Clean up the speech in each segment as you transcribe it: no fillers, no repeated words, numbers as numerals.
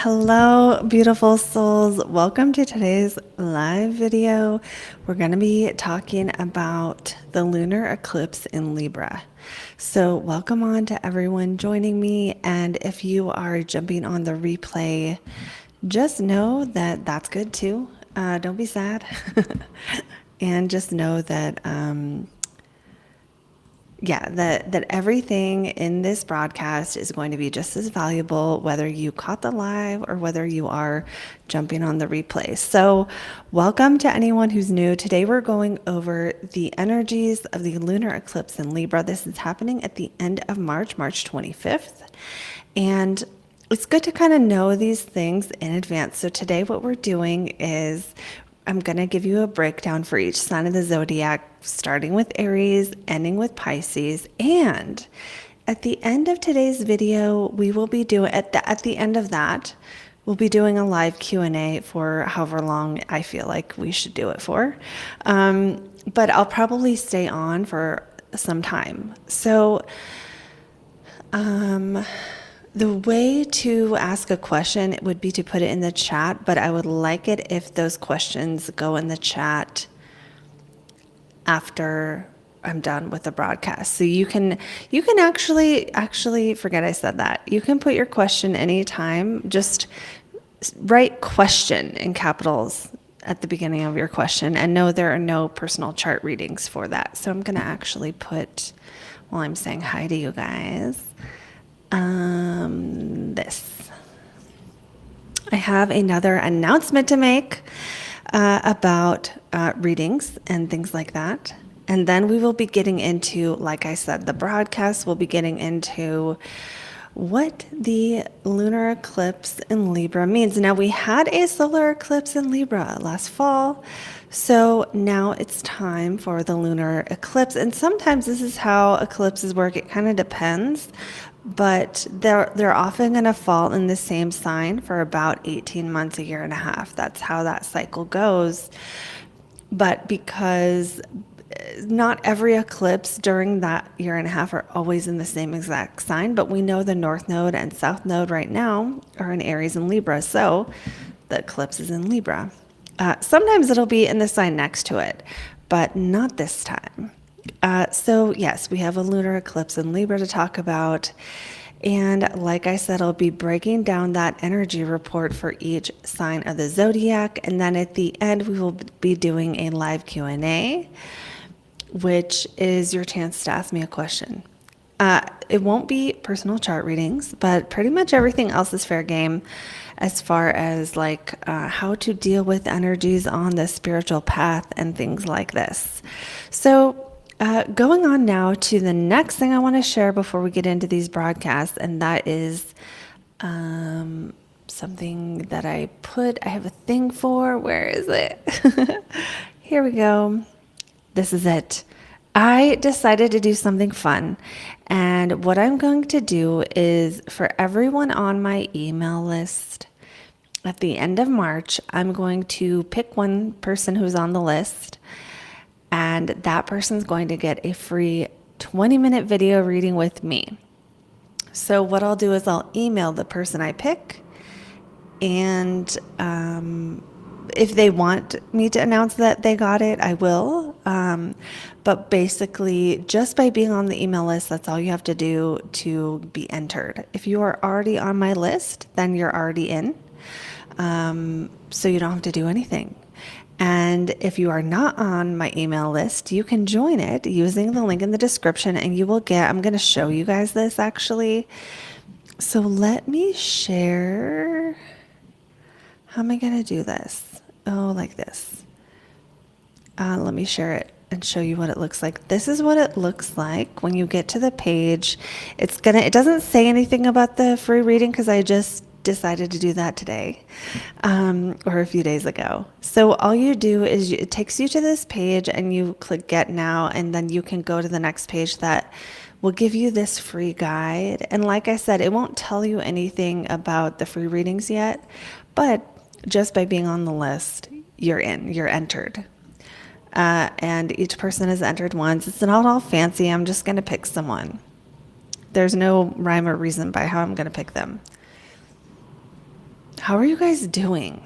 Hello, beautiful souls. Welcome to today's live video. We're going to be talking about the lunar eclipse in Libra. So welcome on to everyone joining me. And if you are jumping on the replay, just know that that's good too. Don't be sad. And just know that that everything in this broadcast is going to be just as valuable, whether you caught the live or whether you are jumping on the replay. So welcome to anyone who's new. Today we're going over the energies of the lunar eclipse in Libra. This is happening at the end of March 25th. And it's good to kind of know these things in advance. So today what we're doing is I'm going to give you a breakdown for each sign of the zodiac, starting with Aries, ending with Pisces. And at the end of today's video, we will be doing, at the end of that, we'll be doing a live Q&A for however long I feel like we should do it for. But I'll probably stay on for some time. So, the way to ask a question would be to put it in the chat, but I would like it if those questions go in the chat after I'm done with the broadcast. So you can actually forget I said that. You can put your question anytime. Just write question in capitals at the beginning of your question, and no, there are no personal chart readings for that. So I'm going to actually put, while I'm saying hi to you guys, this. I have another announcement to make about readings and things like that. And then we will be getting into, like I said, the broadcast will be getting into what the lunar eclipse in Libra means. Now, we had a solar eclipse in Libra last fall, so now it's time for the lunar eclipse. And sometimes this is how eclipses work. It kind of depends, but they're often going to fall in the same sign for about 18 months, a year and a half. That's how that cycle goes. But because not every eclipse during that year and a half are always in the same exact sign, but we know the North Node and South Node right now are in Aries and Libra, so the eclipse is in Libra. Sometimes it'll be in the sign next to it, but not this time. So yes, we have a lunar eclipse in Libra to talk about. And like I said, I'll be breaking down that energy report for each sign of the zodiac. And then at the end, we will be doing a live Q&A, which is your chance to ask me a question. It won't be personal chart readings, but pretty much everything else is fair game as far as like how to deal with energies on the spiritual path and things like this. So going on now to the next thing I want to share before we get into these broadcasts, and that is something that I have a thing for. Where is it? Here we go. This is it. I decided to do something fun, and what I'm going to do is for everyone on my email list at the end of March, I'm going to pick one person who's on the list, and that person's going to get a free 20-minute video reading with me. So what I'll do is I'll email the person I pick, and if they want me to announce that they got it, I will. But basically, just by being on the email list, that's all you have to do to be entered. If you are already on my list, then you're already in. So you don't have to do anything. And if you are not on my email list, you can join it using the link in the description, and you will get, I'm going to show you guys this actually. So let me share. How am I going to do this? Oh, like this. Let me share it and show you what it looks like. This is what it looks like when you get to the page. It doesn't say anything about the free reading because I just decided to do that today or a few days ago. So all you do is it takes you to this page and you click get now, and then you can go to the next page that will give you this free guide. And like I said, it won't tell you anything about the free readings yet, but just by being on the list, you're entered. And each person is entered once. It's not all fancy. I'm just going to pick someone. There's no rhyme or reason by how I'm going to pick them. How are you guys doing?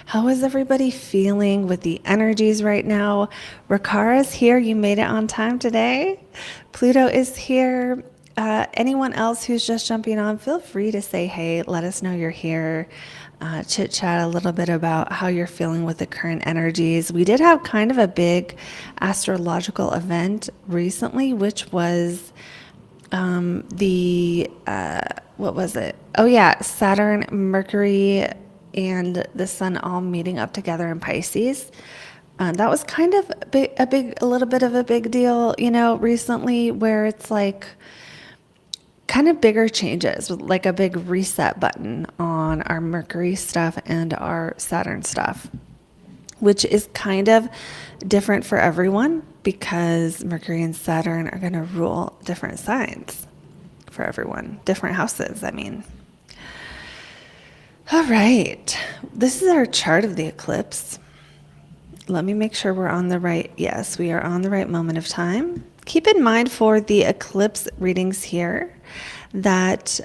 How is everybody feeling with the energies right now? Rakara's here. You made it on time today. Pluto is here. Anyone else who's just jumping on, feel free to say hey. Let us know you're here. Chit chat a little bit about how you're feeling with the current energies. We did have kind of a big astrological event recently, which was what was it? Oh yeah, Saturn, Mercury, and the Sun all meeting up together in Pisces. That was kind of a little bit of a big deal, recently, where it's like kind of bigger changes, with like a big reset button on our Mercury stuff and our Saturn stuff, which is kind of different for everyone because Mercury and Saturn are going to rule different signs for everyone, different houses, I mean. All right, this is our chart of the eclipse. Let me make sure we're on the right, yes, we are on the right moment of time. Keep in mind for the eclipse readings here that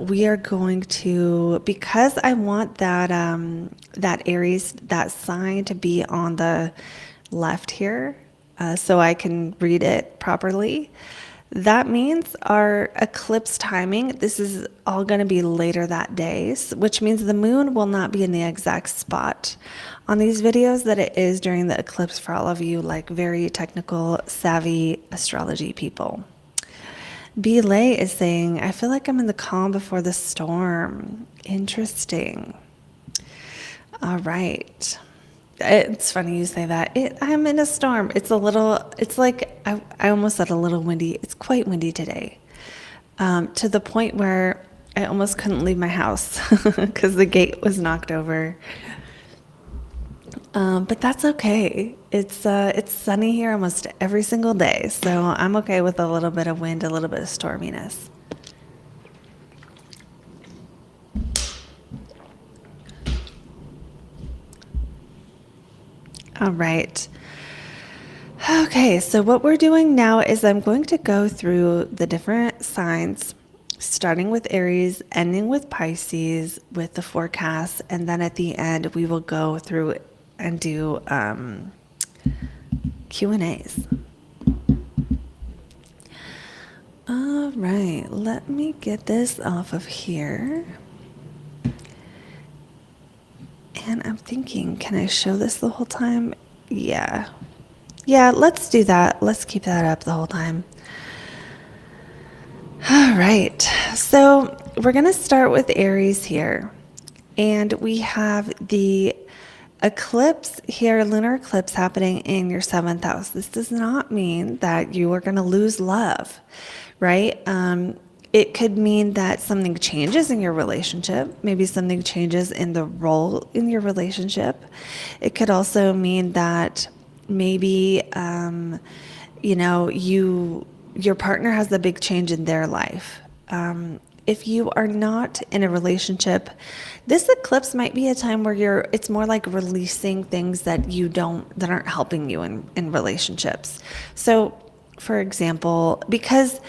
we are going to, because I want that Aries, that sign to be on the left here so I can read it properly. That means our eclipse timing, this is all going to be later that day, which means the moon will not be in the exact spot on these videos that it is during the eclipse for all of you, like very technical, savvy astrology people. B. Lay is saying, I feel like I'm in the calm before the storm. Interesting. All right. It's funny you say that. I'm in a storm. It's like, I almost said a little windy. It's quite windy today. To the point where I almost couldn't leave my house because the gate was knocked over. But that's okay. It's sunny here almost every single day. So I'm okay with a little bit of wind, a little bit of storminess. All right. Okay, so what we're doing now is I'm going to go through the different signs, starting with Aries, ending with Pisces, with the forecast, and then at the end we will go through and do Q&As. All right, let me get this off of here. And I'm thinking, can I show this the whole time? Yeah, let's do that. Let's keep that up the whole time. All right, so we're going to start with Aries here. And we have the eclipse here, lunar eclipse happening in your 7th house. This does not mean that you are going to lose love, right? It could mean that something changes in your relationship. Maybe something changes in the role in your relationship. It could also mean that maybe, your partner has a big change in their life. If you are not in a relationship, this eclipse might be a time where it's more like releasing things that aren't helping you in relationships. So, for example, because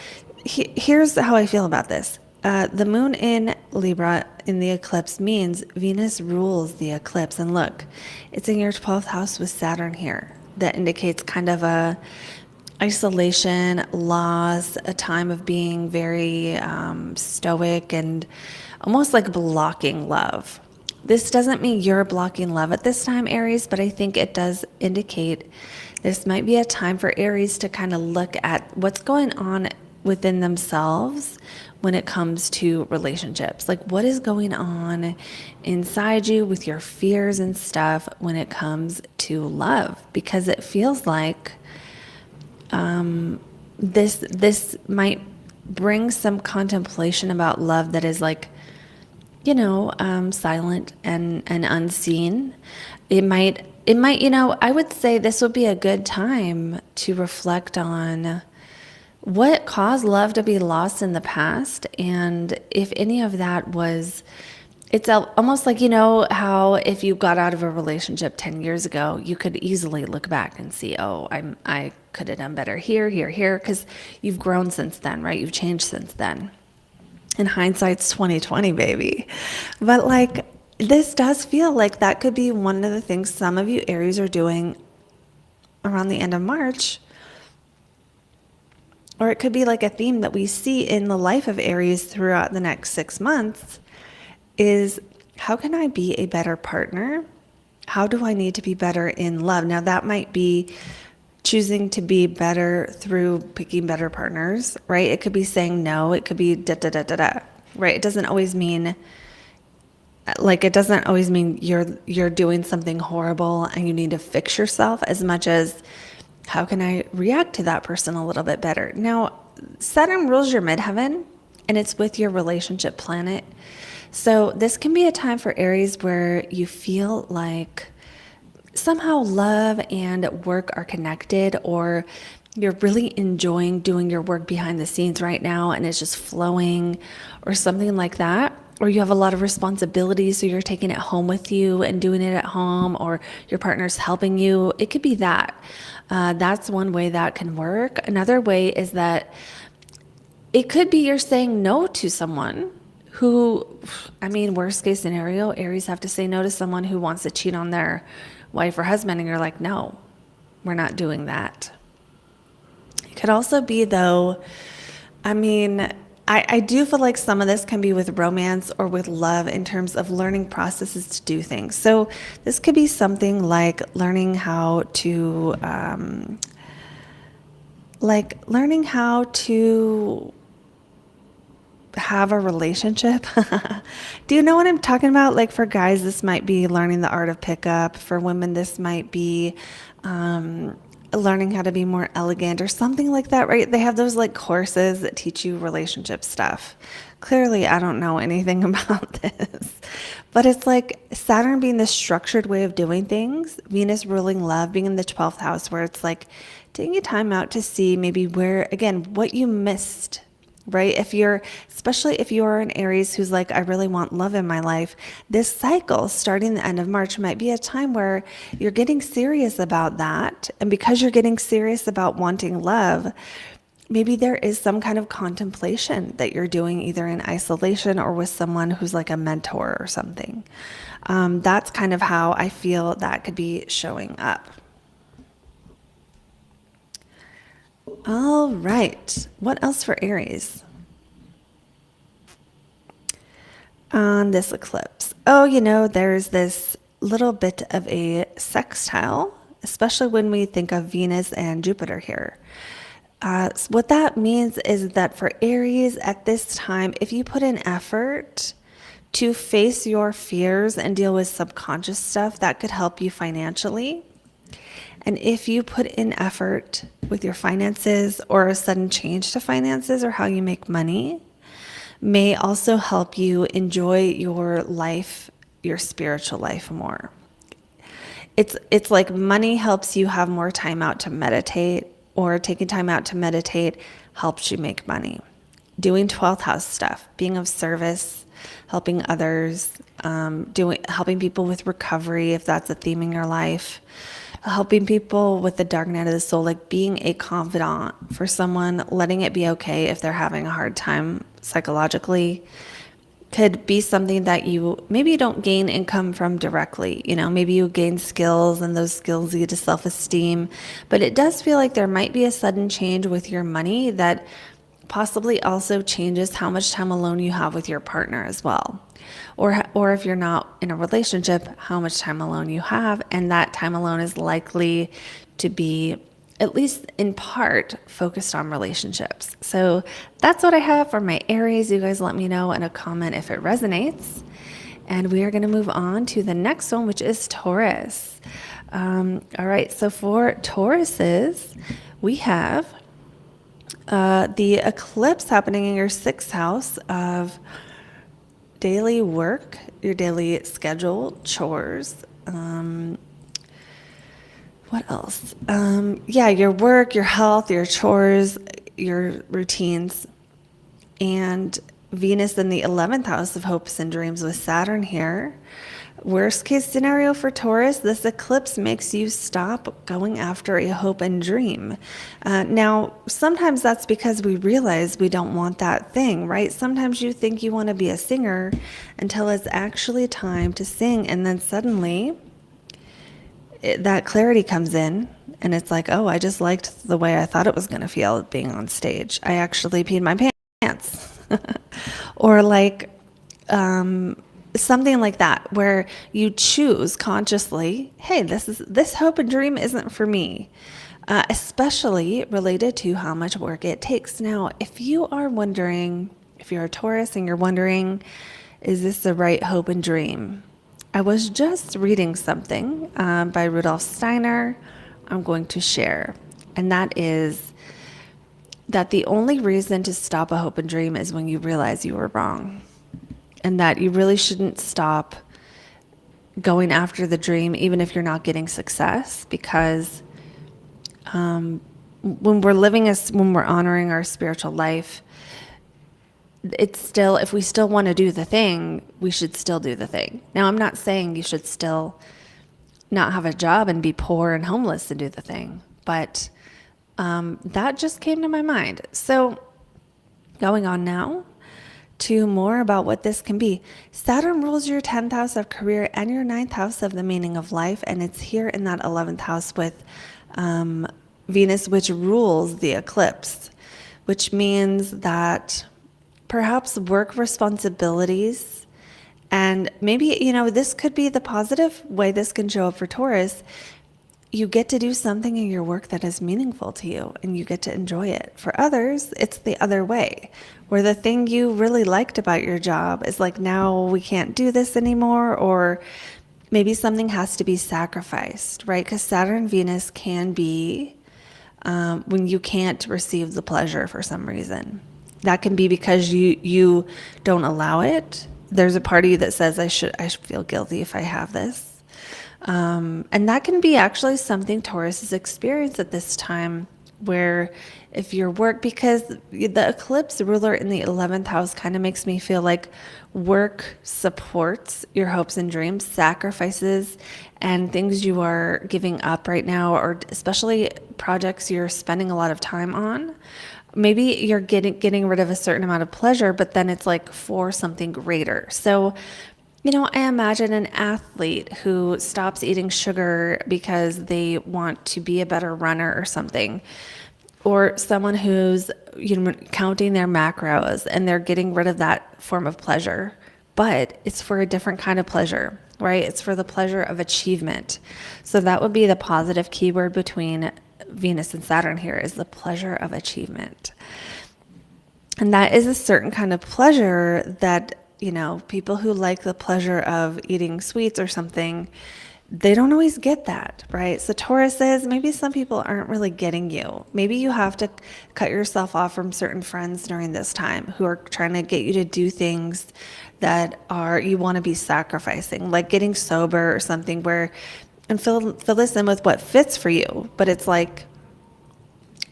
here's how I feel about this. The moon in Libra in the eclipse means Venus rules the eclipse. And look, it's in your 12th house with Saturn here. That indicates kind of a isolation, loss, a time of being very stoic and almost like blocking love. This doesn't mean you're blocking love at this time, Aries, but I think it does indicate this might be a time for Aries to kind of look at what's going on within themselves when it comes to relationships. Like, what is going on inside you with your fears and stuff when it comes to love? Because it feels like this might bring some contemplation about love that is like, silent and unseen. It might, I would say this would be a good time to reflect on what caused love to be lost in the past, and if any of that was, it's almost like, how if you got out of a relationship 10 years ago, you could easily look back and see, oh, I could have done better here, because you've grown since then, right? You've changed since then. And hindsight's 20/20, baby. But like, this does feel like that could be one of the things some of you Aries are doing around the end of March. Or it could be like a theme that we see in the life of Aries throughout the next 6 months is, how can I be a better partner? How do I need to be better in love? Now that might be choosing to be better through picking better partners, right? It could be saying no. It could be da da da da da, right? It doesn't always mean you're doing something horrible and you need to fix yourself, as much as how can I react to that person a little bit better? Now, Saturn rules your midheaven and it's with your relationship planet. So this can be a time for Aries where you feel like somehow love and work are connected, or you're really enjoying doing your work behind the scenes right now and it's just flowing, or something like that. Or you have a lot of responsibilities, so you're taking it home with you and doing it at home, or your partner's helping you. It could be that. That's one way that can work. Another way is that it could be you're saying no to someone who, I mean, worst case scenario, Aries have to say no to someone who wants to cheat on their wife or husband, and you're like, no, we're not doing that. It could also be, though, I do feel like some of this can be with romance or with love in terms of learning processes to do things. So this could be something like learning how to, have a relationship. Do you know what I'm talking about? Like for guys, this might be learning the art of pickup. For women, this might be learning how to be more elegant or something like that, right? They have those like courses that teach you relationship stuff. Clearly, I don't know anything about this, but it's like Saturn being the structured way of doing things, Venus ruling love, being in the 12th house, where it's like taking time out to see maybe where, again, what you missed, right? Especially if you're an Aries who's like, I really want love in my life, this cycle starting the end of March might be a time where you're getting serious about that. And because you're getting serious about wanting love, maybe there is some kind of contemplation that you're doing either in isolation or with someone who's like a mentor or something. That's kind of how I feel that could be showing up. All right. What else for Aries on this eclipse? Oh, there's this little bit of a sextile, especially when we think of Venus and Jupiter here. So what that means is that for Aries at this time, if you put in effort to face your fears and deal with subconscious stuff, that could help you financially. And if you put in effort with your finances, or a sudden change to finances or how you make money, may also help you enjoy your life, your spiritual life more. It's like money helps you have more time out to meditate, or taking time out to meditate helps you make money. Doing 12th house stuff, being of service, helping others, helping people with recovery if that's a theme in your life. Helping people with the dark night of the soul, like being a confidant for someone, letting it be okay if they're having a hard time psychologically, could be something that maybe you don't gain income from directly. Maybe you gain skills and those skills lead to self-esteem, but it does feel like there might be a sudden change with your money that possibly also changes how much time alone you have with your partner as well. Or if you're not in a relationship, how much time alone you have, and that time alone is likely to be, at least in part, focused on relationships. So that's what I have for my Aries. You guys let me know in a comment if it resonates. And we are going to move on to the next one, which is Taurus. All right, so for Tauruses, we have the eclipse happening in your 6th house of daily work, your daily schedule, chores. What else? Your work, your health, your chores, your routines. And Venus in the 11th house of hopes and dreams with Saturn here. Worst case scenario for Taurus, this eclipse makes you stop going after a hope and dream. Now, sometimes that's because we realize we don't want that thing, right? Sometimes you think you want to be a singer until it's actually time to sing, and then suddenly that clarity comes in, and it's like, oh, I just liked the way I thought it was going to feel being on stage. I actually peed my pants. Or like, something like that, where you choose consciously, hey, this hope and dream isn't for me, especially related to how much work it takes. Now, if you are wondering, if you're a Taurus and you're wondering, is this the right hope and dream? I was just reading something by Rudolf Steiner I'm going to share, and that is that the only reason to stop a hope and dream is when you realize you were wrong, and that you really shouldn't stop going after the dream even if you're not getting success, because when we're honoring our spiritual life, it's still, if we still want to do the thing, we should still do the thing. Now, I'm not saying you should still not have a job and be poor and homeless and do the thing, but that just came to my mind. So going on now to more about what this can be. Saturn rules your 10th house of career and your 9th house of the meaning of life, and it's here in that 11th house with Venus, which rules the eclipse, which means that perhaps work responsibilities, and maybe, this could be the positive way this can show up for Taurus. You get to do something in your work that is meaningful to you, and you get to enjoy it. For others, it's the other way, where the thing you really liked about your job is like, now we can't do this anymore, or maybe something has to be sacrificed, right? Because Saturn and Venus can be when you can't receive the pleasure for some reason. That can be because you don't allow it. There's a part of you that says, I should feel guilty if I have this. And that can be actually something Taurus has experienced at this time, where if your work, because the eclipse ruler in the 11th house kind of makes me feel like work supports your hopes and dreams, sacrifices, and things you are giving up right now, or especially projects you're spending a lot of time on. Maybe you're getting rid of a certain amount of pleasure, but then it's like for something greater. So, I imagine an athlete who stops eating sugar because they want to be a better runner or something, or someone who's, counting their macros and they're getting rid of that form of pleasure, but it's for a different kind of pleasure, right? It's for the pleasure of achievement. So that would be the positive keyword between Venus and Saturn here, is the pleasure of achievement. And that is a certain kind of pleasure that, people who like the pleasure of eating sweets or something, they don't always get that, right? So Taurus says maybe some people aren't really getting you. Maybe you have to cut yourself off from certain friends during this time who are trying to get you to do things that you want to be sacrificing, like getting sober or something, and fill this in with what fits for you. But it's like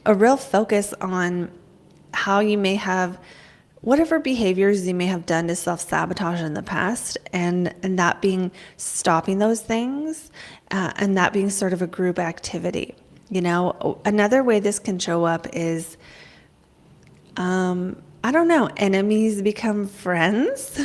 a real focus on how you may have, whatever behaviors you may have done to self-sabotage in the past, and that being stopping those things, and that being sort of a group activity. Another way this can show up is, I don't know, enemies become friends.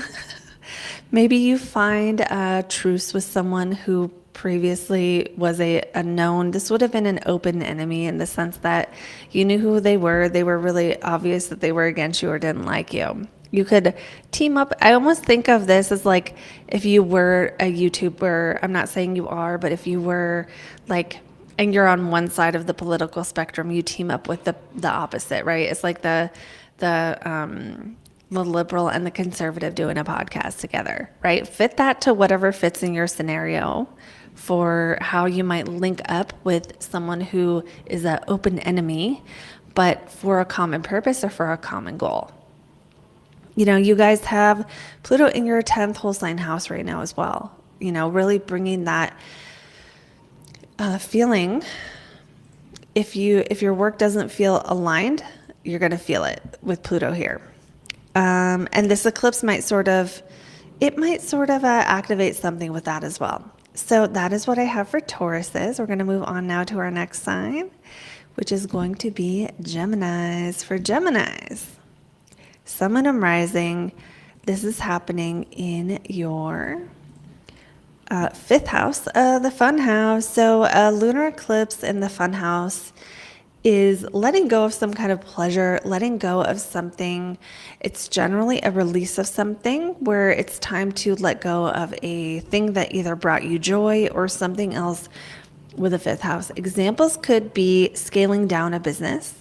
Maybe you find a truce with someone who previously was a known, this would have been an open enemy, in the sense that you knew who they were really obvious that they were against you or didn't like you. You could team up. I almost think of this as like, if you were a YouTuber, I'm not saying you are, but if you were like, and you're on one side of the political spectrum, you team up with the opposite, right? It's like the liberal and the conservative doing a podcast together, right? Fit that to whatever fits in your scenario for how you might link up with someone who is an open enemy, but for a common purpose or for a common goal. You guys have Pluto in your 10th whole sign house right now as well, really bringing that feeling. If your work doesn't feel aligned, you're going to feel it with Pluto here. And this eclipse might sort of, it might sort of activate something with that as well. So that is what I have for Tauruses. We're going to move on now to our next sign, which is going to be Geminis. For Geminis, Sun, Moon, and Rising, this is happening in your fifth house, the fun house. So a lunar eclipse in the fun house is letting go of some kind of pleasure, letting go of something. It's generally a release of something where it's time to let go of a thing that either brought you joy or something else with a fifth house. Examples could be scaling down a business.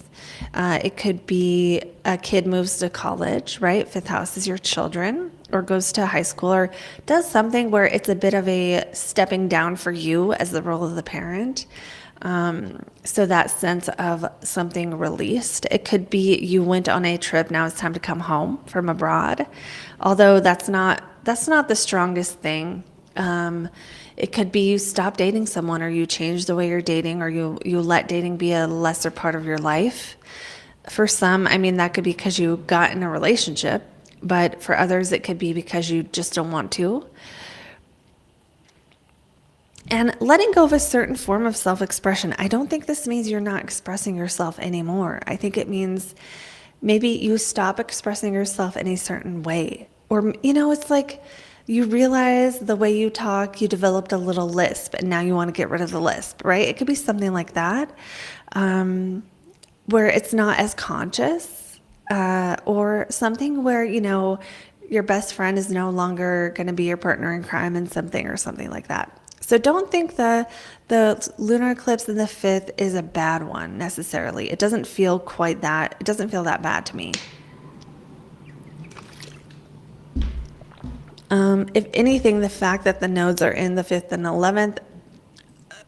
It could be a kid moves to college, right? Fifth house is your children, or goes to high school, or does something where it's a bit of a stepping down for you as the role of the parent. So that sense of something released. It could be you went on a trip, now it's time to come home from abroad. Although that's not the strongest thing. It could be you stop dating someone, or you change the way you're dating, or you let dating be a lesser part of your life. For some, I mean, that could be because you got in a relationship, but for others, it could be because you just don't want to. And letting go of a certain form of self-expression. I don't think this means you're not expressing yourself anymore. I think it means maybe you stop expressing yourself in a certain way. Or, it's like you realize the way you talk, you developed a little lisp, and now you want to get rid of the lisp, right? It could be something like that, where it's not as conscious, or something where, your best friend is no longer going to be your partner in crime in something, or something like that. So don't think the lunar eclipse in the fifth is a bad one necessarily. It doesn't feel that bad to me. If anything, the fact that the nodes are in the fifth and 11th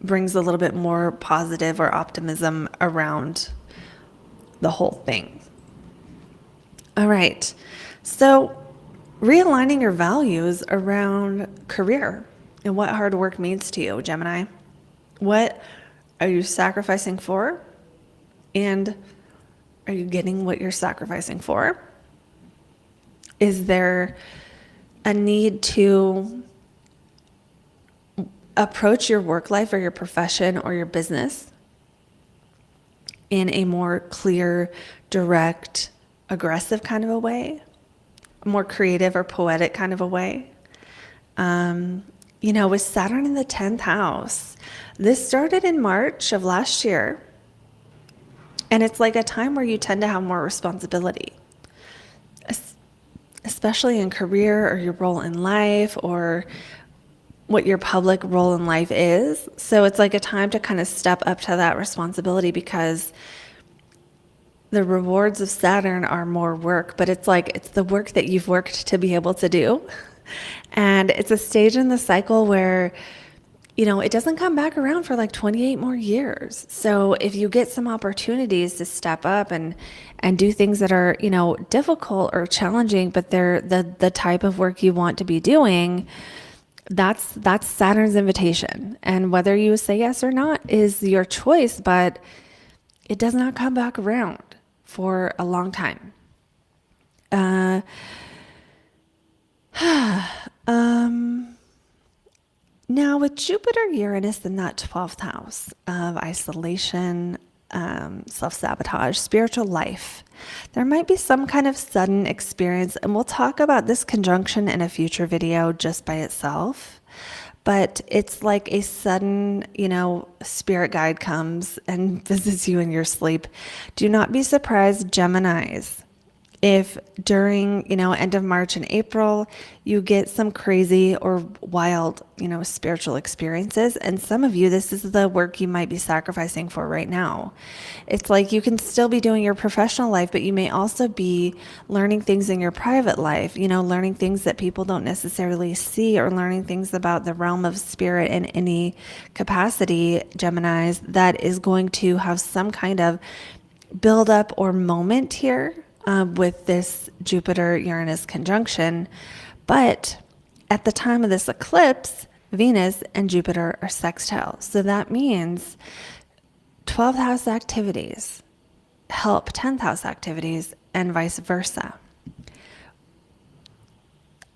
brings a little bit more positive or optimism around the whole thing. All right. So realigning your values around career and what hard work means to you, Gemini. What are you sacrificing for? And are you getting what you're sacrificing for? Is there a need to approach your work life or your profession or your business in a more clear, direct, aggressive kind of a way? A more creative or poetic kind of a way? With Saturn in the 10th house, this started in March of last year, and it's like a time where you tend to have more responsibility, especially in career or your role in life or what your public role in life is. So it's like a time to kind of step up to that responsibility, because the rewards of Saturn are more work, but it's the work that you've worked to be able to do. And it's a stage in the cycle where, it doesn't come back around for like 28 more years. So if you get some opportunities to step up and do things that are, difficult or challenging, but they're the type of work you want to be doing, that's Saturn's invitation. And whether you say yes or not is your choice, but it does not come back around for a long time. Now with Jupiter, Uranus in that 12th house of isolation, self-sabotage, spiritual life, there might be some kind of sudden experience, and we'll talk about this conjunction in a future video just by itself. But it's like a sudden, spirit guide comes and visits you in your sleep. Do not be surprised, Geminis, if during, end of March and April, you get some crazy or wild, spiritual experiences. And some of you, this is the work you might be sacrificing for right now. It's like you can still be doing your professional life, but you may also be learning things in your private life, learning things that people don't necessarily see, or learning things about the realm of spirit in any capacity, Geminis, that is going to have some kind of build up or moment here. With this Jupiter-Uranus conjunction. But at the time of this eclipse, Venus and Jupiter are sextile. So that means 12th house activities help 10th house activities and vice versa.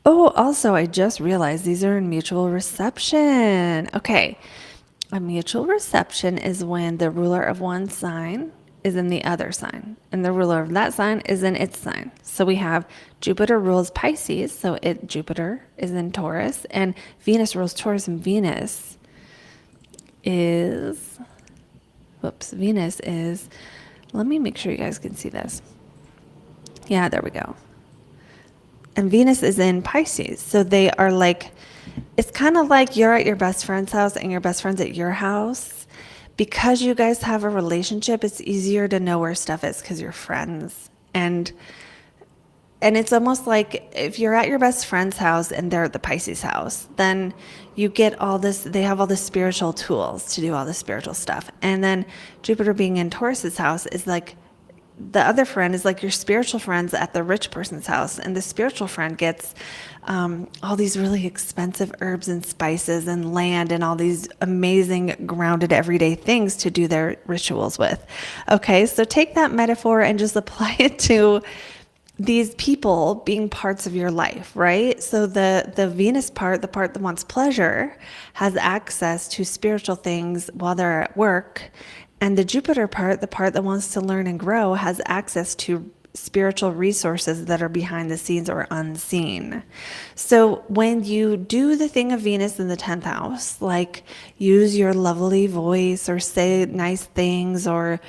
Oh, also, I just realized these are in mutual reception. Okay. A mutual reception is when the ruler of one sign is in the other sign, and the ruler of that sign is in its sign. So we have Jupiter rules Pisces, so Jupiter is in Taurus, and Venus rules Taurus, and is, Venus is, let me make sure you guys can see this. Yeah, there we go. And Venus is in Pisces. So they are like, it's kind of like you're at your best friend's house and your best friend's at your house. Because you guys have a relationship, it's easier to know where stuff is because you're friends. And it's almost like if you're at your best friend's house and they're at the Pisces house, then you get all this, they have all the spiritual tools to do all the spiritual stuff. And then Jupiter being in Taurus's house is like, the other friend is like your spiritual friends at the rich person's house, and the spiritual friend gets all these really expensive herbs and spices and land and all these amazing grounded everyday things to do their rituals with. Okay, so take that metaphor and just apply it to these people being parts of your life, right? So the Venus part, the part that wants pleasure, has access to spiritual things while they're at work. And the Jupiter part, the part that wants to learn and grow, has access to spiritual resources that are behind the scenes or unseen. So when you do the thing of Venus in the 10th house, like use your lovely voice or say nice things or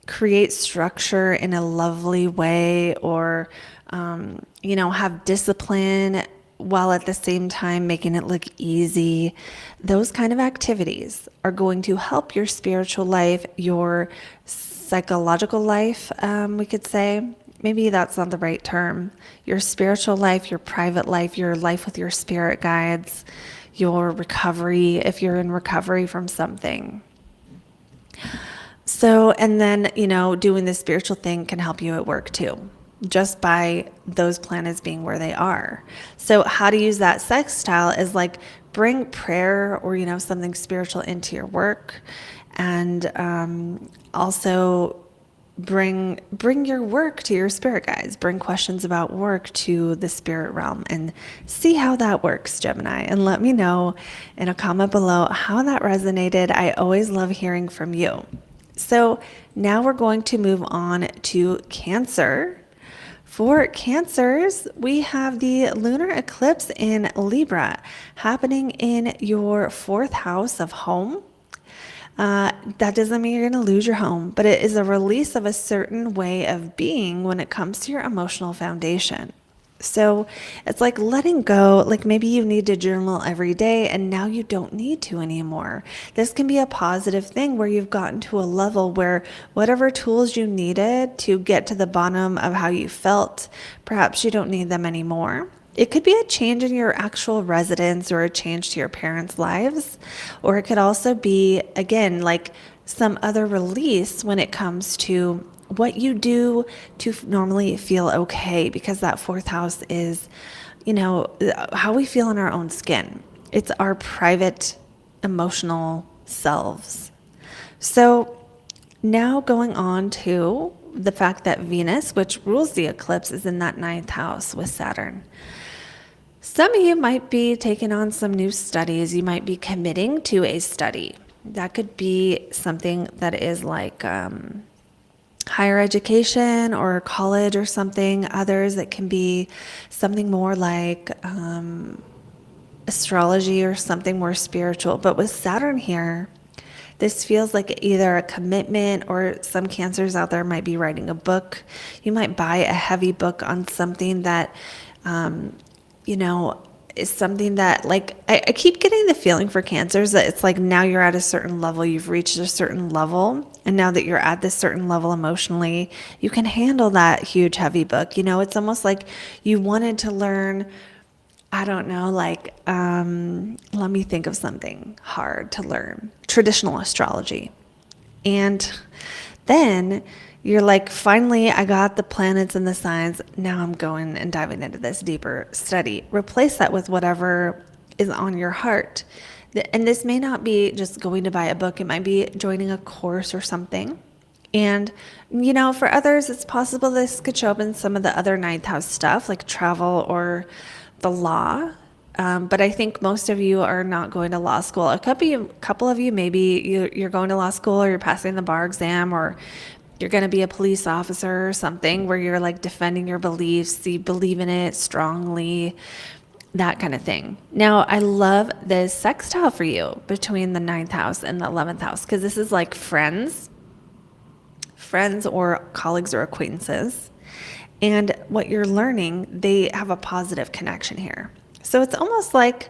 create structure in a lovely way, or have discipline while at the same time making it look easy, those kind of activities are going to help your spiritual life, your psychological life, we could say. Maybe that's not the right term. Your spiritual life, your private life, your life with your spirit guides, your recovery, if you're in recovery from something. So, and then, doing the spiritual thing can help you at work too, just by those planets being where they are. So how to use that sextile is like bring prayer or, something spiritual into your work, and also bring your work to your spirit guides, bring questions about work to the spirit realm, and see how that works, Gemini. And let me know in a comment below how that resonated. I always love hearing from you. So now we're going to move on to Cancer. For Cancers, we have the lunar eclipse in Libra happening in your 4th house of home. That doesn't mean you're going to lose your home, but it is a release of a certain way of being when it comes to your emotional foundation. So it's like letting go, like maybe you need to journal every day and now you don't need to anymore. This can be a positive thing where you've gotten to a level where whatever tools you needed to get to the bottom of how you felt, perhaps you don't need them anymore. It could be a change in your actual residence or a change to your parents' lives, or it could also be, again, like some other release when it comes to what you do to normally feel okay, because that 4th house is, how we feel in our own skin. It's our private emotional selves. So now going on to the fact that Venus, which rules the eclipse, is in that 9th house with Saturn. Some of you might be taking on some new studies. You might be committing to a study. That could be something that is like higher education or college or something. Others, it can be something more like astrology or something more spiritual. But with Saturn here, this feels like either a commitment, or some Cancers out there might be writing a book. You might buy a heavy book on something that, is something that, like, I keep getting the feeling for Cancers that it's like now you're at a certain level, you've reached a certain level, and now that you're at this certain level emotionally, you can handle that huge heavy book. It's almost like you wanted to learn, I don't know, like, let me think of something hard to learn, traditional astrology. And then you're like, finally, I got the planets and the signs. Now I'm going and diving into this deeper study. Replace that with whatever is on your heart. And this may not be just going to buy a book. It might be joining a course or something. And, for others, it's possible this could show up in some of the other ninth house stuff, like travel or the law. But I think most of you are not going to law school. A couple of you, maybe you're going to law school, or you're passing the bar exam, or you're going to be a police officer or something where you're like defending your beliefs, you believe in it strongly, that kind of thing. Now, I love this sextile for you between the ninth house and the 11th house, because this is like friends or colleagues or acquaintances. And what you're learning, they have a positive connection here. So it's almost like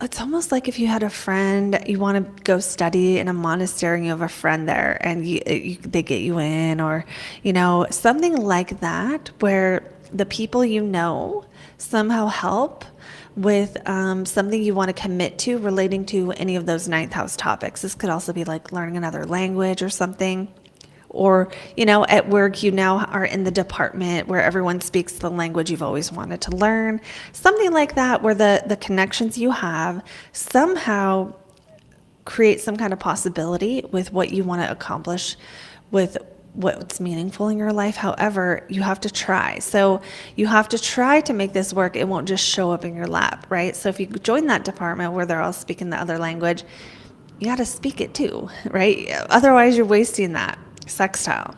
if you had a friend, you want to go study in a monastery, and you have a friend there, and they get you in, or something like that, where the people somehow help with something you want to commit to relating to any of those ninth house topics. This could also be like learning another language or something. Or, at work, you now are in the department where everyone speaks the language you've always wanted to learn. Something like that, where the connections you have somehow create some kind of possibility with what you want to accomplish with what's meaningful in your life. However, you have to try. So you have to try to make this work. It won't just show up in your lap, right? So if you join that department where they're all speaking the other language, you got to speak it too, right? Otherwise, you're wasting that sextile.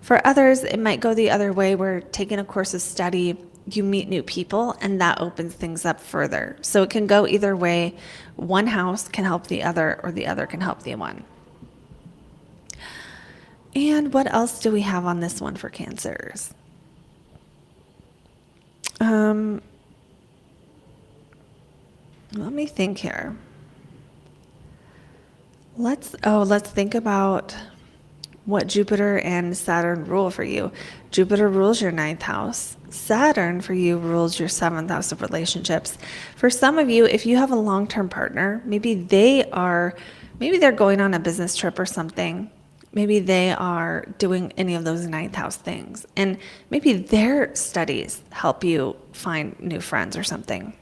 For others, it might go the other way, where taking a course of study, you meet new people, and that opens things up further. So it can go either way. One house can help the other, or the other can help the one. And what else do we have on this one for Cancers? Let me think here. Let's think about what Jupiter and Saturn rule for you. Jupiter rules your ninth house. Saturn for you rules your seventh house of relationships. For some of you, if you have a long-term partner, maybe they're going on a business trip or something. Maybe they are doing any of those ninth house things. And maybe their studies help you find new friends or something.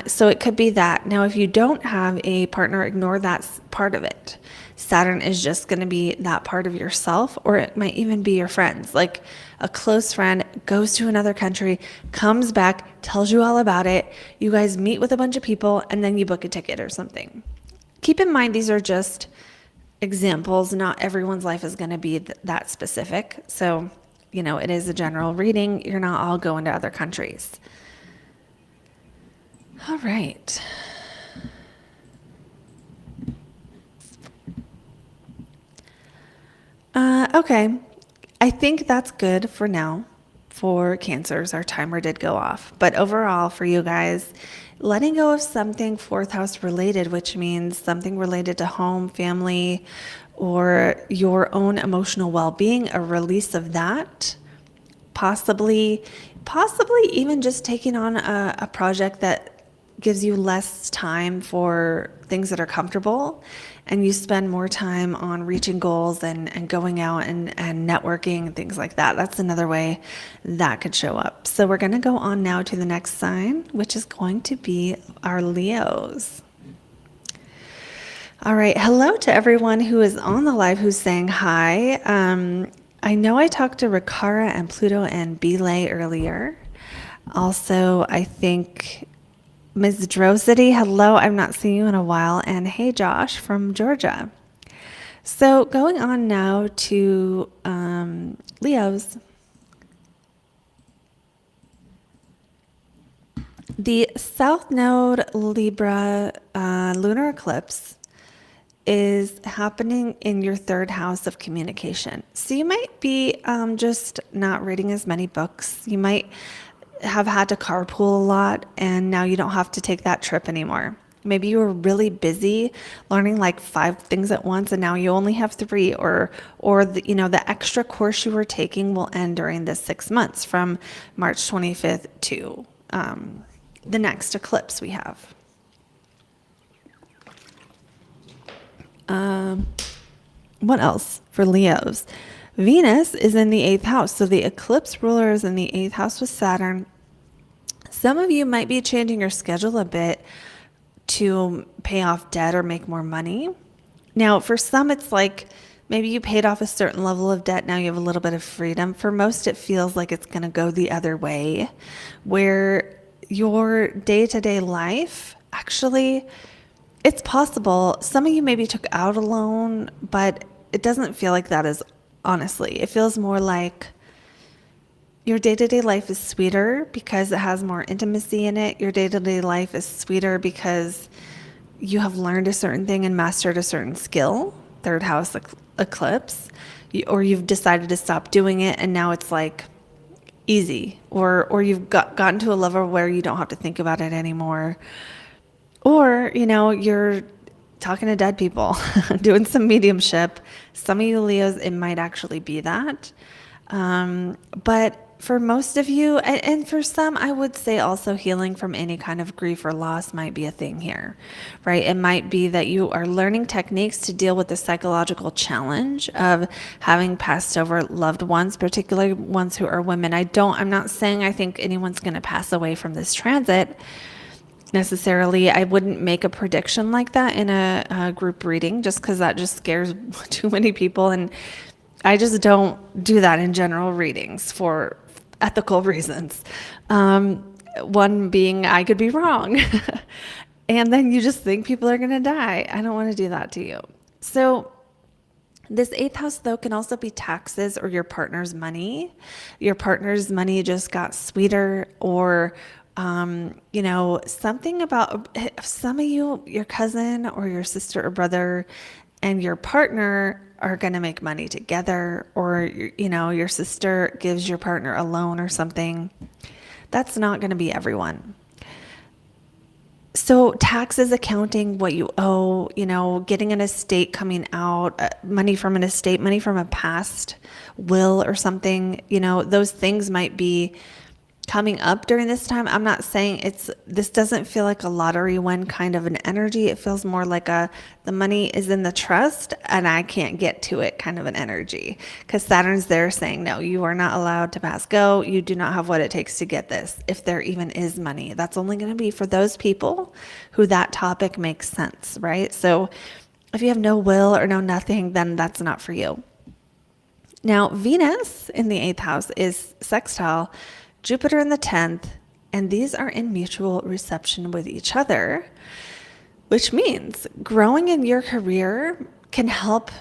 So it could be that. Now, if you don't have a partner, ignore that part of it. Saturn is just going to be that part of yourself, or it might even be your friends. Like a close friend goes to another country, comes back, tells you all about it. You guys meet with a bunch of people, and then you book a ticket or something. Keep in mind, these are just examples. Not everyone's life is going to be that specific. So, it is a general reading. You're not all going to other countries. All right. Okay. I think that's good for now for Cancers. Our timer did go off. But overall, for you guys, letting go of something fourth house related, which means something related to home, family, or your own emotional well-being, a release of that, possibly even just taking on a project that gives you less time for things that are comfortable, and you spend more time on reaching goals and going out and networking and things like that. That's another way that could show up. So we're going to go on now to the next sign, which is going to be our Leos. All right. Hello to everyone who is on the live who's saying hi. I know I talked to Rikara and Pluto and Belay earlier. Also, I think Ms. Drosity, hello, I've not seen you in a while. And hey, Josh from Georgia. So going on now to Leos. The South Node Libra lunar eclipse is happening in your third house of communication. So you might be just not reading as many books. You might have had to carpool a lot, and now you don't have to take that trip anymore. Maybe you were really busy learning like 5 things at once, and now you only have 3, or the extra course you were taking will end during this 6 months from March 25th to the next eclipse we have. What else for Leos? Venus is in the 8th house. So the eclipse ruler is in the 8th house with Saturn. Some of you might be changing your schedule a bit to pay off debt or make more money. Now, for some, it's like Maybe you paid off a certain level of debt. Now you have a little bit of freedom. For most, it feels like it's going to go the other way, where your day-to-day life, actually, it's possible. Some of you maybe took out a loan, but it doesn't feel like that is honestly. It feels more like your day-to-day life is sweeter because it has more intimacy in it. Your day-to-day life is sweeter because you have learned a certain thing and mastered a certain skill, third house eclipse, or you've decided to stop doing it and now it's like easy, or you've gotten to a level where you don't have to think about it anymore. Or, you're talking to dead people, doing some mediumship. Some of you Leos, it might actually be that. But for most of you, and for some, I would say also healing from any kind of grief or loss might be a thing here, right? It might be that you are learning techniques to deal with the psychological challenge of having passed over loved ones, particularly ones who are women. I'm not saying I think anyone's going to pass away from this transit necessarily. I wouldn't make a prediction like that in a group reading just because that just scares too many people. And I just don't do that in general readings for ethical reasons. One being I could be wrong. And then you just think people are going to die. I don't want to do that to you. So this 8th house, though, can also be taxes or your partner's money. Your partner's money just got sweeter, or something about some of you, your cousin or your sister or brother and your partner are going to make money together, or, your sister gives your partner a loan or something. That's not going to be everyone. So taxes, accounting, what you owe, getting an estate coming out, money from an estate, money from a past will or something, those things might be coming up during this time. I'm not saying this doesn't feel like a lottery win kind of an energy. It feels more like the money is in the trust and I can't get to it kind of an energy, because Saturn's there saying, no, you are not allowed to pass go. You do not have what it takes to get this. If there even is money, that's only going to be for those people who that topic makes sense, right? So if you have no will or no nothing, then that's not for you. Now, Venus in the 8th house is sextile Jupiter in the 10th, and these are in mutual reception with each other, which means growing in your career can help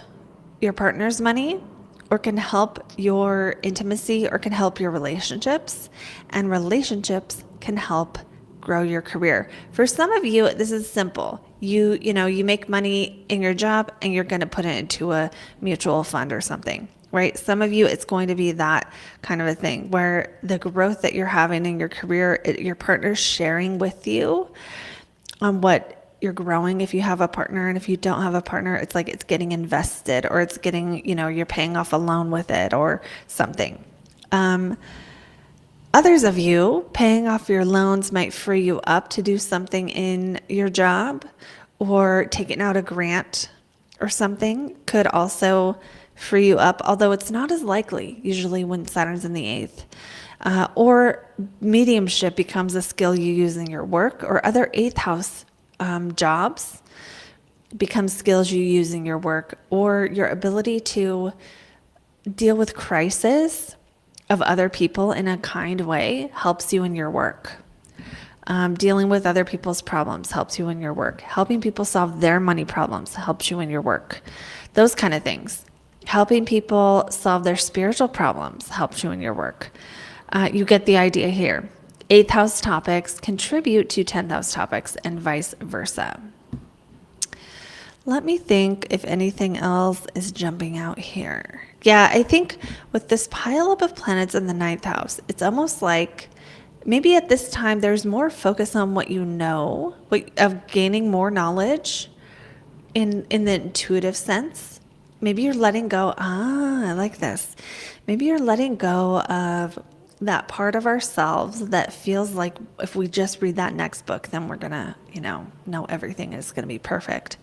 your partner's money, or can help your intimacy, or can help your relationships, and relationships can help grow your career. For some of you, this is simple. You make money in your job and you're going to put it into a mutual fund or something. Right? Some of you, it's going to be that kind of a thing where the growth that you're having in your career, your partner's sharing with you on what you're growing if you have a partner. And if you don't have a partner, it's like it's getting invested, or it's getting, you're paying off a loan with it or something. Others of you, paying off your loans might free you up to do something in your job, or taking out a grant or something could also free you up, although it's not as likely usually when Saturn's in the 8th. Or mediumship becomes a skill you use in your work, or other 8th house jobs become skills you use in your work, or your ability to deal with crisis of other people in a kind way helps you in your work. Dealing with other people's problems helps you in your work. Helping people solve their money problems helps you in your work. Those kind of things. Helping people solve their spiritual problems helps you in your work. You get the idea here. 8th house topics contribute to 10th house topics and vice versa. Let me think if anything else is jumping out here. Yeah, I think with this pileup of planets in the 9th house, it's almost like maybe at this time there's more focus on what you know, of gaining more knowledge in the intuitive sense. Maybe you're letting go. I like this. Maybe you're letting go of that part of ourselves that feels like if we just read that next book, then we're going to, know everything is going to be perfect.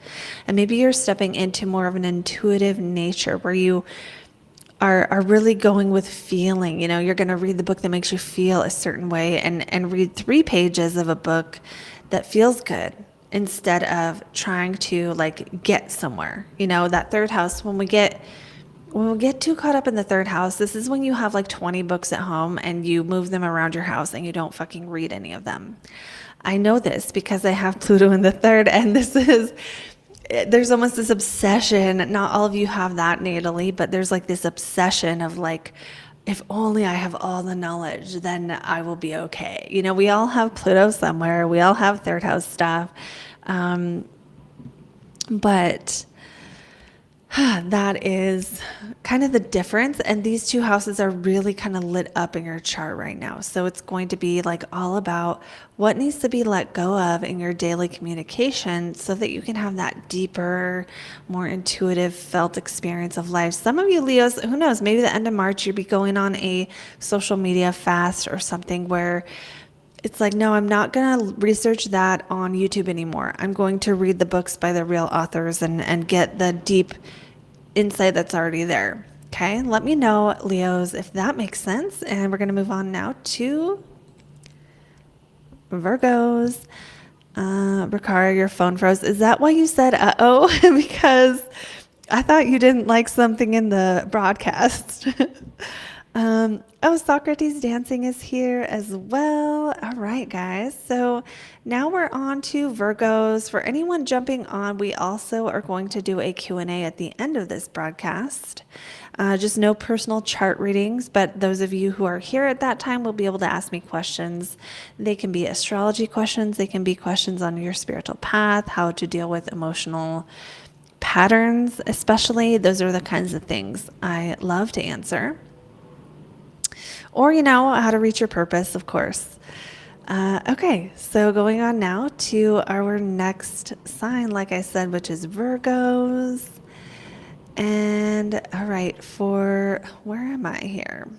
And maybe you're stepping into more of an intuitive nature where you are really going with feeling. You're going to read the book that makes you feel a certain way and read 3 pages of a book that feels good. instead of trying to like get somewhere. You know, that third house, when we get too caught up in the third house, this is when you have like 20 books at home and you move them around your house and you don't fucking read any of them. I know this because I have Pluto in the third, and there's almost this obsession. Not all of you have that natally, but there's like this obsession of like, if only I have all the knowledge, then I will be okay. You know, we all have Pluto somewhere. We all have third house stuff. But that is kind of the difference. And these two houses are really kind of lit up in your chart right now. So it's going to be like all about what needs to be let go of in your daily communication so that you can have that deeper, more intuitive felt experience of life. Some of you Leos, who knows, maybe the end of March, you'll be going on a social media fast or something where it's like, no, I'm not going to research that on YouTube anymore. I'm going to read the books by the real authors and get the deep insight that's already there. Okay, let me know, Leos, if that makes sense. And we're going to move on now to Virgos. Riccara, your phone froze. Is that why you said uh-oh? Because I thought you didn't like something in the broadcast. Socrates Dancing is here as well. All right, guys. So now we're on to Virgos. For anyone jumping on, we also are going to do a Q&A at the end of this broadcast. Just no personal chart readings, but those of you who are here at that time will be able to ask me questions. They can be astrology questions. They can be questions on your spiritual path, how to deal with emotional patterns, especially. Those are the kinds of things I love to answer. Or, you know, how to reach your purpose, of course. Okay, so going on now to our next sign, like I said, which is Virgos. And all right, where am I here?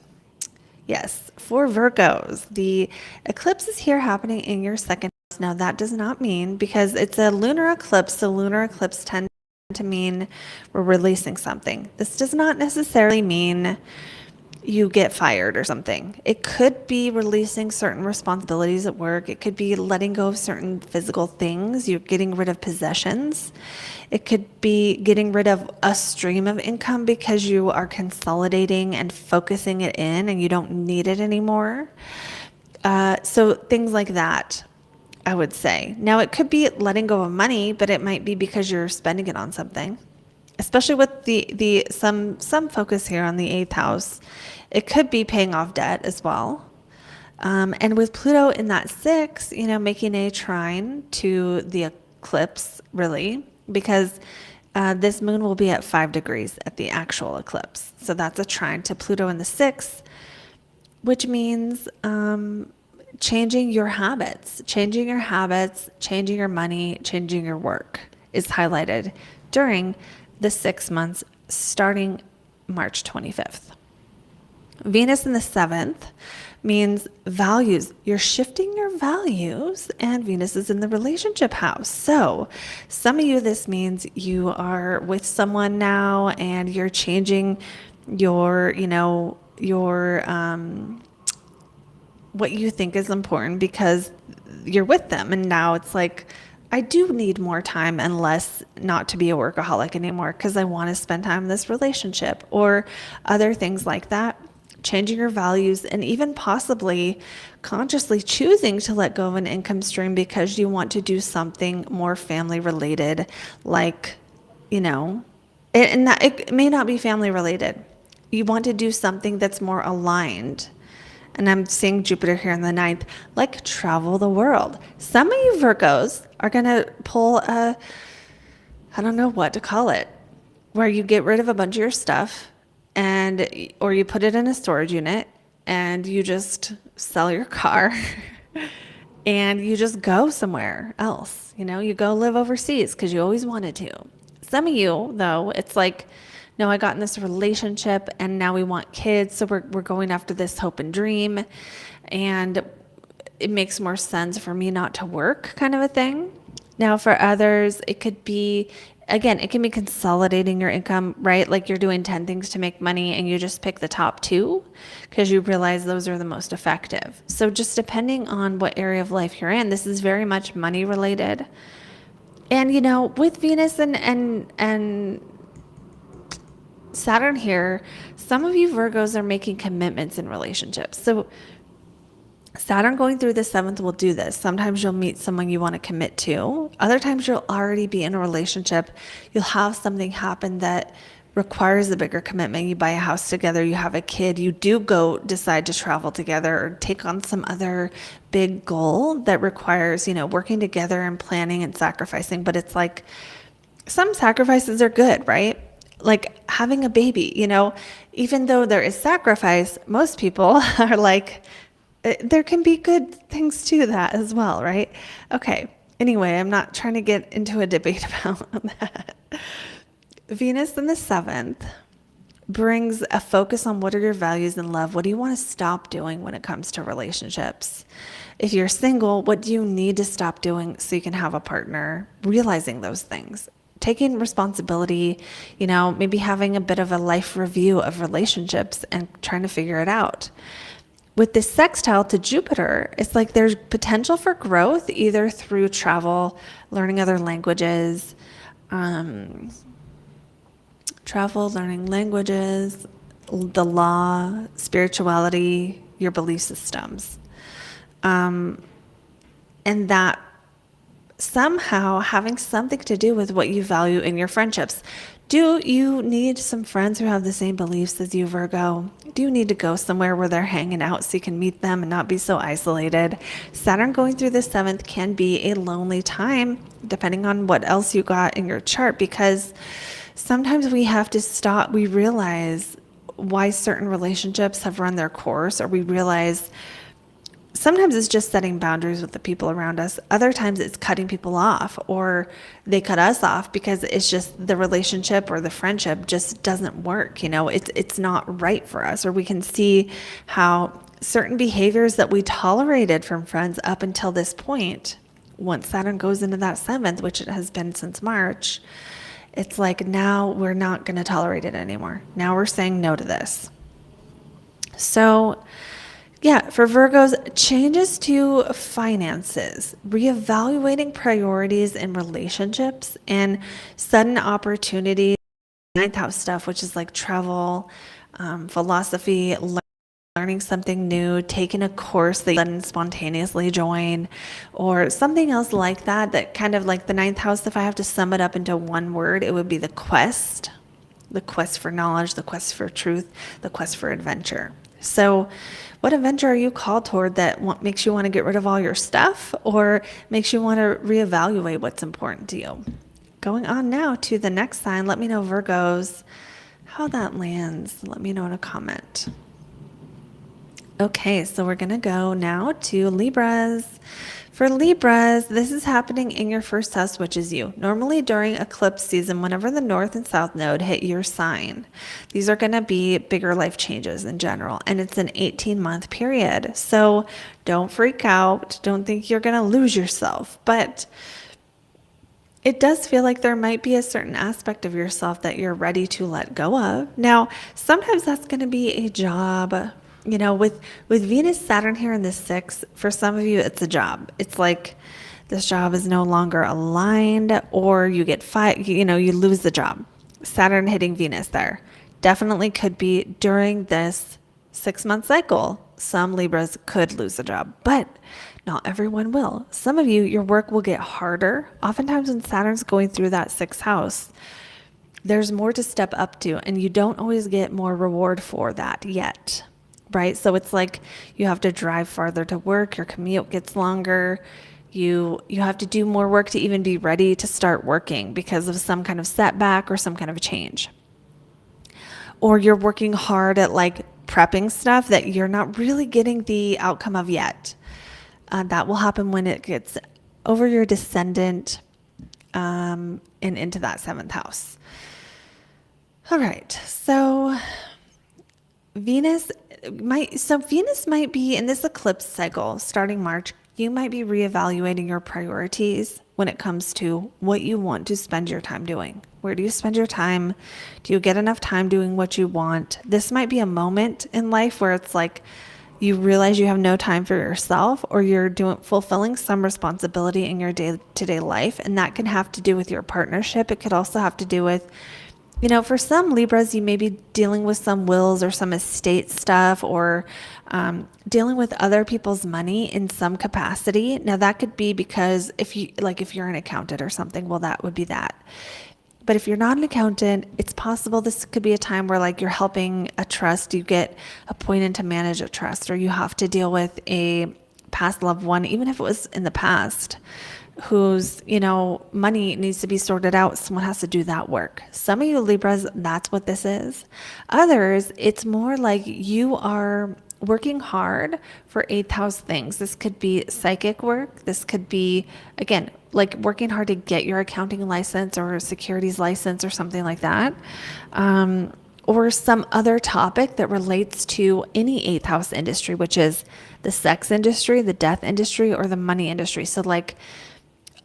Yes, for Virgos, the eclipse is here happening in your second house. Now, that does not mean, because it's a lunar eclipse, so lunar eclipse tend to mean we're releasing something. This does not necessarily mean you get fired or something. It could be releasing certain responsibilities at work. It could be letting go of certain physical things. You're getting rid of possessions. It could be getting rid of a stream of income because you are consolidating and focusing it in and you don't need it anymore. So things like that, I would say. Now, it could be letting go of money, but it might be because you're spending it on something. Especially with the some focus here on the 8th house. It could be paying off debt as well. And with Pluto in that 6, you know, making a trine to the eclipse, really, because this moon will be at 5 degrees at the actual eclipse. So that's a trine to Pluto in the 6, which means changing your habits, changing your money, changing your work is highlighted during the 6 months starting March 25th. Venus in the 7th means values. You're shifting your values, and Venus is in the relationship house. So some of you, this means you are with someone now and you're changing your, what you think is important because you're with them. And now it's like, I do need more time and less not to be a workaholic anymore because I want to spend time in this relationship, or other things like that. Changing your values and even possibly consciously choosing to let go of an income stream because you want to do something more family related, like, it may not be family related. You want to do something that's more aligned. And I'm seeing Jupiter here in the 9th, like travel the world. Some of you Virgos are going to pull I don't know what to call it, where you get rid of a bunch of your stuff or you put it in a storage unit and you just sell your car and you just go somewhere else. You go live overseas because you always wanted to. Some of you, though, it's like, no, I got in this relationship and now we want kids. So we're going after this hope and dream. And it makes more sense for me not to work, kind of a thing. Now for others, it could be, again, it can be consolidating your income, right? Like you're doing 10 things to make money and you just pick the top 2 because you realize those are the most effective. So just depending on what area of life you're in, this is very much money related And, with Venus and Saturn here, some of you Virgos are making commitments in relationships. So Saturn going through the seventh will do this. Sometimes you'll meet someone you want to commit to. Other times you'll already be in a relationship. You'll have something happen that requires a bigger commitment. You buy a house together, you have a kid, you do decide to travel together or take on some other big goal that requires, working together and planning and sacrificing. But it's like some sacrifices are good, right? Like having a baby, even though there is sacrifice, most people are like, there can be good things to that as well, right? Okay. Anyway, I'm not trying to get into a debate about that. Venus in the seventh brings a focus on what are your values in love. What do you want to stop doing when it comes to relationships? If you're single, what do you need to stop doing so you can have a partner? Realizing those things. Taking responsibility, maybe having a bit of a life review of relationships and trying to figure it out. With this sextile to Jupiter, it's like there's potential for growth either through travel, learning other languages, the law, spirituality, your belief systems. And that somehow having something to do with what you value in your friendships. Do you need some friends who have the same beliefs as you, Virgo? Do you need to go somewhere where they're hanging out so you can meet them and not be so isolated? Saturn going through the seventh can be a lonely time, depending on what else you got in your chart, because sometimes we have to stop. We realize why certain relationships have run their course, or we realize sometimes it's just setting boundaries with the people around us. Other times it's cutting people off, or they cut us off because it's just the relationship or the friendship just doesn't work. It's not right for us. Or we can see how certain behaviors that we tolerated from friends up until this point, once Saturn goes into that seventh, which it has been since March, it's like now we're not going to tolerate it anymore. Now we're saying no to this. So yeah, for Virgos, changes to finances, reevaluating priorities in relationships, and sudden opportunities, ninth house stuff, which is like travel, philosophy, learning something new, taking a course that you suddenly spontaneously join, or something else like that, that kind of like the ninth house. If I have to sum it up into one word, it would be the quest for knowledge, the quest for truth, the quest for adventure. So what adventure are you called toward that makes you want to get rid of all your stuff, or makes you want to reevaluate what's important to you? Going on now to the next sign. Let me know, Virgos, how that lands. Let me know in a comment. Okay, so we're going to go now to Libras. For Libras, this is happening in your first house, which is you. Normally during eclipse season, whenever the North and South Node hit your sign, these are going to be bigger life changes in general, and it's an 18-month period. So don't freak out. Don't think you're going to lose yourself, but it does feel like there might be a certain aspect of yourself that you're ready to let go of. Now, sometimes that's going to be a job. With Venus, Saturn here in the sixth, for some of you, it's a job. It's like this job is no longer aligned, or you get fired, you lose the job. Saturn hitting Venus there definitely could be during this 6-month cycle. Some Libras could lose a job, but not everyone will. Some of you, your work will get harder. Oftentimes when Saturn's going through that sixth house, there's more to step up to, and you don't always get more reward for that yet. Right? So it's like you have to drive farther to work, your commute gets longer, you have to do more work to even be ready to start working because of some kind of setback or some kind of change. Or you're working hard at like prepping stuff that you're not really getting the outcome of yet. That will happen when it gets over your descendant and into that seventh house. All right, so Venus might be in this eclipse cycle starting March. You might be reevaluating your priorities when it comes to what you want to spend your time doing. Where do you spend your time? Do you get enough time doing what you want? This might be a moment in life where it's like, you realize you have no time for yourself, or you're fulfilling some responsibility in your day-to-day life. And that can have to do with your partnership. It could also have to do with, for some Libras, you may be dealing with some wills or some estate stuff, or dealing with other people's money in some capacity. Now that could be because if you're an accountant or something, well, that would be that. But if you're not an accountant, it's possible this could be a time where you're helping a trust, you get appointed to manage a trust, or you have to deal with a past loved one, even if it was in the past, whose, money needs to be sorted out. Someone has to do that work. Some of you Libras, that's what this is. Others, it's more like you are working hard for 8th house things. This could be psychic work. This could be, again, working hard to get your accounting license or securities license or something like that. Or some other topic that relates to any 8th house industry, which is the sex industry, the death industry, or the money industry. So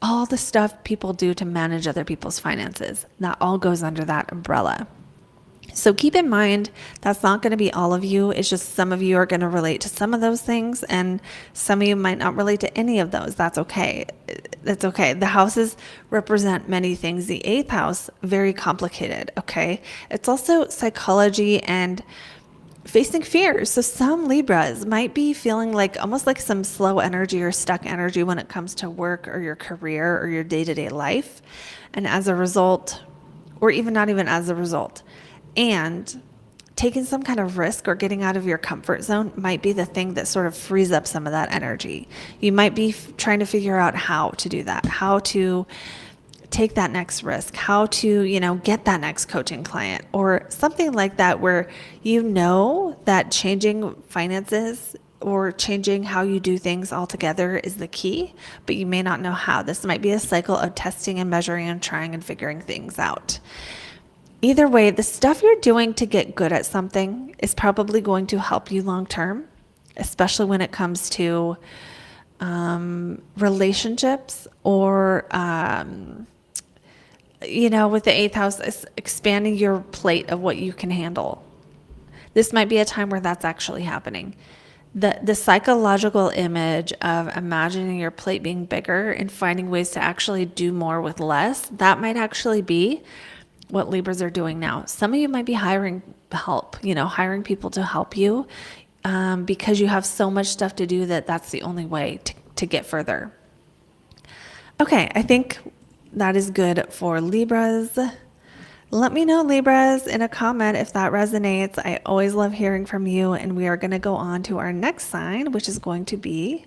all the stuff people do to manage other people's finances, that all goes under that umbrella. So keep in mind, that's not going to be all of you. It's just some of you are going to relate to some of those things, and some of you might not relate to any of those. That's okay. That's okay. The houses represent many things. The 8th house, very complicated. Okay. It's also psychology and facing fears. So some Libras might be feeling almost like some slow energy or stuck energy when it comes to work or your career or your day-to-day life. And as a result, or even not even as a result, and taking some kind of risk or getting out of your comfort zone might be the thing that sort of frees up some of that energy. You might be trying to figure out how to do that, how to take that next risk, how to, get that next coaching client or something like that, where that changing finances or changing how you do things altogether is the key, but you may not know how. This might be a cycle of testing and measuring and trying and figuring things out. Either way, the stuff you're doing to get good at something is probably going to help you long term, especially when it comes to relationships or, with the 8th house, expanding your plate of what you can handle. This might be a time where that's actually happening. The psychological image of imagining your plate being bigger and finding ways to actually do more with less, that might actually be what Libras are doing now. Some of you might be hiring help, hiring people to help you because you have so much stuff to do that's the only way to get further. Okay, I think that is good for Libras. Let me know, Libras, in a comment if that resonates. I always love hearing from you, and we are going to go on to our next sign, which is going to be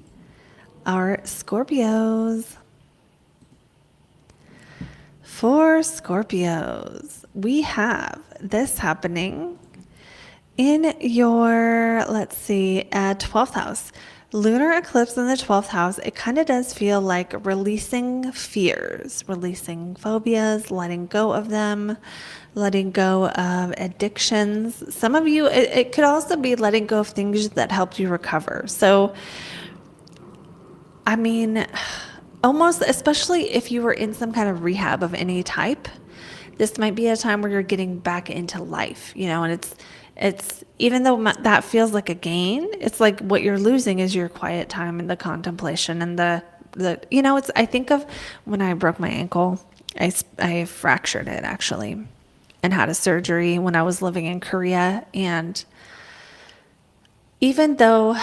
our Scorpios. For Scorpios, we have this happening in your, 12th house. Lunar eclipse in the 12th house. It kind of does feel like releasing fears, releasing phobias, letting go of them, letting go of addictions. Some of you, it could also be letting go of things that helped you recover. So, almost, especially if you were in some kind of rehab of any type, this might be a time where you're getting back into life, and it's even though that feels like a gain, it's like what you're losing is your quiet time and the contemplation and I think of when I broke my ankle, I fractured it actually and had a surgery when I was living in Korea. And even though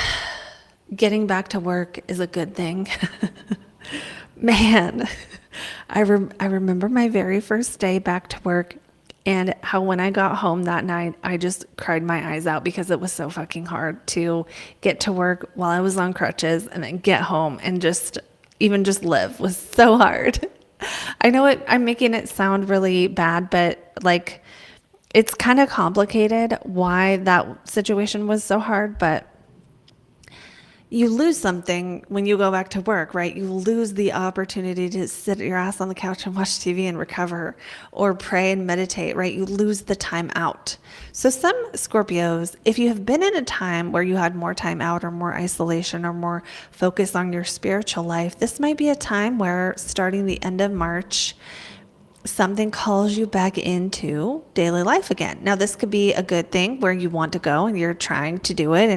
getting back to work is a good thing, man, I remember my very first day back to work and how when I got home that night, I just cried my eyes out because it was so fucking hard to get to work while I was on crutches and then get home and just live was so hard. I know I'm making it sound really bad, but it's kind of complicated why that situation was so hard, but you lose something when you go back to work, right? You lose the opportunity to sit your ass on the couch and watch TV and recover or pray and meditate, right? You lose the time out. So some Scorpios, if you have been in a time where you had more time out or more isolation or more focus on your spiritual life, this might be a time where starting the end of March, something calls you back into daily life again. Now, this could be a good thing where you want to go and you're trying to do it,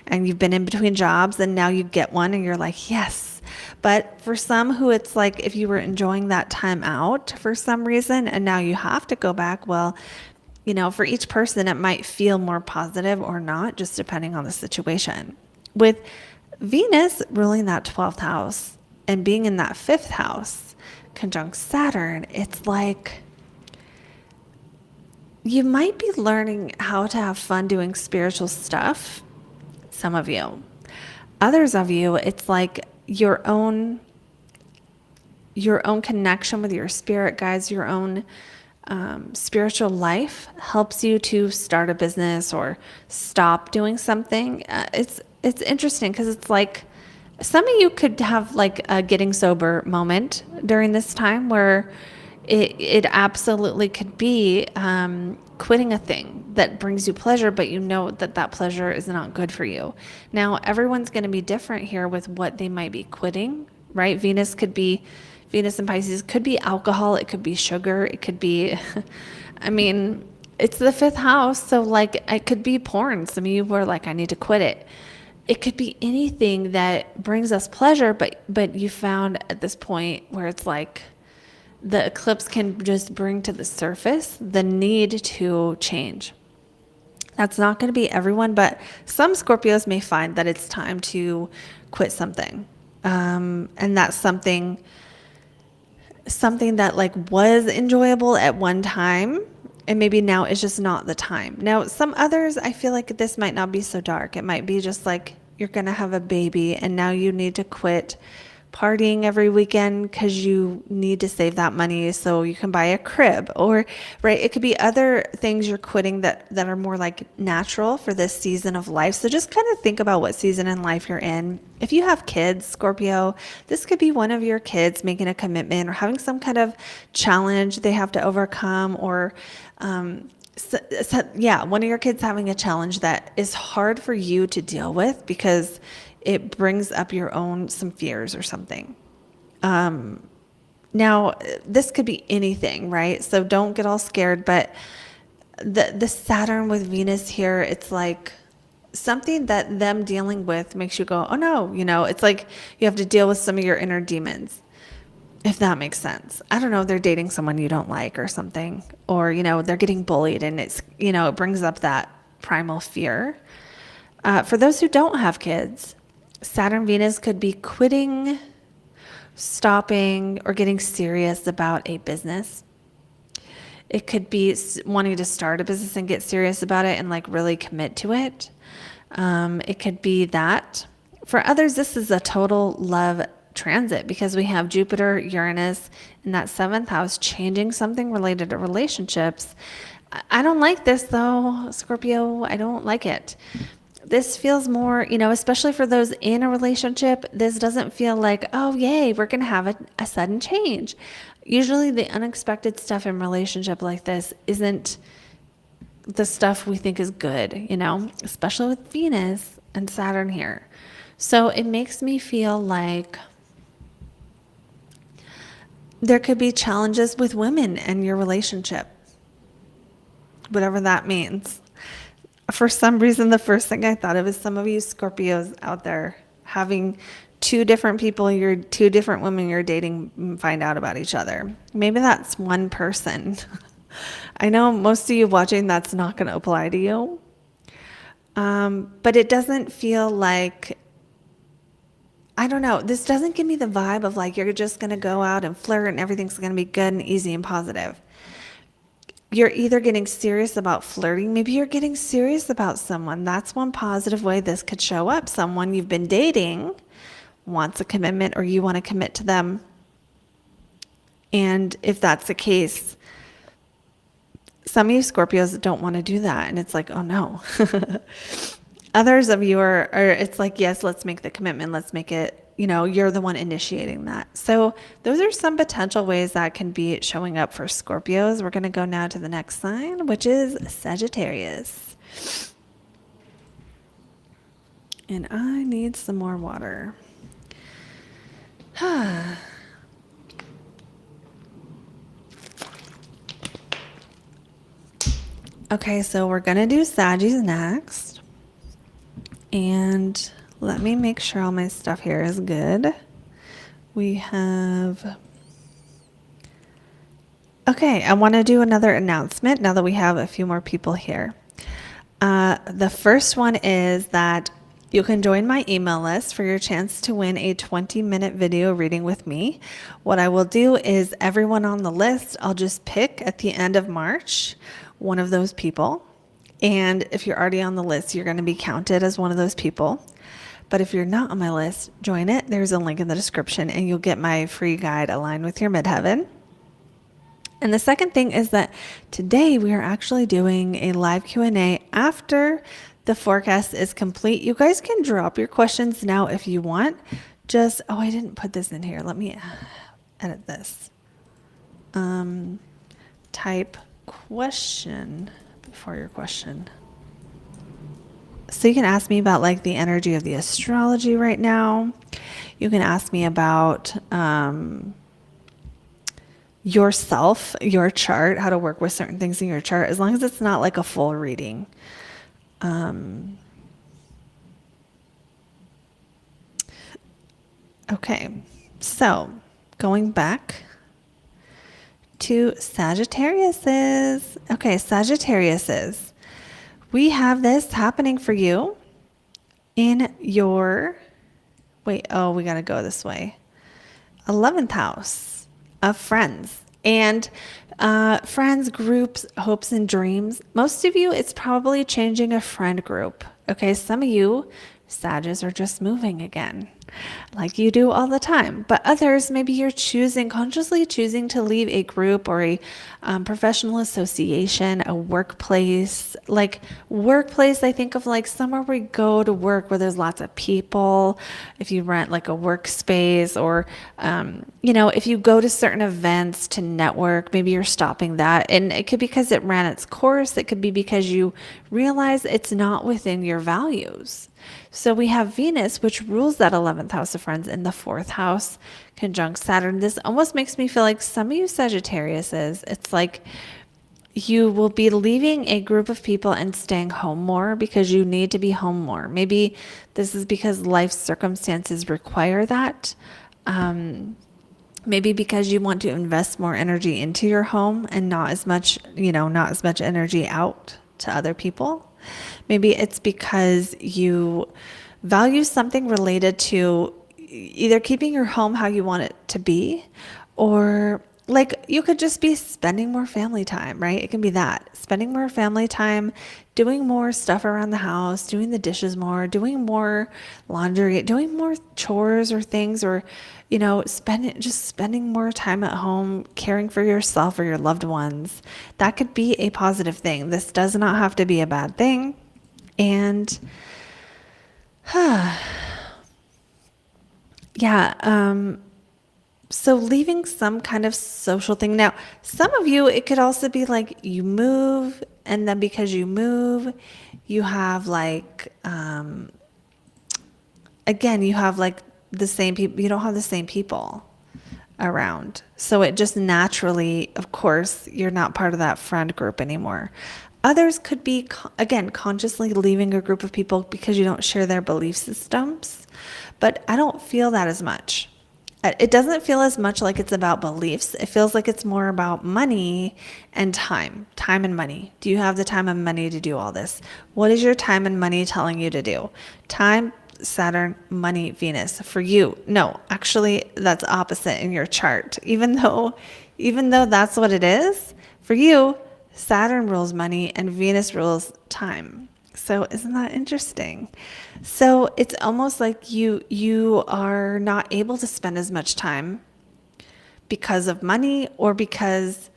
and you've been in between jobs and now you get one and you're like, yes. But for some who it's like if you were enjoying that time out for some reason and now you have to go back, well, for each person, it might feel more positive or not, just depending on the situation. With Venus ruling that 12th house and being in that 5th house, conjunct Saturn, it's like you might be learning how to have fun doing spiritual stuff. Some of you. Others of you, it's like your own connection with your spirit guides, your own spiritual life helps you to start a business or stop doing something. It's interesting because it's like some of you could have like a getting sober moment during this time where it absolutely could be quitting a thing that brings you pleasure, but you know that pleasure is not good for you. Now, everyone's going to be different here with what they might be quitting, right? Venus and Pisces could be alcohol. It could be sugar. It could be, it's the 5th house. So like it could be porn. Some of you were like, I need to quit it. It could be anything that brings us pleasure, but you found at this point where it's like the eclipse can just bring to the surface the need to change. That's not going to be everyone, but some Scorpios may find that it's time to quit something. And that's something that like was enjoyable at one time and maybe now it's just not the time. Now, some others, I feel like this might not be so dark. It might be just like you're going to have a baby and now you need to quit partying every weekend because you need to save that money so you can buy a crib, or right, it could be other things you're quitting that are more like natural for this season of life. So just kind of think about what season in life you're in. If you have kids, Scorpio, this could be one of your kids making a commitment or having some kind of challenge they have to overcome, or one of your kids having a challenge that is hard for you to deal with because it brings up your own some fears or something. Now, this could be anything, right? So don't get all scared, but the Saturn with Venus here, it's like something that them dealing with makes you go, oh no, it's like you have to deal with some of your inner demons, if that makes sense. I don't know, they're dating someone you don't like or something, or, they're getting bullied and it's, it brings up that primal fear. For those who don't have kids, Saturn Venus could be quitting, stopping, or getting serious about a business. It could be wanting to start a business and get serious about it and like really commit to it. It could be that. For others, this is a total love transit because we have Jupiter, Uranus in that 7th house changing something related to relationships. I don't like this though, Scorpio. I don't like it. This feels more, especially for those in a relationship, this doesn't feel like, oh, yay, we're going to have a sudden change. Usually the unexpected stuff in relationship like this isn't the stuff we think is good, especially with Venus and Saturn here. So it makes me feel like there could be challenges with women and your relationship, whatever that means. For some reason, the first thing I thought of is some of you Scorpios out there having 2 different people, 2 different women you're dating find out about each other. Maybe that's one person. I know most of you watching, that's not going to apply to you. But it doesn't feel like, I don't know, this doesn't give me the vibe of like you're just going to go out and flirt and everything's going to be good and easy and positive. You're either getting serious about flirting, maybe you're getting serious about someone. That's one positive way this could show up. Someone you've been dating wants a commitment or you want to commit to them. And if that's the case, some of you Scorpios don't want to do that. And it's like, oh no. Others of you are it's like, yes, let's make the commitment. Let's make it, you're the one initiating that. So those are some potential ways that can be showing up for Scorpios. We're going to go now to the next sign, which is Sagittarius. And I need some more water. Okay, so we're going to do Saggies next. And let me make sure all my stuff here is good. We have... Okay, I want to do another announcement now that we have a few more people here. The first one is that you can join my email list for your chance to win a 20-minute video reading with me. What I will do is everyone on the list, I'll just pick at the end of March one of those people. And if you're already on the list, you're going to be counted as one of those people. But if you're not on my list, join it. There's a link in the description and you'll get my free guide, Align with Your Midheaven. And the second thing is that today we are actually doing a live Q&A after the forecast is complete. You guys can drop your questions now if you want. Just, oh, I didn't put this in here. Let me edit this. Type question before your question. So you can ask me about like the energy of the astrology right now. You can ask me about yourself, your chart, how to work with certain things in your chart, as long as it's not like a full reading. Okay, so going back to Sagittariuses. Okay, Sagittariuses. We have this happening for you in your, wait, oh, we got to go this way. 11th house of friends and friends, groups, hopes and dreams. Most of you, it's probably changing a friend group. Okay, some of you, Sagittarius, are just moving again, like you do all the time. But others, maybe you're consciously choosing to leave a group or a professional association, a workplace. Like workplace, I think of like somewhere where you go to work where there's lots of people. If you rent like a workspace or, if you go to certain events to network, maybe you're stopping that. And it could be because it ran its course. It could be because you realize it's not within your values. So we have Venus, which rules that 11th house of friends in the 4th house, conjunct Saturn. This almost makes me feel like some of you Sagittariuses, it's like you will be leaving a group of people and staying home more because you need to be home more. Maybe this is because life circumstances require that. Maybe because you want to invest more energy into your home and not as much energy out to other people. Maybe it's because you value something related to either keeping your home how you want it to be, or like you could just be spending more family time, right? It can be that. Spending more family time, doing more stuff around the house, doing the dishes more, doing more laundry, doing more chores or things, or, spending more time at home, caring for yourself or your loved ones. That could be a positive thing. This does not have to be a bad thing. And, so leaving some kind of social thing. Now, some of you, it could also be like you move, and then because you move, you have like, you have like the same people, you don't have the same people around. So it just naturally, of course, you're not part of that friend group anymore. Others could be, again, consciously leaving a group of people because you don't share their belief systems. But I don't feel that as much. It doesn't feel as much like it's about beliefs. It feels like it's more about money and time and money. Do you have the time and money to do all this? What is your time and money telling you to do? Time, Saturn, money, Venus. For you, no, actually that's opposite in your chart. Even though that's what it is, for you, Saturn rules money and Venus rules time. So isn't that interesting? So it's almost like you are not able to spend as much time because of money or because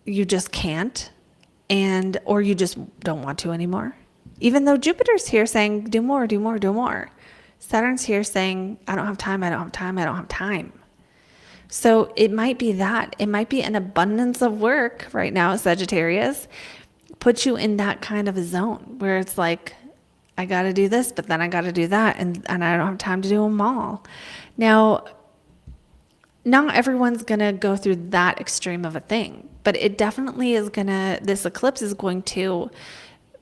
you just can't or you just don't want to anymore. Even though Jupiter's here saying, do more, do more, do more. Saturn's here saying, I don't have time, I don't have time, I don't have time. So it might be that. It might be an abundance of work right now, Sagittarius, puts you in that kind of a zone where it's like, I got to do this, but then I got to do that, and I don't have time to do them all. Now, not everyone's going to go through that extreme of a thing, but it definitely is going to, this eclipse is going to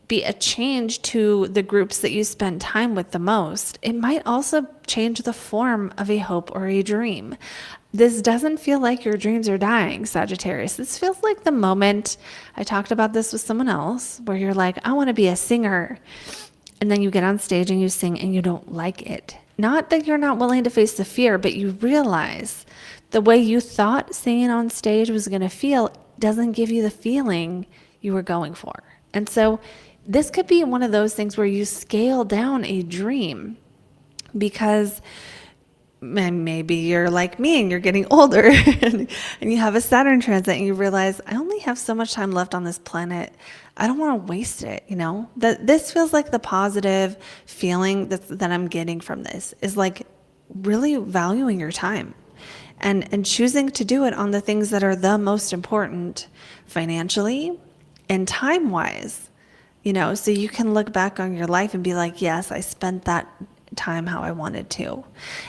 be a change to the groups that you spend time with the most. It might also change the form of a hope or a dream. This doesn't feel like your dreams are dying, Sagittarius. This feels like the moment, I talked about this with someone else, where you're like, I want to be a singer. And then you get on stage and you sing and you don't like it. Not that you're not willing to face the fear, but you realize the way you thought singing on stage was going to feel doesn't give you the feeling you were going for. And so this could be one of those things where you scale down a dream because maybe you're like me and you're getting older and you have a Saturn transit and you realize I only have so much time left on this planet. I don't want to waste it, that this feels like the positive feeling that I'm getting from this is like really valuing your time and choosing to do it on the things that are the most important financially and time-wise, so you can look back on your life and be like, yes, I spent that time how I wanted to.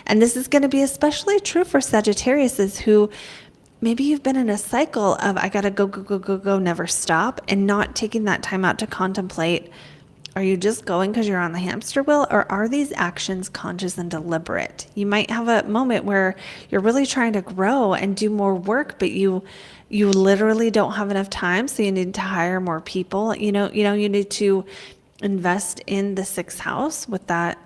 And this is going to be especially true for Sagittariuses who maybe you've been in a cycle of I got to go, go, go, go, go, never stop, and not taking that time out to contemplate, are you just going because you're on the hamster wheel, or are these actions conscious and deliberate? You might have a moment where you're really trying to grow and do more work, but you literally don't have enough time, so you need to hire more people. You need to invest in the sixth house with that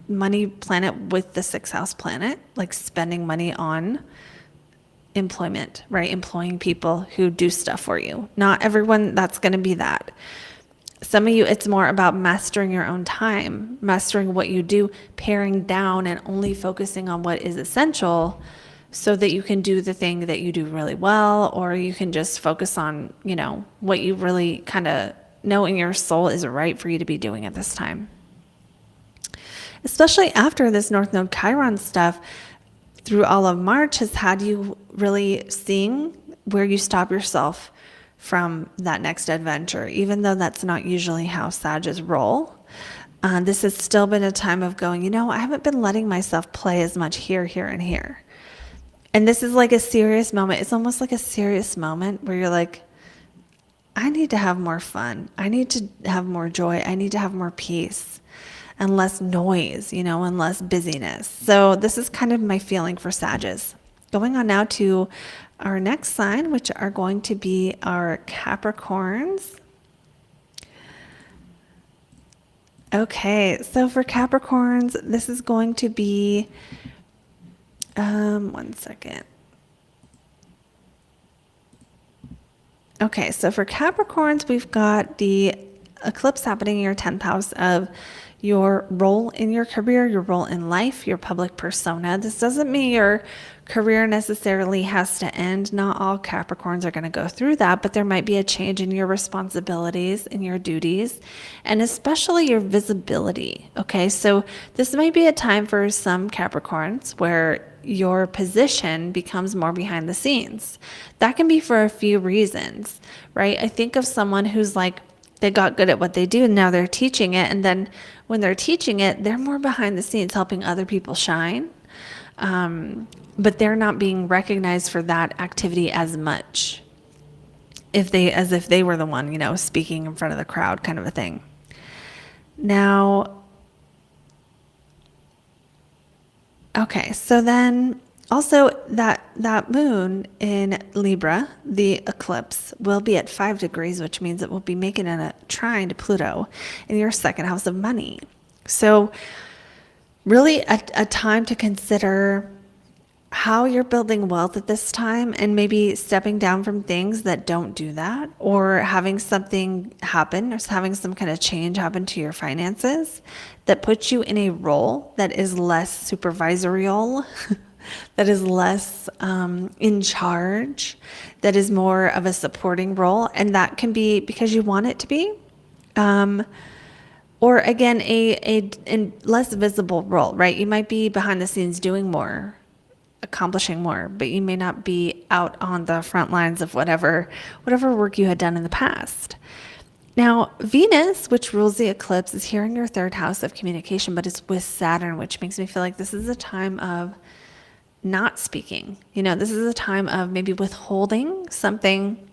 money planet with the sixth house planet, like spending money on employment, right? Employing people who do stuff for you. Not everyone that's going to be that. Some of you, it's more about mastering your own time, mastering what you do, paring down and only focusing on what is essential so that you can do the thing that you do really well, or you can just focus on, what you really kind of know in your soul is right for you to be doing at this time. Especially after this North Node Chiron stuff through all of March has had you really seeing where you stop yourself from that next adventure, even though that's not usually how Sages roll. This has still been a time of going, I haven't been letting myself play as much here, and here. And this is like a serious moment. It's almost like a serious moment where you're like, I need to have more fun. I need to have more joy. I need to have more peace and less noise, and less busyness. So this is kind of my feeling for Sages. Going on now to our next sign, which are going to be our Capricorns. Okay, so for Capricorns, this is going to be, one second. Okay, so for Capricorns, we've got the eclipse happening in your 10th house of your role in your career, your role in life, your public persona. This doesn't mean your career necessarily has to end. Not all Capricorns are going to go through that, but there might be a change in your responsibilities and your duties, and especially your visibility. Okay, so this might be a time for some Capricorns where your position becomes more behind the scenes. That can be for a few reasons, right? I think of someone who's like, they got good at what they do and now they're teaching it. And then when they're teaching it, they're more behind the scenes helping other people shine. But they're not being recognized for that activity as much as if they were the one, speaking in front of the crowd kind of a thing. Now, okay, so then also that moon in Libra, the eclipse, will be at 5 degrees, which means it will be making a trine to Pluto in your second house of money. So really a time to consider how you're building wealth at this time, and maybe stepping down from things that don't do that, or having something happen, or having some kind of change happen to your finances that puts you in a role that is less supervisorial, that is less in charge, that is more of a supporting role. And that can be because you want it to be, or again, a less visible role, right? You might be behind the scenes doing more, accomplishing more, but you may not be out on the front lines of whatever work you had done in the past. Now, Venus, which rules the eclipse, is here in your third house of communication, but it's with Saturn, which makes me feel like this is a time of not speaking. This is a time of maybe withholding something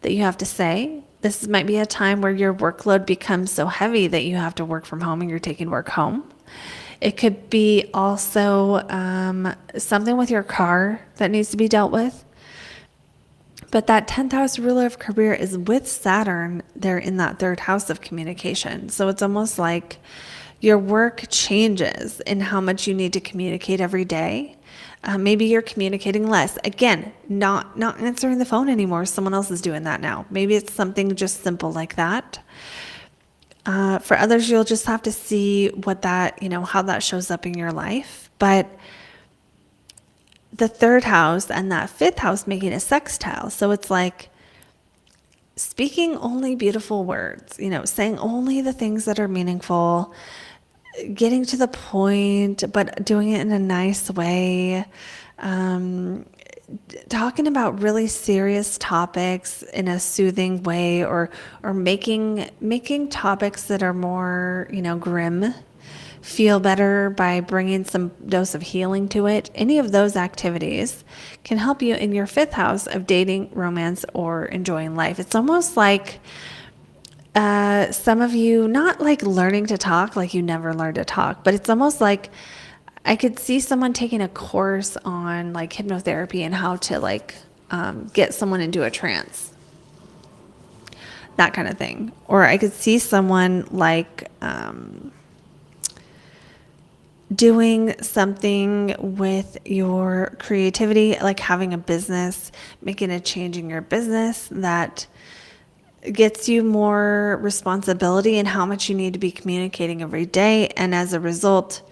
that you have to say. This might be a time where your workload becomes so heavy that you have to work from home and you're taking work home. It could be also something with your car that needs to be dealt with. But that 10th house ruler of career is with Saturn. They're in that third house of communication. So it's almost like your work changes in how much you need to communicate every day. Maybe you're communicating less. Again, not answering the phone anymore. Someone else is doing that now. Maybe it's something just simple like that. For others, you'll just have to see what that, how that shows up in your life. But the third house and that fifth house making a sextile. So it's like speaking only beautiful words, saying only the things that are meaningful, getting to the point, but doing it in a nice way, talking about really serious topics in a soothing way, or making topics that are more, grim feel better by bringing some dose of healing to it. Any of those activities can help you in your fifth house of dating, romance, or enjoying life. It's almost like some of you, not like learning to talk, like you never learned to talk, but it's almost like I could see someone taking a course on like hypnotherapy and how to like get someone into a trance, that kind of thing. Or I could see someone like doing something with your creativity, like having a business, making a change in your business that gets you more responsibility in how much you need to be communicating every day. And as a result,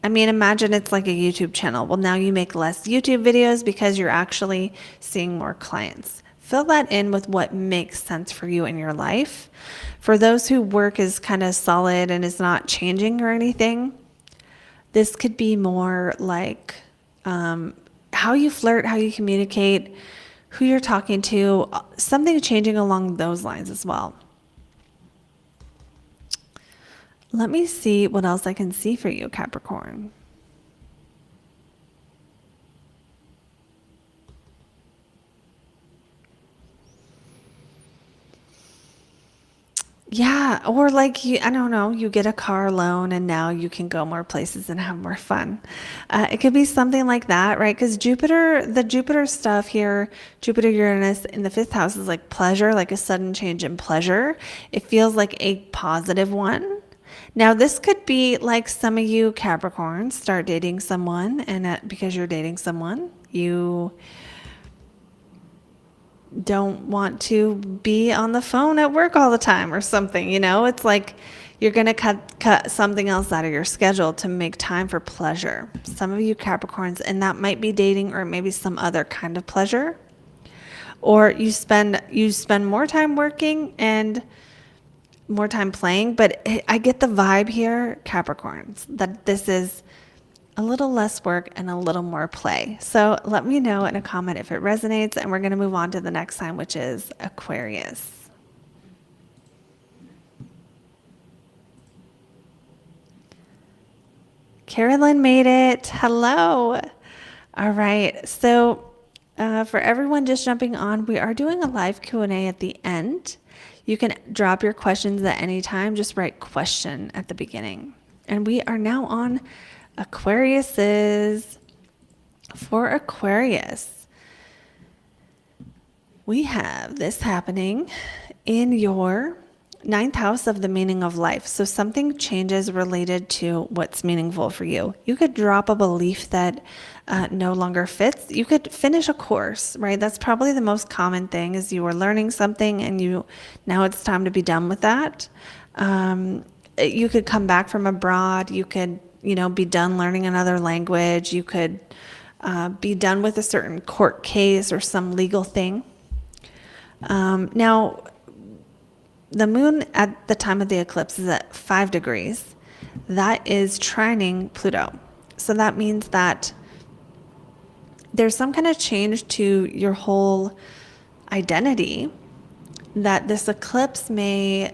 imagine it's like a YouTube channel. Well, now you make less YouTube videos because you're actually seeing more clients. Fill that in with what makes sense for you in your life. For those who work is kind of solid and is not changing or anything, this could be more like how you flirt, how you communicate, who you're talking to, something changing along those lines as well. Let me see what else I can see for you, Capricorn. Yeah, or like I don't know, you get a car loan and now you can go more places and have more fun. It could be something like that, right? Because the Jupiter stuff here, Jupiter, Uranus in the fifth house is like pleasure, like a sudden change in pleasure. It feels like a positive one. Now, this could be like some of you Capricorns start dating someone, and because you're dating someone, you don't want to be on the phone at work all the time or something, it's like you're going to cut something else out of your schedule to make time for pleasure. Some of you Capricorns, and that might be dating or maybe some other kind of pleasure, or you spend more time working and more time playing. But I get the vibe here, Capricorns, that this is a little less work and a little more play. So let me know in a comment if it resonates, and we're going to move on to the next sign, which is Aquarius. Carolyn made it. Hello. All right. So for everyone just jumping on, we are doing a live Q&A at the end. You can drop your questions at any time. Just write question at the beginning. And we are now on Aquariuses. For Aquarius, we have this happening in your ninth house of the meaning of life. So something changes related to what's meaningful for you. You could drop a belief that no longer fits. You could finish a course, right? That's probably the most common thing, is you are learning something and now it's time to be done with that. You could come back from abroad. You could be done learning another language. You could be done with a certain court case or some legal thing. Now, the moon at the time of the eclipse is at 5 degrees. That is trining Pluto. So that means that there's some kind of change to your whole identity that this eclipse may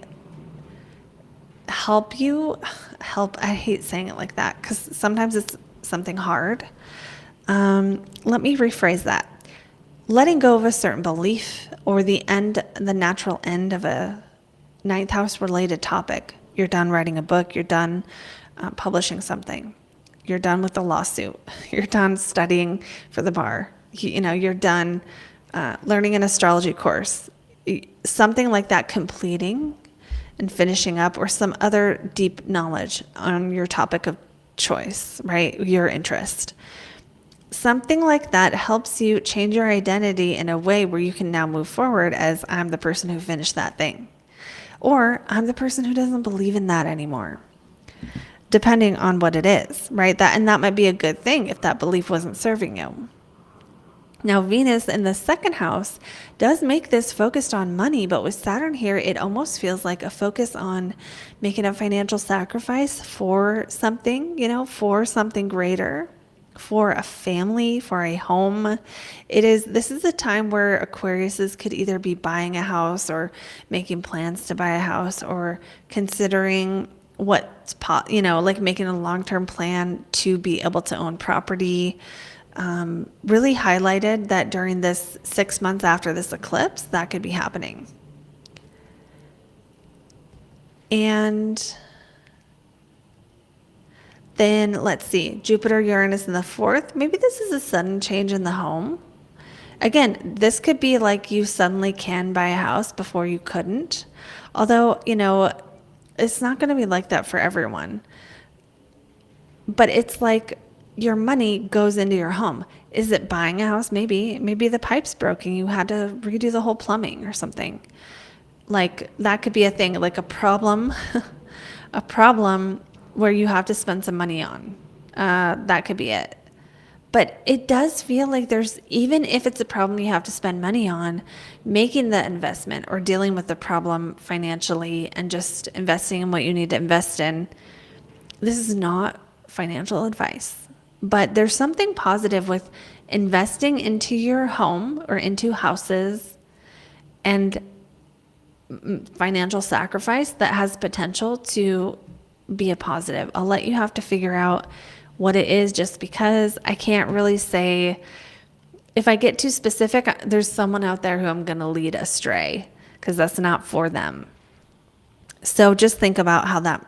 help. I hate saying it like that because sometimes it's something hard. Let me rephrase that. Letting go of a certain belief or the natural end of a ninth house related topic. You're done writing a book. You're done publishing something. You're done with the lawsuit. You're done studying for the bar. You're done learning an astrology course. Something like that, completing and finishing up, or some other deep knowledge on your topic of choice, right? Your interest. Something like that helps you change your identity in a way where you can now move forward as I'm the person who finished that thing. Or I'm the person who doesn't believe in that anymore. Depending on what it is, right? And that might be a good thing if that belief wasn't serving you. Now, Venus in the second house does make this focused on money, but with Saturn here, it almost feels like a focus on making a financial sacrifice for something, for something greater, for a family, for a home. This is a time where Aquariuses could either be buying a house or making plans to buy a house or considering like making a long-term plan to be able to own property. Really highlighted that during this 6 months after this eclipse, that could be happening. And then let's see, Jupiter, Uranus in the fourth. Maybe this is a sudden change in the home. Again, this could be like you suddenly can buy a house before you couldn't. Although, it's not going to be like that for everyone. But it's like your money goes into your home. Is it buying a house? Maybe the pipe's broken. You had to redo the whole plumbing or something. Like that could be a thing, like a problem, a problem where you have to spend some money on. That could be it. But it does feel like even if it's a problem you have to spend money on, making the investment or dealing with the problem financially and just investing in what you need to invest in, this is not financial advice. But there's something positive with investing into your home or into houses and financial sacrifice that has potential to be a positive. I'll let you have to figure out what it is, just because I can't really say. If I get too specific, there's someone out there who I'm going to lead astray because that's not for them. So just think about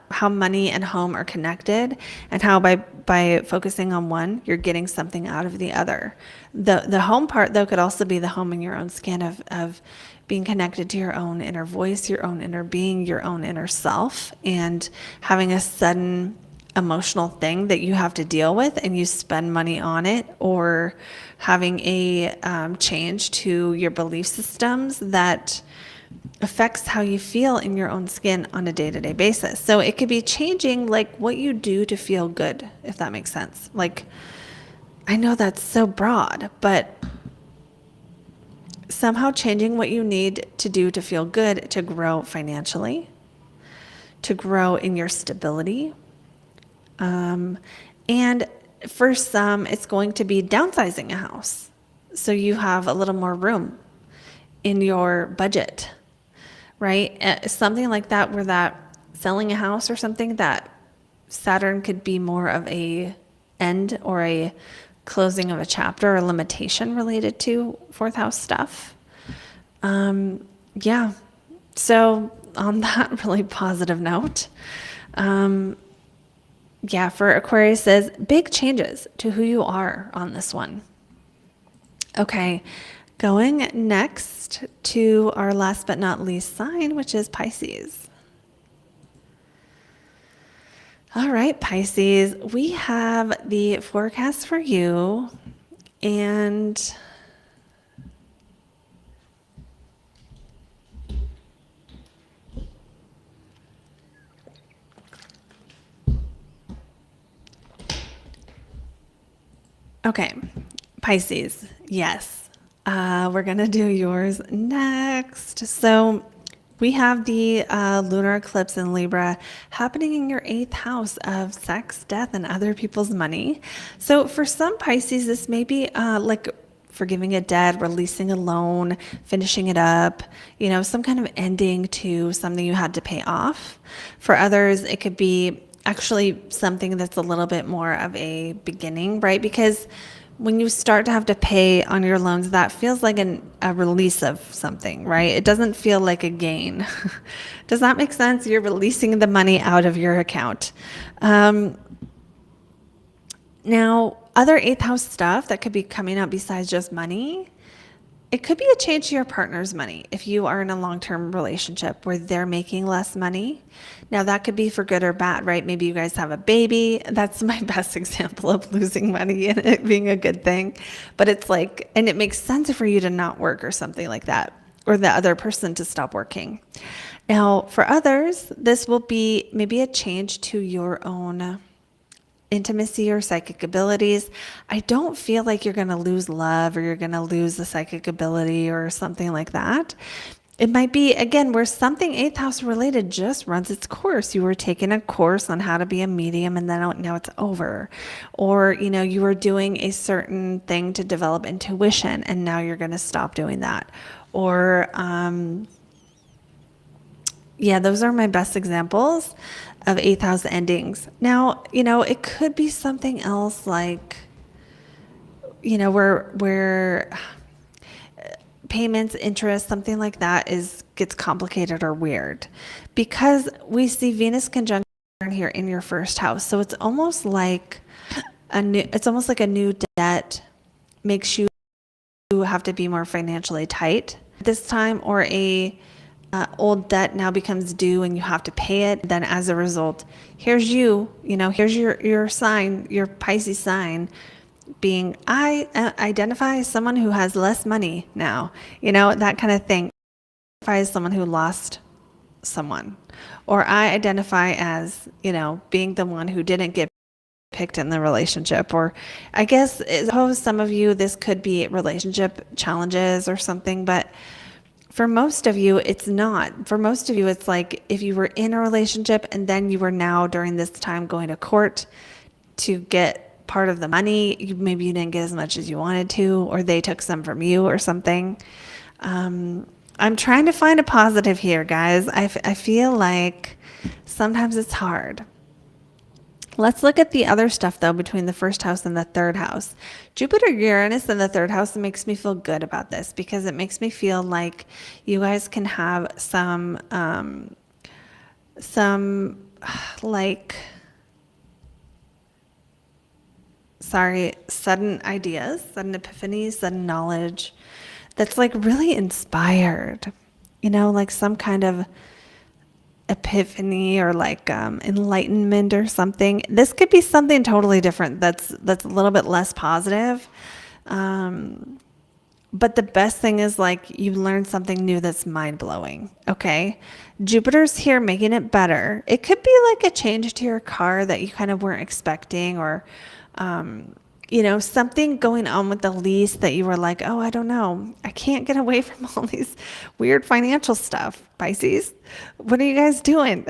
how money and home are connected, and how by focusing on one, you're getting something out of the other. The home part, though, could also be the home in your own skin of being connected to your own inner voice, your own inner being, your own inner self, and having a sudden emotional thing that you have to deal with and you spend money on it, or having a change to your belief systems that affects how you feel in your own skin on a day-to-day basis. So it could be changing like what you do to feel good, if that makes sense. Like, I know that's so broad, but somehow changing what you need to do to feel good, to grow financially, to grow in your stability. And for some, it's going to be downsizing a house, so you have a little more room in your budget, right? Something like that, where that selling a house or something, that Saturn could be more of a end or a closing of a chapter or limitation related to fourth house stuff. Yeah. So on that really positive note, yeah, for Aquarius says big changes to who you are on this one. Okay, going next to our last but not least sign, which is Pisces. All right, Pisces, we have the forecast for you, and okay, Pisces, yes. We're going to do yours next. So we have the lunar eclipse in Libra happening in your 8th house of sex, death, and other people's money. So for some Pisces, this may be like forgiving a debt, releasing a loan, finishing it up, some kind of ending to something you had to pay off. For others, it could be actually something that's a little bit more of a beginning, right? Because when you start to have to pay on your loans, that feels like a release of something, right? It doesn't feel like a gain. Does that make sense? You're releasing the money out of your account. Now, other eighth house stuff that could be coming up besides just money, it could be a change to your partner's money if you are in a long-term relationship where they're making less money. Now, that could be for good or bad, right? Maybe you guys have a baby. That's my best example of losing money and it being a good thing. But it's like, and it makes sense for you to not work or something like that, or the other person to stop working. Now, for others, this will be maybe a change to your own intimacy or psychic abilities. I don't feel like you're going to lose love or you're going to lose the psychic ability or something like that. It might be, again, where something eighth house related just runs its course. You were taking a course on how to be a medium and then now it's over. Or, you were doing a certain thing to develop intuition and now you're going to stop doing that. Or, those are my best examples of eighth house endings. Now, it could be something else like, where payments, interest, something like that gets complicated or weird, because we see Venus conjunct here in your first house. So it's almost like a new debt makes you have to be more financially tight this time, or a old debt now becomes due and you have to pay it. Then as a result, here's here's your sign, your Pisces sign being, I identify as someone who has less money now, that kind of thing. I identify as someone who lost someone, or I identify as, being the one who didn't get picked in the relationship. Or I guess, suppose some of you, this could be relationship challenges or something, but for most of you, it's not. For most of you, it's like if you were in a relationship and then you were now during this time going to court to get part of the money, maybe you didn't get as much as you wanted to, or they took some from you or something. I'm trying to find a positive here, guys. I feel like sometimes it's hard. Let's look at the other stuff, though, between the first house and the third house. Jupiter, Uranus in the third house makes me feel good about this, because it makes me feel like you guys can have some sudden ideas, sudden epiphanies, sudden knowledge that's like really inspired, like some kind of epiphany or like enlightenment or something. This could be something totally different that's a little bit less positive. But the best thing is like you learn something new that's mind-blowing, okay? Jupiter's here making it better. It could be like a change to your car that you kind of weren't expecting, or something going on with the lease that you were like, oh, I don't know. I can't get away from all these weird financial stuff. Pisces, what are you guys doing?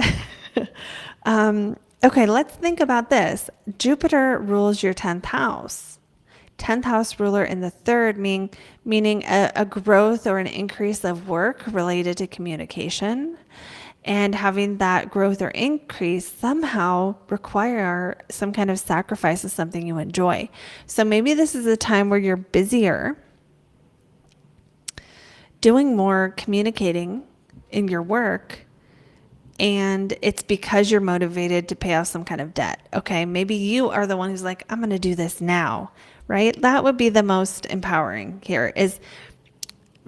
Okay, let's think about this. Jupiter rules your 10th house. 10th house ruler in the third, meaning a growth or an increase of work related to communication. And having that growth or increase somehow require some kind of sacrifice of something you enjoy. So maybe this is a time where you're busier, doing more communicating in your work, and it's because you're motivated to pay off some kind of debt. Okay, maybe you are the one who's like, I'm going to do this now, right? That would be the most empowering here. Is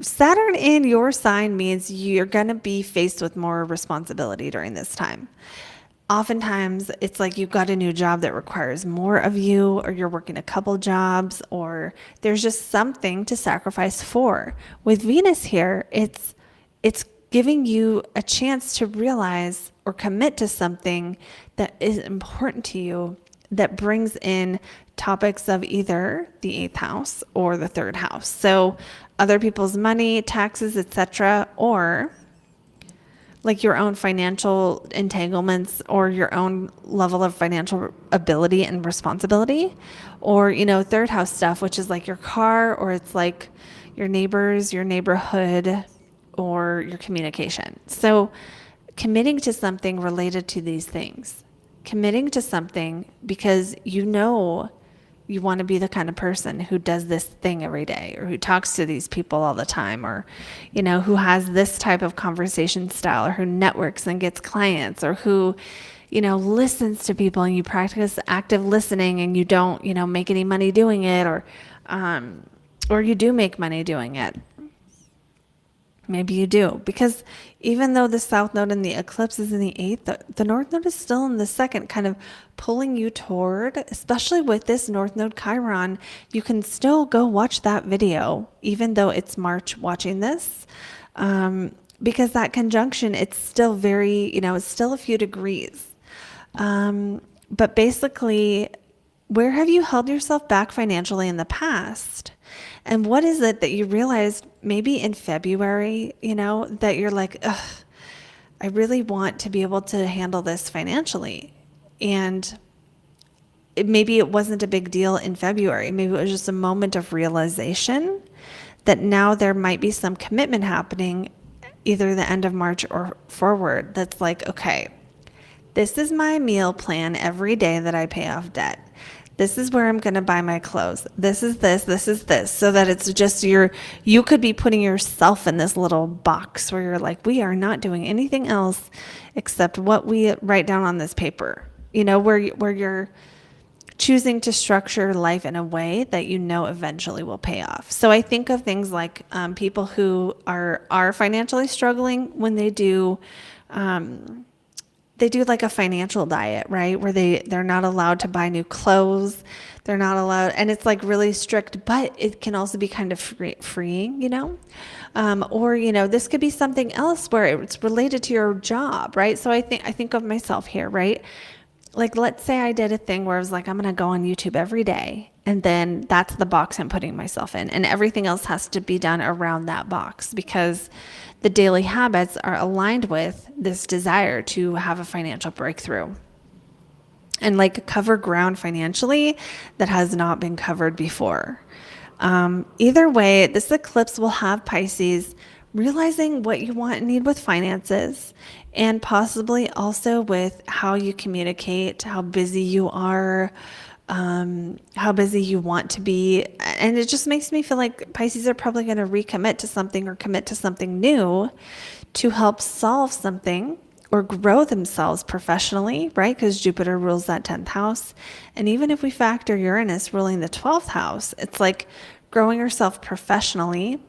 Saturn in your sign means you're going to be faced with more responsibility during this time. Oftentimes, it's like you've got a new job that requires more of you, or you're working a couple jobs, or there's just something to sacrifice for. With Venus here, it's giving you a chance to realize or commit to something that is important to you, that brings in topics of either the 8th house or the 3rd house. So other people's money, taxes, etc. Or like your own financial entanglements or your own level of financial ability and responsibility, or, third house stuff, which is like your car, or it's like your neighbors, your neighborhood, or your communication. So committing to something related to these things, committing to something because you want to be the kind of person who does this thing every day, or who talks to these people all the time, or, who has this type of conversation style, or who networks and gets clients, or who, listens to people, and you practice active listening and you don't, make any money doing it, or you do make money doing it. Maybe you do, because even though the South Node in the eclipse is in the 8th, the North Node is still in the 2nd, kind of pulling you toward, especially with this North Node Chiron. You can still go watch that video, even though it's March watching this, because that conjunction, it's still very, it's still a few degrees. But basically, where have you held yourself back financially in the past? And what is it that you realized maybe in February, that you're like, ugh, I really want to be able to handle this financially. And maybe it wasn't a big deal in February. Maybe it was just a moment of realization that now there might be some commitment happening either the end of March or forward. That's like, okay, this is my meal plan every day that I pay off debt. This is where I'm going to buy my clothes. This is this, so that it's just you could be putting yourself in this little box where you're like, we are not doing anything else except what we write down on this paper, where you're choosing to structure life in a way that eventually will pay off. So I think of things like people who are financially struggling when they do like a financial diet, right? Where they're not allowed to buy new clothes. They're not allowed, and it's like really strict, but it can also be kind of freeing, or, this could be something else where it's related to your job, right? So I think of myself here, right? Like, let's say I did a thing where I was like, I'm going to go on YouTube every day. And then that's the box I'm putting myself in. And everything else has to be done around that box, because the daily habits are aligned with this desire to have a financial breakthrough and like cover ground financially that has not been covered before. Either way, this eclipse will have Pisces realizing what you want and need with finances, and possibly also with how you communicate, how busy you are, how busy you want to be. And it just makes me feel like Pisces are probably going to recommit to something or commit to something new to help solve something or grow themselves professionally, right? Because Jupiter rules that 10th house. And even if we factor Uranus ruling the 12th house, it's like growing yourself professionally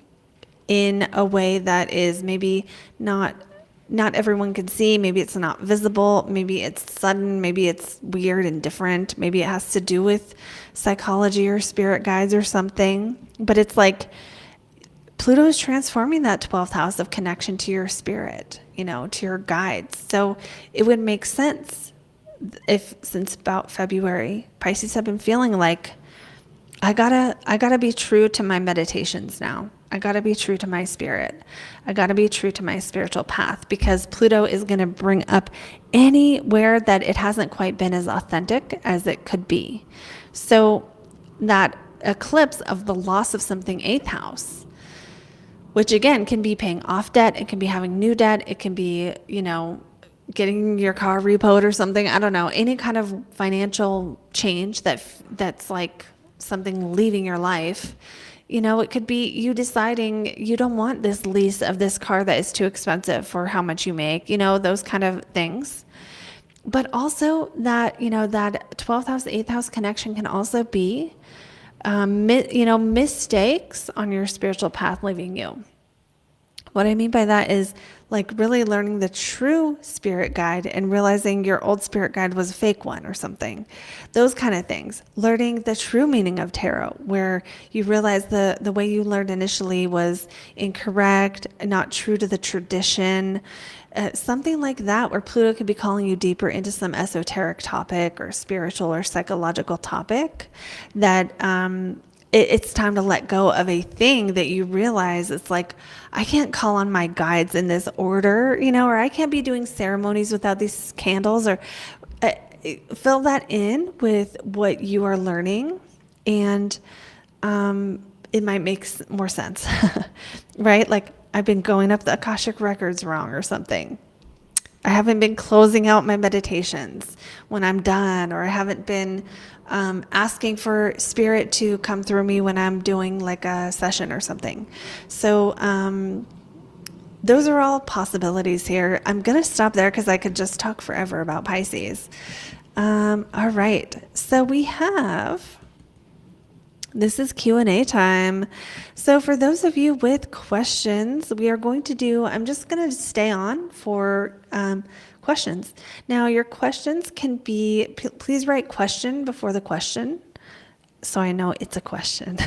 in a way that is maybe not everyone can see. Maybe it's not visible. Maybe it's sudden. Maybe it's weird and different. Maybe it has to do with psychology or spirit guides or something. But it's like Pluto is transforming that 12th house of connection to your spirit, to your guides. So it would make sense if, since about February, Pisces have been feeling like, I gotta be true to my meditations now. I gotta be true to my spirit. I gotta be true to my spiritual path, because Pluto is gonna bring up anywhere that it hasn't quite been as authentic as it could be. So that eclipse of the loss of something 8th house, which again can be paying off debt, it can be having new debt, it can be, getting your car repoed or something. I don't know, any kind of financial change that's like something leaving your life. It could be you deciding you don't want this lease of this car that is too expensive for how much you make, those kind of things. But also that, that 12th house, 8th house connection can also be, mistakes on your spiritual path leaving you. What I mean by that is like really learning the true spirit guide and realizing your old spirit guide was a fake one or something. Those kind of things. Learning the true meaning of tarot, where you realize the way you learned initially was incorrect, not true to the tradition. Something like that, where Pluto could be calling you deeper into some esoteric topic or spiritual or psychological topic that it's time to let go of a thing that you realize it's like, I can't call on my guides in this order, or I can't be doing ceremonies without these candles, or uh, fill that in with what you are learning, and it might make more sense, right? Like, I've been going up the Akashic records wrong or something. I haven't been closing out my meditations when I'm done, or I haven't been asking for spirit to come through me when I'm doing like a session or something. So those are all possibilities here. I'm going to stop there because I could just talk forever about Pisces. All right. So we have... This is Q&A time. So for those of you with questions, we are going to do, I'm just going to stay on for questions. Now your questions can be, please write question before the question, so I know it's a question.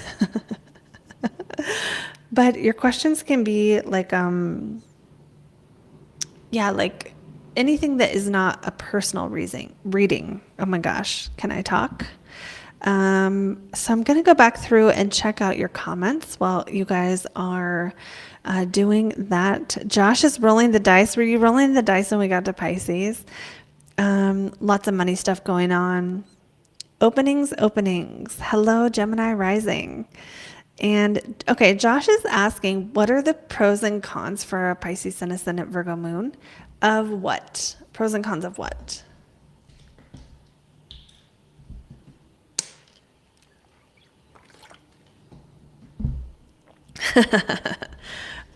But your questions can be like, like anything that is not a personal reading. Oh my gosh, can I talk? So I'm going to go back through and check out your comments while you guys are doing that. Josh is rolling the dice. Were you rolling the dice when we got to Pisces? Lots of money stuff going on. Openings. Hello, Gemini Rising. And okay, Josh is asking, what are the pros and cons for a Pisces Sun Ascendant Virgo Moon? Of what? Pros and cons of what?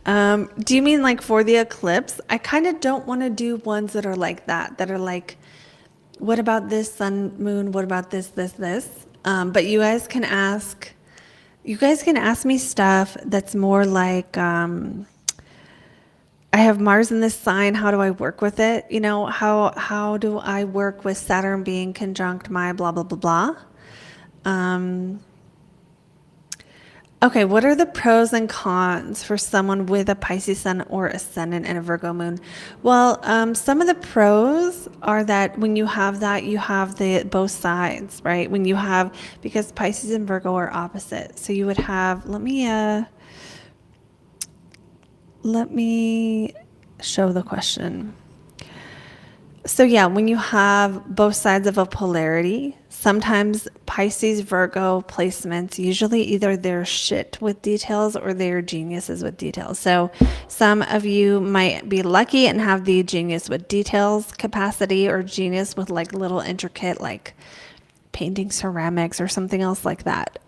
Do you mean like for the eclipse? I kind of don't want to do ones that are like that are like, what about this sun, moon? What about this? But you guys can ask me stuff that's more like, I have Mars in this sign. How do I work with it? How do I work with Saturn being conjunct my blah, blah, blah, blah? Okay, what are the pros and cons for someone with a Pisces Sun or Ascendant and a Virgo Moon? Well, some of the pros are that when you have that, you have the both sides, right? Because Pisces and Virgo are opposite. So you would have, let me show the question. So yeah, when you have both sides of a polarity, sometimes Pisces, Virgo placements, usually either they're shit with details or they're geniuses with details. So some of you might be lucky and have the genius with details capacity, or genius with like little intricate, like painting ceramics or something else like that.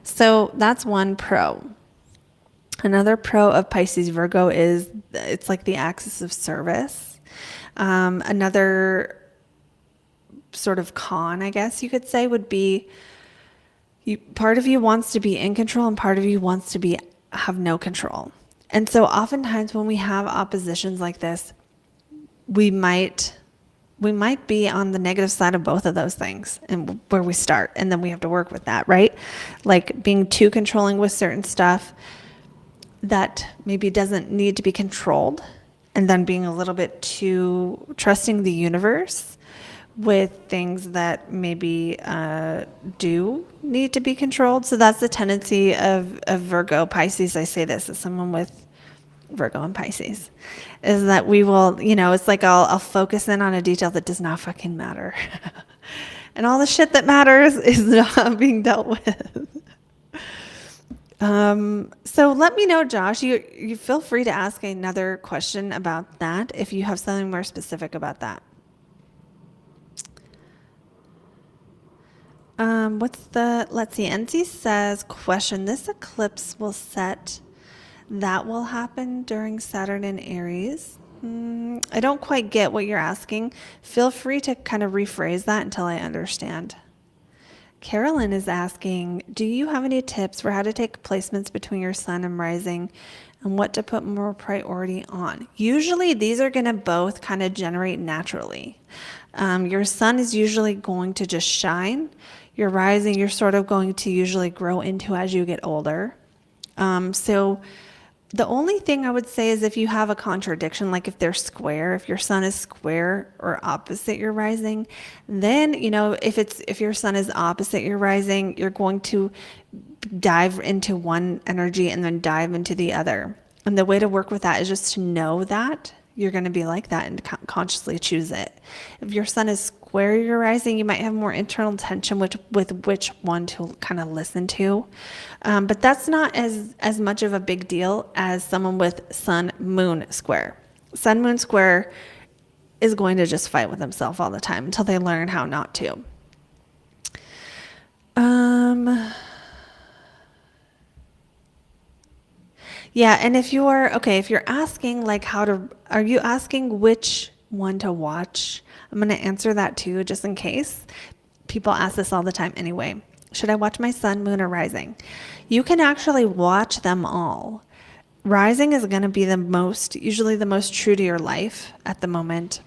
So that's one pro. Another pro of Pisces Virgo is it's like the axis of service. Another sort of con, I guess you could say, would be part of you wants to be in control and part of you wants to have no control. And so oftentimes when we have oppositions like this, we might be on the negative side of both of those things, and where we start, and then we have to work with that, right? Like being too controlling with certain stuff that maybe doesn't need to be controlled, and then being a little bit too trusting the universe with things that maybe do need to be controlled. So that's the tendency of Virgo, Pisces. I say this as someone with Virgo and Pisces, is that we will, it's like I'll focus in on a detail that does not fucking matter. And all the shit that matters is not being dealt with. So let me know, Josh, you feel free to ask another question about that if you have something more specific about that. Let's see, NC says, question, this eclipse will set, that will happen during Saturn in Aries. I don't quite get what you're asking. Feel free to kind of rephrase that until I understand. Carolyn is asking, do you have any tips for how to take placements between your sun and rising and what to put more priority on? Usually these are going to both kind of generate naturally. Your sun is usually going to just shine. Your rising, you're sort of going to usually grow into as you get older. So the only thing I would say is if you have a contradiction, like if they're square, if your sun is square or opposite your rising, then, if your sun is opposite your rising, you're going to dive into one energy and then dive into the other. And the way to work with that is just to know that you're going to be like that and consciously choose it. If your sun is square your rising, you might have more internal tension with which one to kind of listen to. But that's not as much of a big deal as someone with sun moon square. Sun moon square is going to just fight with themselves all the time until they learn how not to. Yeah, and if you're asking like are you asking which one to watch? I'm going to answer that too, just in case. People ask this all the time anyway. Should I watch my sun, moon, or rising? You can actually watch them all. Rising is going to be usually the most true to your life at the moment.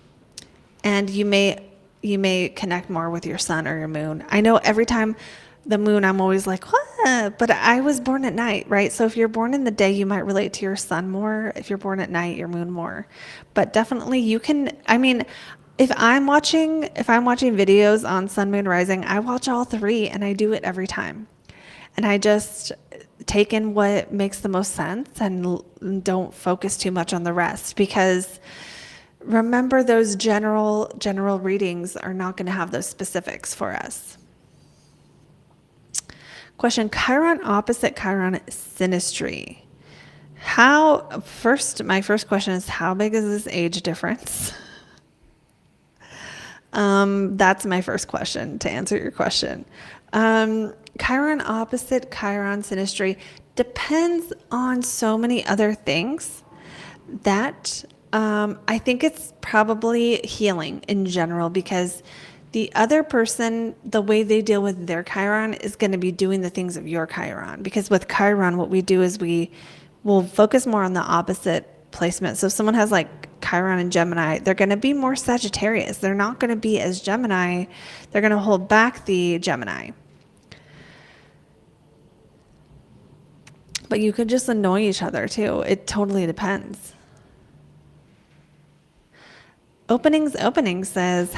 And you may connect more with your sun or your moon. I know every time the moon, I'm always like, what? But I was born at night, right? So if you're born in the day, you might relate to your sun more. If you're born at night, your moon more. But definitely you can, I mean, if I'm watching videos on sun, moon, rising, I watch all three and I do it every time. And I just take in what makes the most sense and don't focus too much on the rest, because remember, those general readings are not going to have those specifics for us. Question: Chiron opposite Chiron synastry. My first question is, how big is this age difference? That's my first question to answer your question. Chiron opposite Chiron synastry depends on so many other things that I think it's probably healing in general, because the other person, the way they deal with their Chiron is going to be doing the things of your Chiron. Because with Chiron, what we do is we will focus more on the opposite placement. So if someone has like Chiron and Gemini, they're going to be more Sagittarius. They're not going to be as Gemini. They're going to hold back the Gemini. But you could just annoy each other too. It totally depends. Opening says,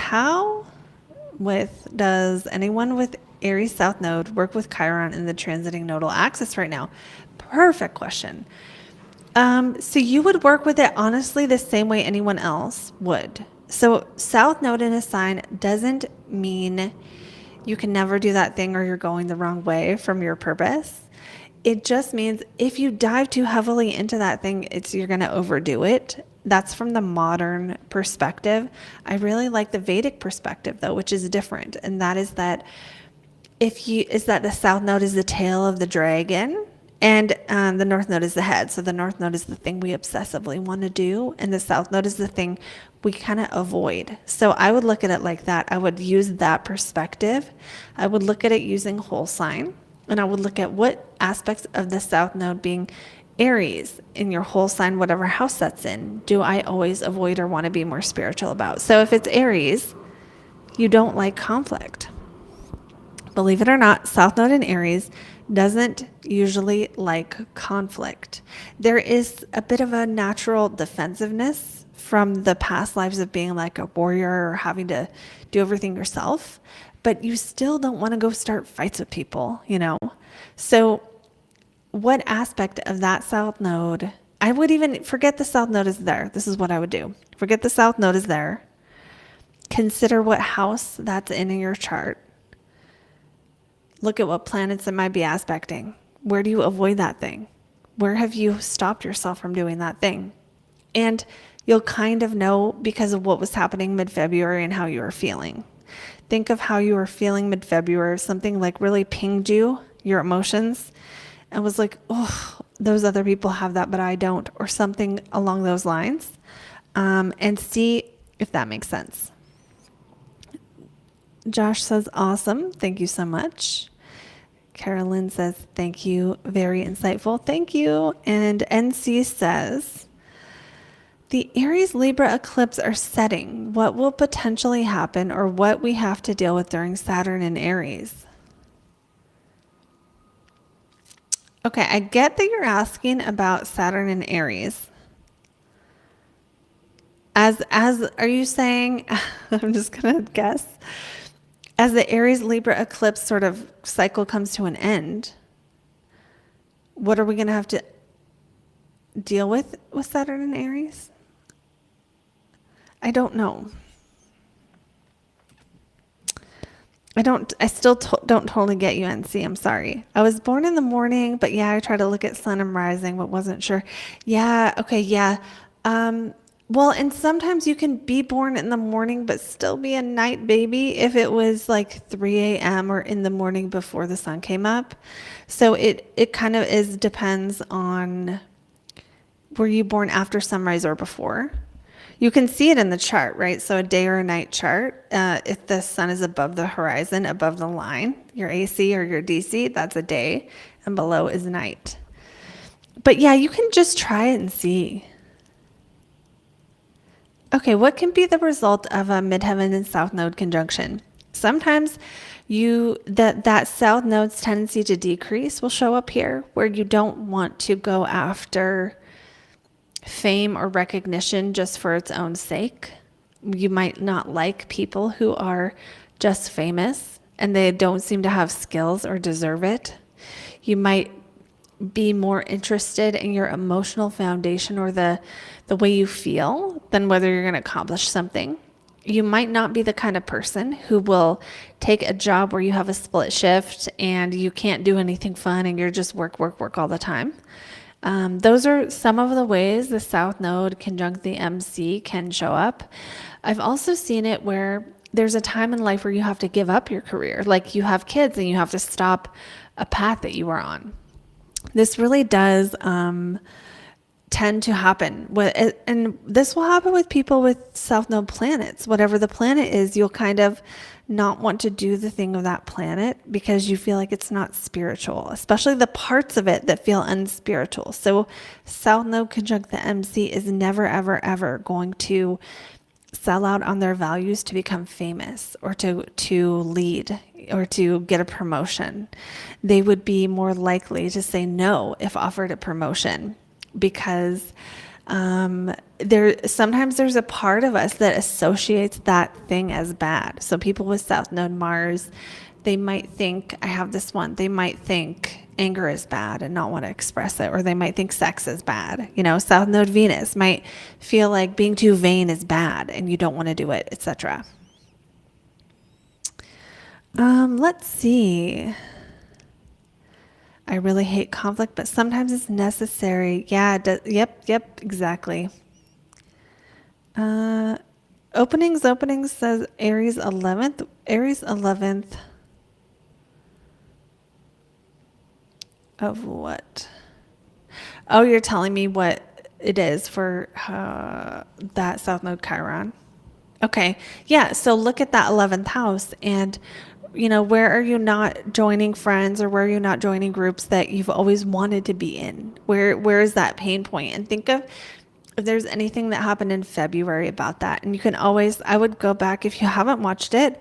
does anyone with Aries South Node work with Chiron in the transiting Nodal Axis right now? Perfect question. So you would work with it honestly the same way anyone else would. So South Node in a sign doesn't mean you can never do that thing or you're going the wrong way from your purpose. It just means if you dive too heavily into that thing, you're going to overdo it. That's from the modern perspective. I really like the Vedic perspective though, which is different. And that is that the South Node is the tail of the dragon, and the North Node is the head. So the North Node is the thing we obsessively want to do, and the South Node is the thing we kind of avoid. So I would look at it like that. I would use that perspective. I would look at it using whole sign, and I would look at what aspects of the South Node being Aries in your whole sign, whatever house that's in, do I always avoid or want to be more spiritual about? So if it's Aries, you don't like conflict. Believe it or not, South Node in Aries doesn't usually like conflict. There is a bit of a natural defensiveness from the past lives of being like a warrior or having to do everything yourself, but you still don't want to go start fights with people, So what aspect of that South Node, I would even forget the South Node is there. This is what I would do. Forget the South Node is there. Consider what house that's in your chart. Look at what planets it might be aspecting. Where do you avoid that thing? Where have you stopped yourself from doing that thing? And you'll kind of know because of what was happening mid-February and how you were feeling. Think of how you were feeling mid-February. Something like really pinged you, your emotions, and was like, oh, those other people have that, but I don't, or something along those lines, and see if that makes sense. Josh says, awesome. Thank you so much. Carolyn says, thank you. Very insightful. Thank you. And NC says, the Aries Libra eclipse are setting. What will potentially happen or what we have to deal with during Saturn in Aries? Okay, I get that you're asking about Saturn and Aries. Are you saying, I'm just going to guess, as the Aries Libra eclipse sort of cycle comes to an end, What are we going to have to deal with Saturn and Aries? I don't know. I still don't totally get you, NC. I'm sorry. I was born in the morning, but yeah, I tried to look at sun and rising, but wasn't sure. Yeah, okay, yeah. Well, and sometimes you can be born in the morning, but still be a night baby if it was like 3 a.m. or in the morning before the sun came up. So it kind of depends on, were you born after sunrise or before? You can see it in the chart, right? So a day or a night chart, if the sun is above the horizon, above the line, your AC or your DC, that's a day, and below is night. But yeah, you can just try it and see. Okay, what can be the result of a midheaven and south node conjunction? Sometimes that south node's tendency to decrease will show up here, where you don't want to go after fame or recognition just for its own sake. You might not like people who are just famous and they don't seem to have skills or deserve it. You might be more interested in your emotional foundation or the way you feel than whether you're going to accomplish something. You might not be the kind of person who will take a job where you have a split shift and you can't do anything fun and you're just work all the time. Those are some of the ways the South Node conjunct the MC can show up. I've also seen it where there's a time in life where you have to give up your career, like you have kids and you have to stop a path that you were on. This really does tend to happen. And this will happen with people with South Node planets. Whatever the planet is, you'll kind of not want to do the thing of that planet because you feel like it's not spiritual, especially the parts of it that feel unspiritual. So South Node conjunct the MC is never, ever, ever going to sell out on their values to become famous or to lead or to get a promotion. They would be more likely to say no if offered a promotion, because sometimes there's a part of us that associates that thing as bad. So people with South Node Mars, they might think, I have this one, they might think anger is bad and not want to express it, or they might think sex is bad. South Node Venus might feel like being too vain is bad and you don't want to do it, etc. Let's see. I really hate conflict, but sometimes it's necessary. Yeah, yep, exactly. Openings says Aries 11th. Aries 11th of what? Oh, you're telling me what it is for that South Node Chiron. Okay, yeah, so look at that 11th house and where are you not joining friends, or where are you not joining groups that you've always wanted to be in? Where is that pain point? And think of if there's anything that happened in February about that. And you can always, I would go back if you haven't watched it.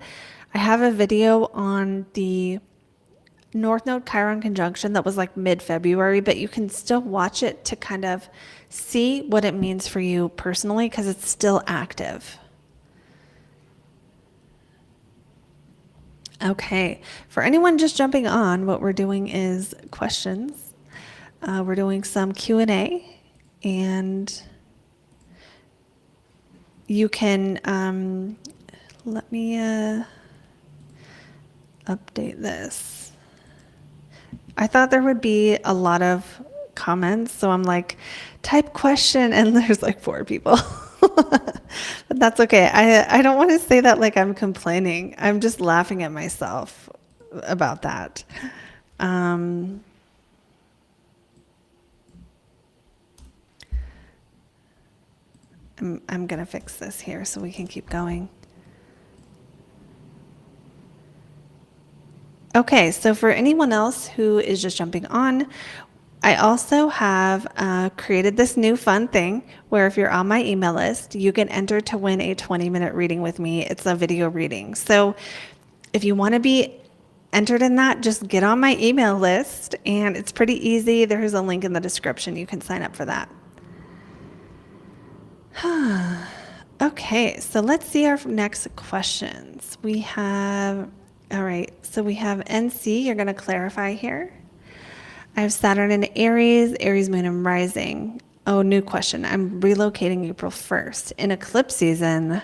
I have a video on the North Node Chiron conjunction that was like mid-February, but you can still watch it to kind of see what it means for you personally, because it's still active. Okay, for anyone just jumping on, what we're doing is questions. We're doing some Q&A, and you can, let me update this. I thought there would be a lot of comments, so I'm like, type question, and there's like 4 people. But that's okay. I don't want to say that like I'm complaining. I'm just laughing at myself about that. I'm going to fix this here so we can keep going. Okay, so for anyone else who is just jumping on, I also have created this new fun thing where if you're on my email list, you can enter to win a 20-minute reading with me. It's a video reading. So if you want to be entered in that, just get on my email list, and it's pretty easy. There's a link in the description. You can sign up for that. Okay, so let's see our next questions. We have NC, you're going to clarify here. I have Saturn in Aries, Aries moon and rising. Oh, new question. I'm relocating April 1st. In eclipse season,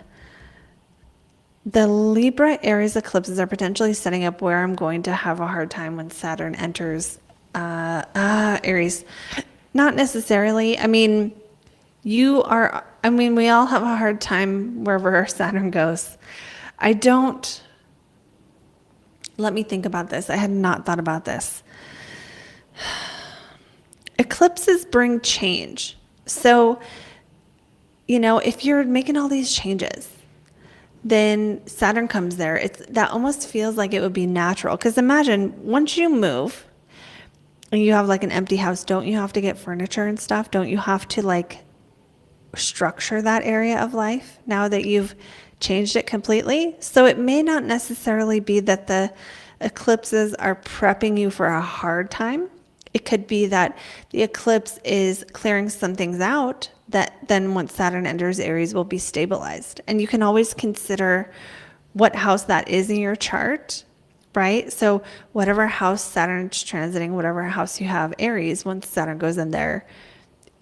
the Libra Aries eclipses are potentially setting up where I'm going to have a hard time when Saturn enters Aries. Not necessarily. I mean, we all have a hard time wherever Saturn goes. Let me think about this. I had not thought about this. Eclipses bring change. So, if you're making all these changes, then Saturn comes there. That almost feels like it would be natural. Because imagine once you move and you have like an empty house, don't you have to get furniture and stuff? Don't you have to like structure that area of life now that you've changed it completely? So it may not necessarily be that the eclipses are prepping you for a hard time. It could be that the eclipse is clearing some things out that then once Saturn enters Aries will be stabilized. And you can always consider what house that is in your chart, right? So whatever house Saturn's transiting, whatever house you have Aries, once Saturn goes in there,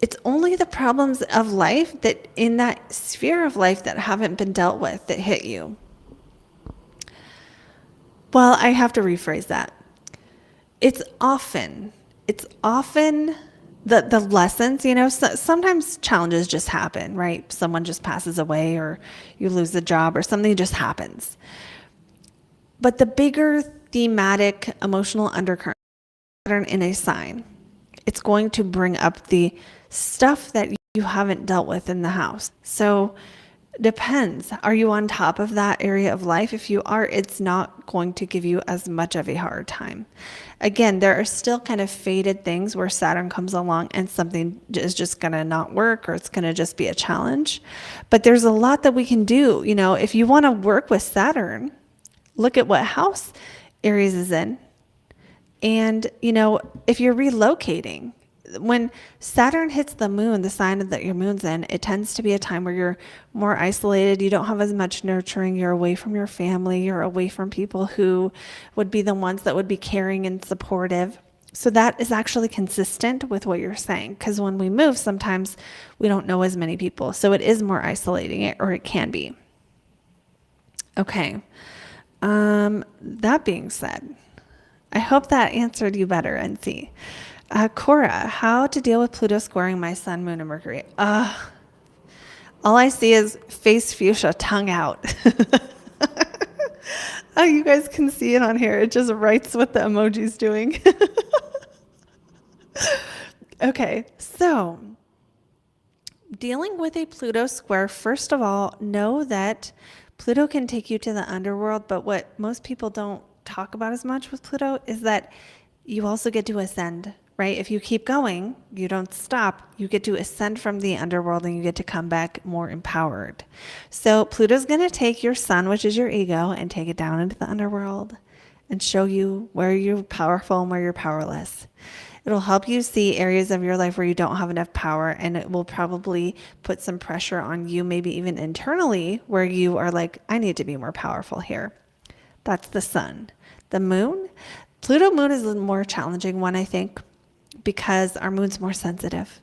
it's only the problems of life that in that sphere of life that haven't been dealt with that hit you. Well, I have to rephrase that. It's often the lessons, sometimes challenges just happen, right? Someone just passes away or you lose a job or something just happens. But the bigger thematic emotional undercurrent in a sign, it's going to bring up the stuff that you haven't dealt with in the house. So depends. Are you on top of that area of life? If you are, it's not going to give you as much of a hard time. Again, there are still kind of faded things where Saturn comes along and something is just going to not work or it's going to just be a challenge. But there's a lot that we can do. If you want to work with Saturn, look at what house Aries is in. And, if you're relocating, when Saturn hits the moon, the sign that your moon's in, it tends to be a time where you're more isolated. You don't have as much nurturing. You're away from your family. You're away from people who would be the ones that would be caring and supportive. So that is actually consistent with what you're saying. Because when we move, sometimes we don't know as many people. So it is more isolating, or it can be. Okay. That being said, I hope that answered you better, NC. Cora, how to deal with Pluto squaring my sun, moon, and Mercury. All I see is face fuchsia, tongue out. Oh, you guys can see it on here. It just writes what the emoji's doing. Okay, so dealing with a Pluto square, first of all, know that Pluto can take you to the underworld, but what most people don't talk about as much with Pluto is that you also get to ascend, right? If you keep going, you don't stop, you get to ascend from the underworld and you get to come back more empowered. So Pluto's going to take your sun, which is your ego, and take it down into the underworld and show you where you're powerful and where you're powerless. It'll help you see areas of your life where you don't have enough power, and it will probably put some pressure on you, maybe even internally, where you are like, I need to be more powerful here. That's the sun. The moon, Pluto moon is a more challenging one, I think, because our moon's more sensitive.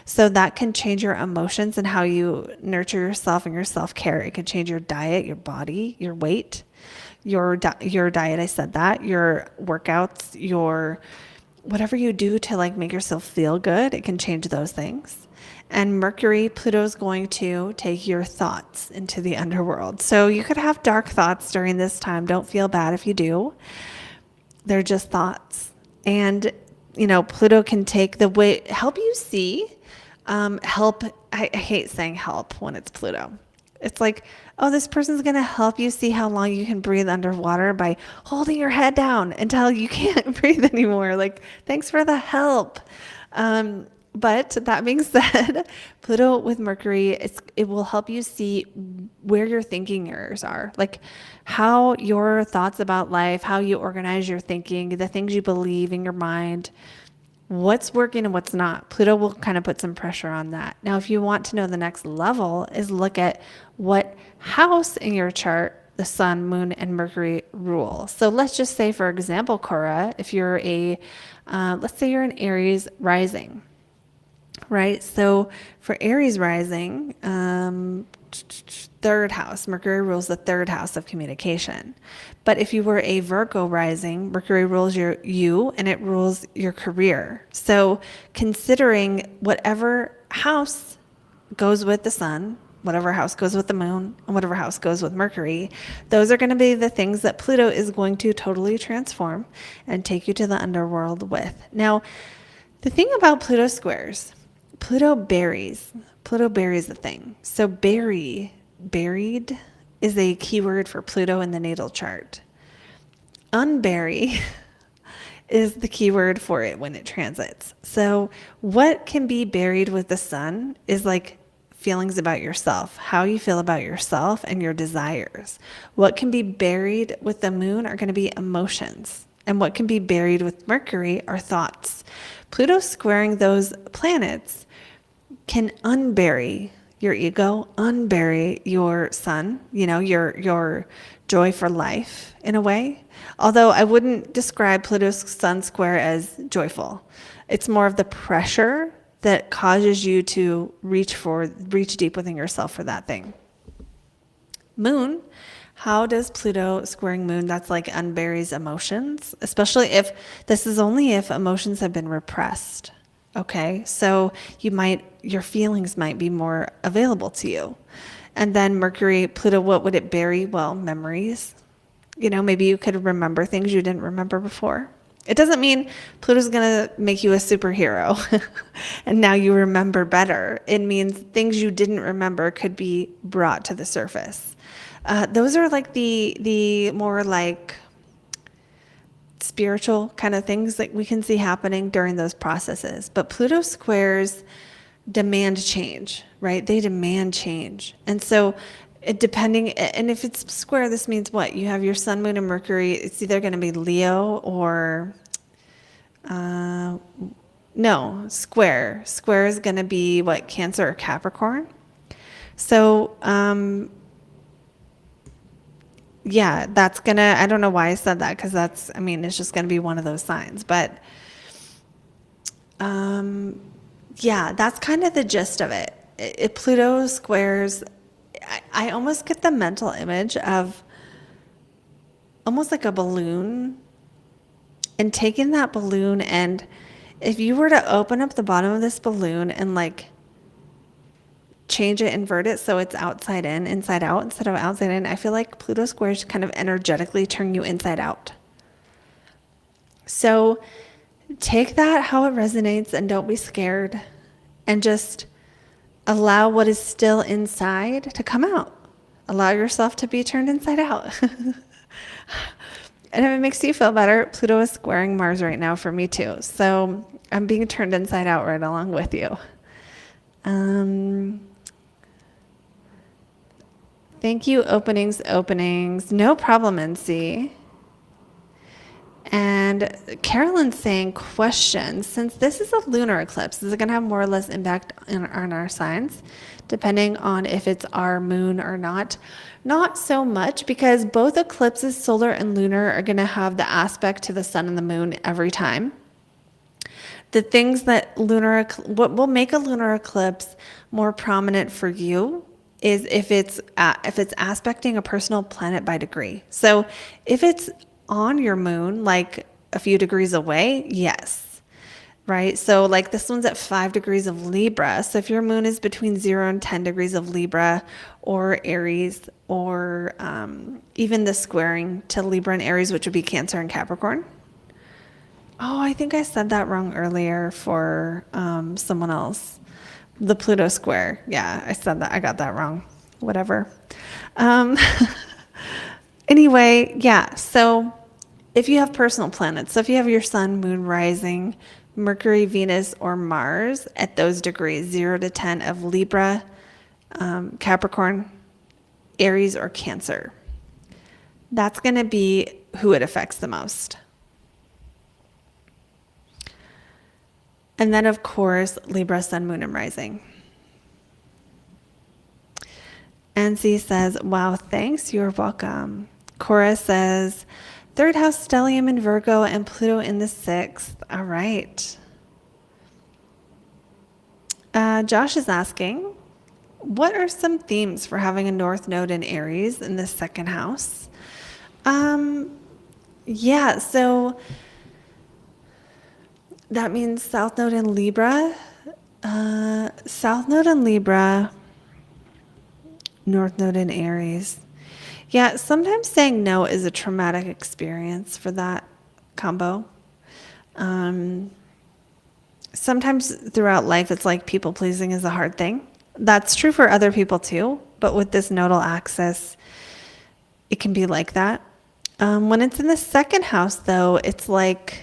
So that can change your emotions and how you nurture yourself and your self-care. It can change your diet, your body, your weight, your diet, I said that, your workouts, your whatever you do to like make yourself feel good, it can change those things. And Mercury, Pluto's going to take your thoughts into the underworld. So you could have dark thoughts during this time. Don't feel bad if you do. They're just thoughts. And Pluto can take the way, help you see, help. I hate saying help when it's Pluto. It's like, oh, this person's going to help you see how long you can breathe underwater by holding your head down until you can't breathe anymore. Like, thanks for the help. But that being said, Pluto with Mercury, it will help you see where your thinking errors are, like how your thoughts about life, how you organize your thinking, the things you believe in your mind, what's working and what's not. Pluto will kind of put some pressure on that. Now, if you want to know the next level is look at what house in your chart the sun, moon, and Mercury rule. So let's just say, for example, Cora, if you're let's say you're an Aries rising, right? So for Aries rising, third house, Mercury rules the third house of communication. But if you were a Virgo rising, Mercury rules you and it rules your career. So considering whatever house goes with the sun, whatever house goes with the moon, and whatever house goes with Mercury, those are going to be the things that Pluto is going to totally transform and take you to the underworld with. Now, the thing about Pluto squares, Pluto buries the thing. So buried is a keyword for Pluto in the natal chart. Unbury is the keyword for it when it transits. So what can be buried with the sun is like feelings about yourself, how you feel about yourself and your desires. What can be buried with the moon are going to be emotions. And what can be buried with Mercury are thoughts. Pluto squaring those planets can unbury your ego, unbury your sun, your joy for life in a way. Although I wouldn't describe Pluto's sun square as joyful. It's more of the pressure that causes you to reach deep within yourself for that thing. Moon, how does Pluto squaring moon? That's like unburies emotions, especially if this is only if emotions have been repressed. Okay, so your feelings might be more available to you. And then Mercury, Pluto, what would it bury? Well, memories. Maybe you could remember things you didn't remember before. It doesn't mean Pluto's going to make you a superhero and now you remember better. It means things you didn't remember could be brought to the surface. Those are like the more like spiritual kind of things that we can see happening during those processes. But Pluto squares demand change, right? They demand change. And so and if it's square, this means what? You have your sun, moon, and Mercury. It's either going to be Leo or, no, square. Square is going to be what? Cancer or Capricorn. So, yeah, that's going to, I don't know why I said that because it's just going to be one of those signs. But, yeah, that's kind of the gist of it. Pluto squares, I almost get the mental image of almost like a balloon and taking that balloon, and if you were to open up the bottom of this balloon and like change it, invert it so it's outside in, inside out instead of outside in, I feel like Pluto squares kind of energetically turn you inside out. So take that how it resonates and don't be scared and just allow what is still inside to come out. Allow yourself to be turned inside out. And if it makes you feel better, Pluto is squaring Mars right now for me too. So I'm being turned inside out right along with you. Thank you, openings. No problem, NC. And Carolyn's saying, question, since this is a lunar eclipse, is it going to have more or less impact on our signs, depending on if it's our moon or not? Not so much, because both eclipses, solar and lunar, are going to have the aspect to the sun and the moon every time. The things that what will make a lunar eclipse more prominent for you is if it's aspecting a personal planet by degree. So if it's on your moon, like a few degrees away, yes, right? So like this one's at 5 degrees of Libra. So if your moon is between 0 and 10 degrees of Libra or Aries, or even the squaring to Libra and Aries, which would be Cancer and Capricorn. Oh, I think I said that wrong earlier for someone else. The Pluto square. Yeah, I said that. I got that wrong. Whatever. Anyway, yeah. So if you have personal planets, so if you have your sun, moon, rising, Mercury, Venus, or Mars at those degrees, 0 to 10 of Libra, Capricorn, Aries, or Cancer, that's going to be who it affects the most. And then, of course, Libra, sun, moon, and rising. Nancy says, wow, thanks. You're welcome. Cora says, third house stellium in Virgo and Pluto in the 6th. All right. Josh is asking, what are some themes for having a North Node in Aries in the 2nd house? Yeah, so that means South Node in Libra. South Node in Libra, North Node in Aries. Yeah, sometimes saying no is a traumatic experience for that combo. Sometimes throughout life, it's like people pleasing is a hard thing. That's true for other people too, but with this nodal axis, it can be like that. When it's in the 2nd house, though, it's like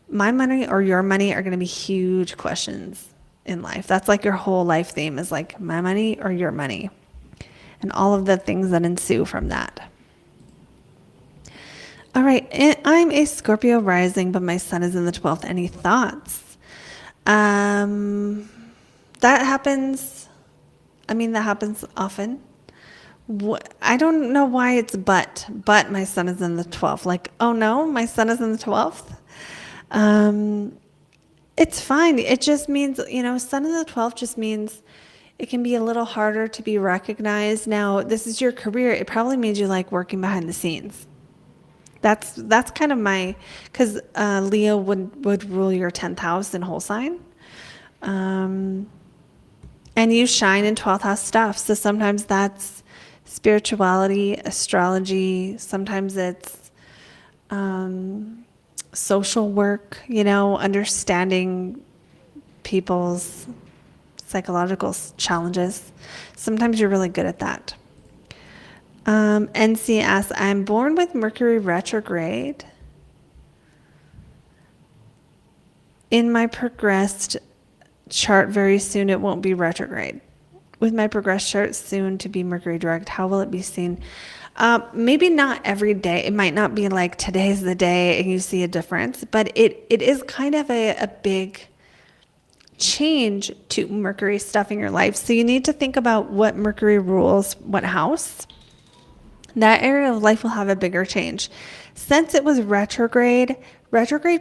my money or your money are going to be huge questions in life. That's like your whole life theme is like my money or your money and all of the things that ensue from that. All right, I'm a Scorpio rising, but my sun is in the 12th. Any thoughts? That happens. I mean, that happens often. I don't know why it's but my sun is in the 12th. Like, oh no, my sun is in the 12th. It's fine. It just means, sun in the 12th just means it can be a little harder to be recognized. Now, this is your career. It probably means you like working behind the scenes. That's kind of because Leo would rule your 10th house in whole sign. And you shine in 12th house stuff. So sometimes that's spirituality, astrology. Sometimes it's social work, understanding people's psychological challenges. Sometimes you're really good at that. NC asks, I'm born with Mercury retrograde. In my progressed chart very soon, it won't be retrograde. With my progressed chart soon to be Mercury direct, how will it be seen? Maybe not every day. It might not be like today's the day and you see a difference, but it is kind of a big change to Mercury stuff in your life. So you need to think about what Mercury rules, what house. That area of life will have a bigger change. Since it was retrograde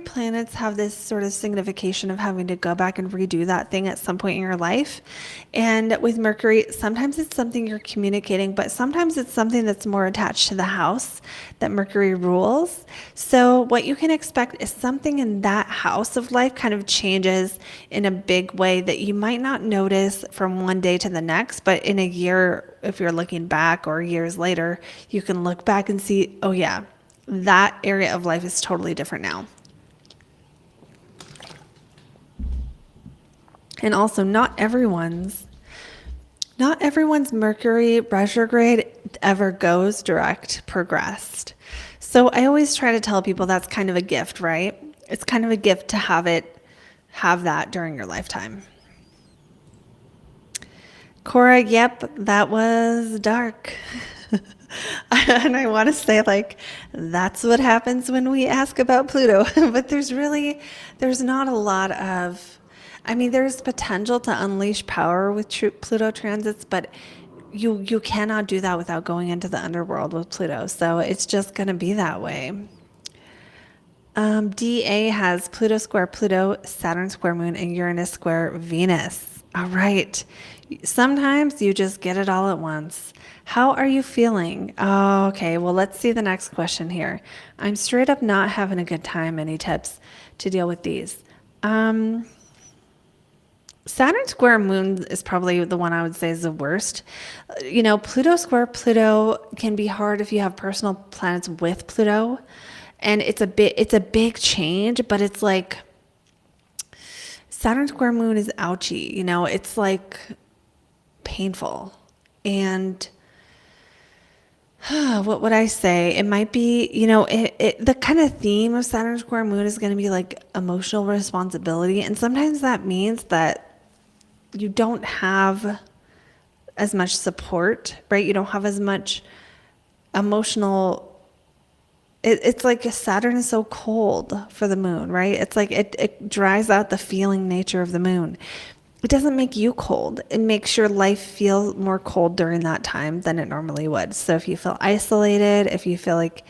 planets have this sort of signification of having to go back and redo that thing at some point in your life. And with Mercury, sometimes it's something you're communicating, but sometimes it's something that's more attached to the house that Mercury rules. So what you can expect is something in that house of life kind of changes in a big way that you might not notice from one day to the next, but in a year, if you're looking back or years later, you can look back and see, oh yeah, that area of life is totally different now. And also not everyone's Mercury retrograde ever goes direct progressed. So I always try to tell people that's kind of a gift, right? It's kind of a gift to have that during your lifetime. Cora, yep, that was dark. And I want to say, that's what happens when we ask about Pluto. But there's not a lot of, there's potential to unleash power with Pluto transits, but you cannot do that without going into the underworld with Pluto. So it's just going to be that way. DA has Pluto square Pluto, Saturn square Moon, and Uranus square Venus. All right. Sometimes you just get it all at once. How are you feeling? Oh, okay, well, let's see the next question here. I'm straight up not having a good time. Any tips to deal with these? Saturn square Moon is probably the one I would say is the worst. Pluto square Pluto can be hard if you have personal planets with Pluto. And it's a big change, but it's like Saturn square Moon is ouchy. It's like painful. And what would I say? It might be, the kind of theme of Saturn square Moon is going to be like emotional responsibility. And sometimes that means that you don't have as much support, right? You don't have as much emotional. It's like Saturn is so cold for the moon, right? It's like it dries out the feeling nature of the moon. it doesn't make you cold. It makes your life feel more cold during that time than it normally would. So if you feel isolated, if you feel like,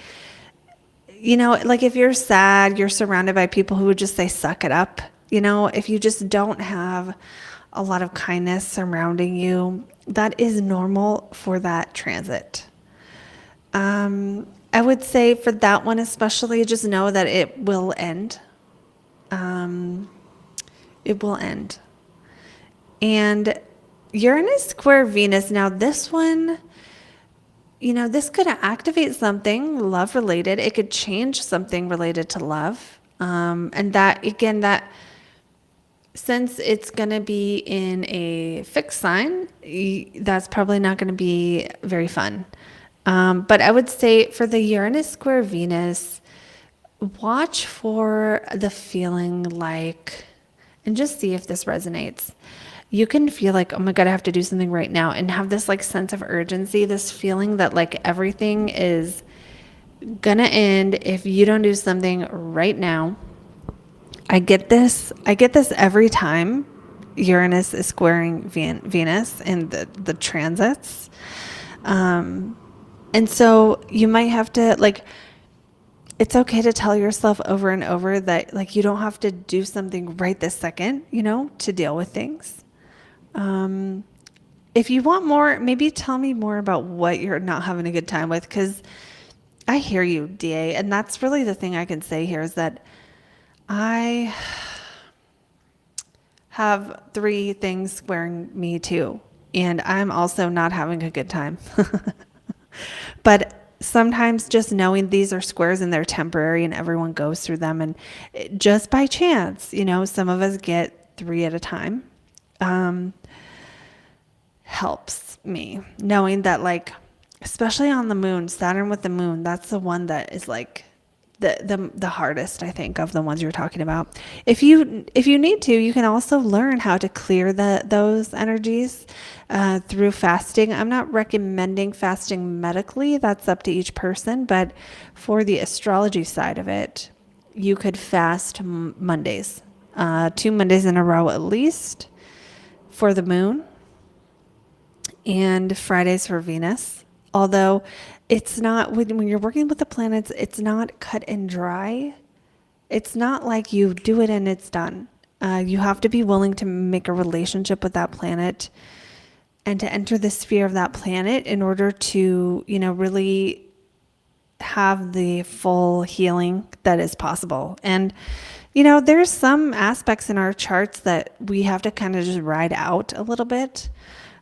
like if you're sad, you're surrounded by people who would just say, suck it up. If you just don't have a lot of kindness surrounding you, that is normal for that transit. I would say for that one especially, just know that it will end. It will end. And Uranus square Venus. Now this one, this could activate something love related. It could change something related to love. And that, again, that since it's going to be in a fixed sign, that's probably not going to be very fun. But I would say for the Uranus square Venus, watch for the feeling like, and just see if this resonates. You can feel like, oh my God, I have to do something right now, and have this like sense of urgency, this feeling that like everything is gonna end if you don't do something right now. I get this every time Uranus is squaring Venus in the transits. And so you might have to like, it's okay to tell yourself over and over that like you don't have to do something right this second, to deal with things. If you want more, maybe tell me more about what you're not having a good time with, because I hear you, DA. And that's really the thing I can say here is that I have 3 things squaring me too. And I'm also not having a good time. But sometimes just knowing these are squares and they're temporary and everyone goes through them. And just by chance, some of us get 3 at a time. Helps me knowing that, like, especially on the moon, Saturn with the moon, that's the one that is like the hardest, I think, of the ones you're talking about. If you need to, you can also learn how to clear those energies through fasting. I'm not recommending fasting medically. That's up to each person. But for the astrology side of it, you could fast Mondays, 2 Mondays in a row at least for the moon, and Fridays for Venus. Although it's not, when you're working with the planets, it's not cut and dry. It's not like you do it and it's done. You have to be willing to make a relationship with that planet and to enter the sphere of that planet in order to, really have the full healing that is possible. And, there's some aspects in our charts that we have to kind of just ride out a little bit.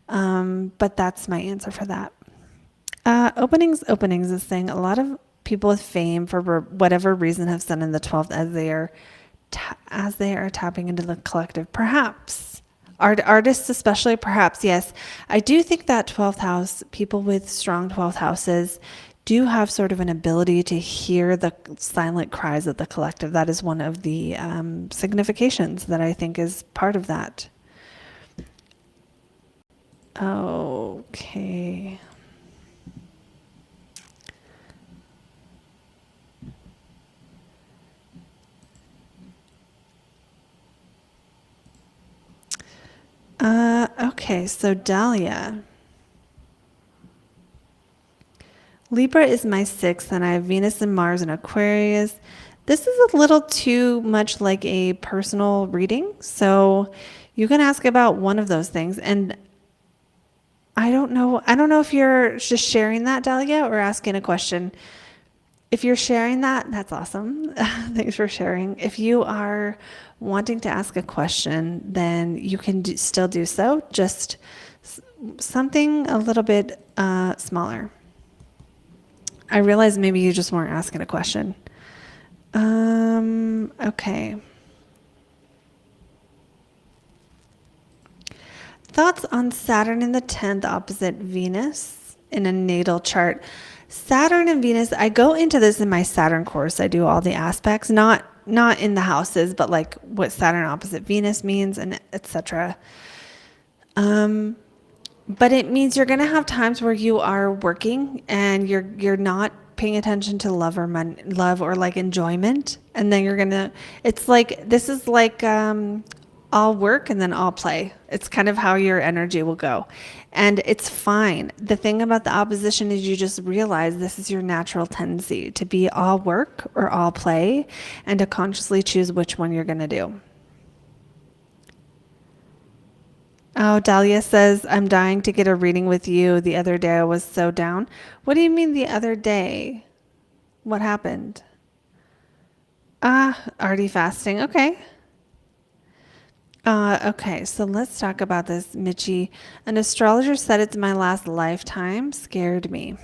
But that's my answer for that. Openings is saying a lot of people with fame for whatever reason have sent in the 12th as they are tapping into the collective. Perhaps artists, especially, perhaps. Yes. I do think that 12th house, people with strong 12th houses do have sort of an ability to hear the silent cries of the collective. That is one of the significations that I think is part of that. Okay. Okay, so Dahlia. Libra is my 6th, and I have Venus and Mars in Aquarius. This is a little too much like a personal reading, so you can ask about one of those things. And I don't know if you're just sharing that, Dahlia, or asking a question. If you're sharing that, that's awesome. Thanks for sharing. If you are wanting to ask a question, then you can still do so. Just something a little bit smaller. I realize maybe you just weren't asking a question. Okay. Thoughts on Saturn in the 10th opposite Venus in a natal chart. Saturn and Venus, I go into this in my Saturn course. I do all the aspects, not in the houses, but like what Saturn opposite Venus means, and etc. But it means you're going to have times where you are working and you're not paying attention to love or like enjoyment, and then it's like, this is like all work and then all play. It's kind of how your energy will go. And it's fine. The thing about the opposition is you just realize this is your natural tendency to be all work or all play, and to consciously choose which one you're going to do. Oh, Dahlia says, I'm dying to get a reading with you. The other day I was so down. What do you mean the other day? What happened? Already fasting. Okay. Okay, so let's talk about this, Mitchie. An astrologer said it's my last lifetime. Scared me.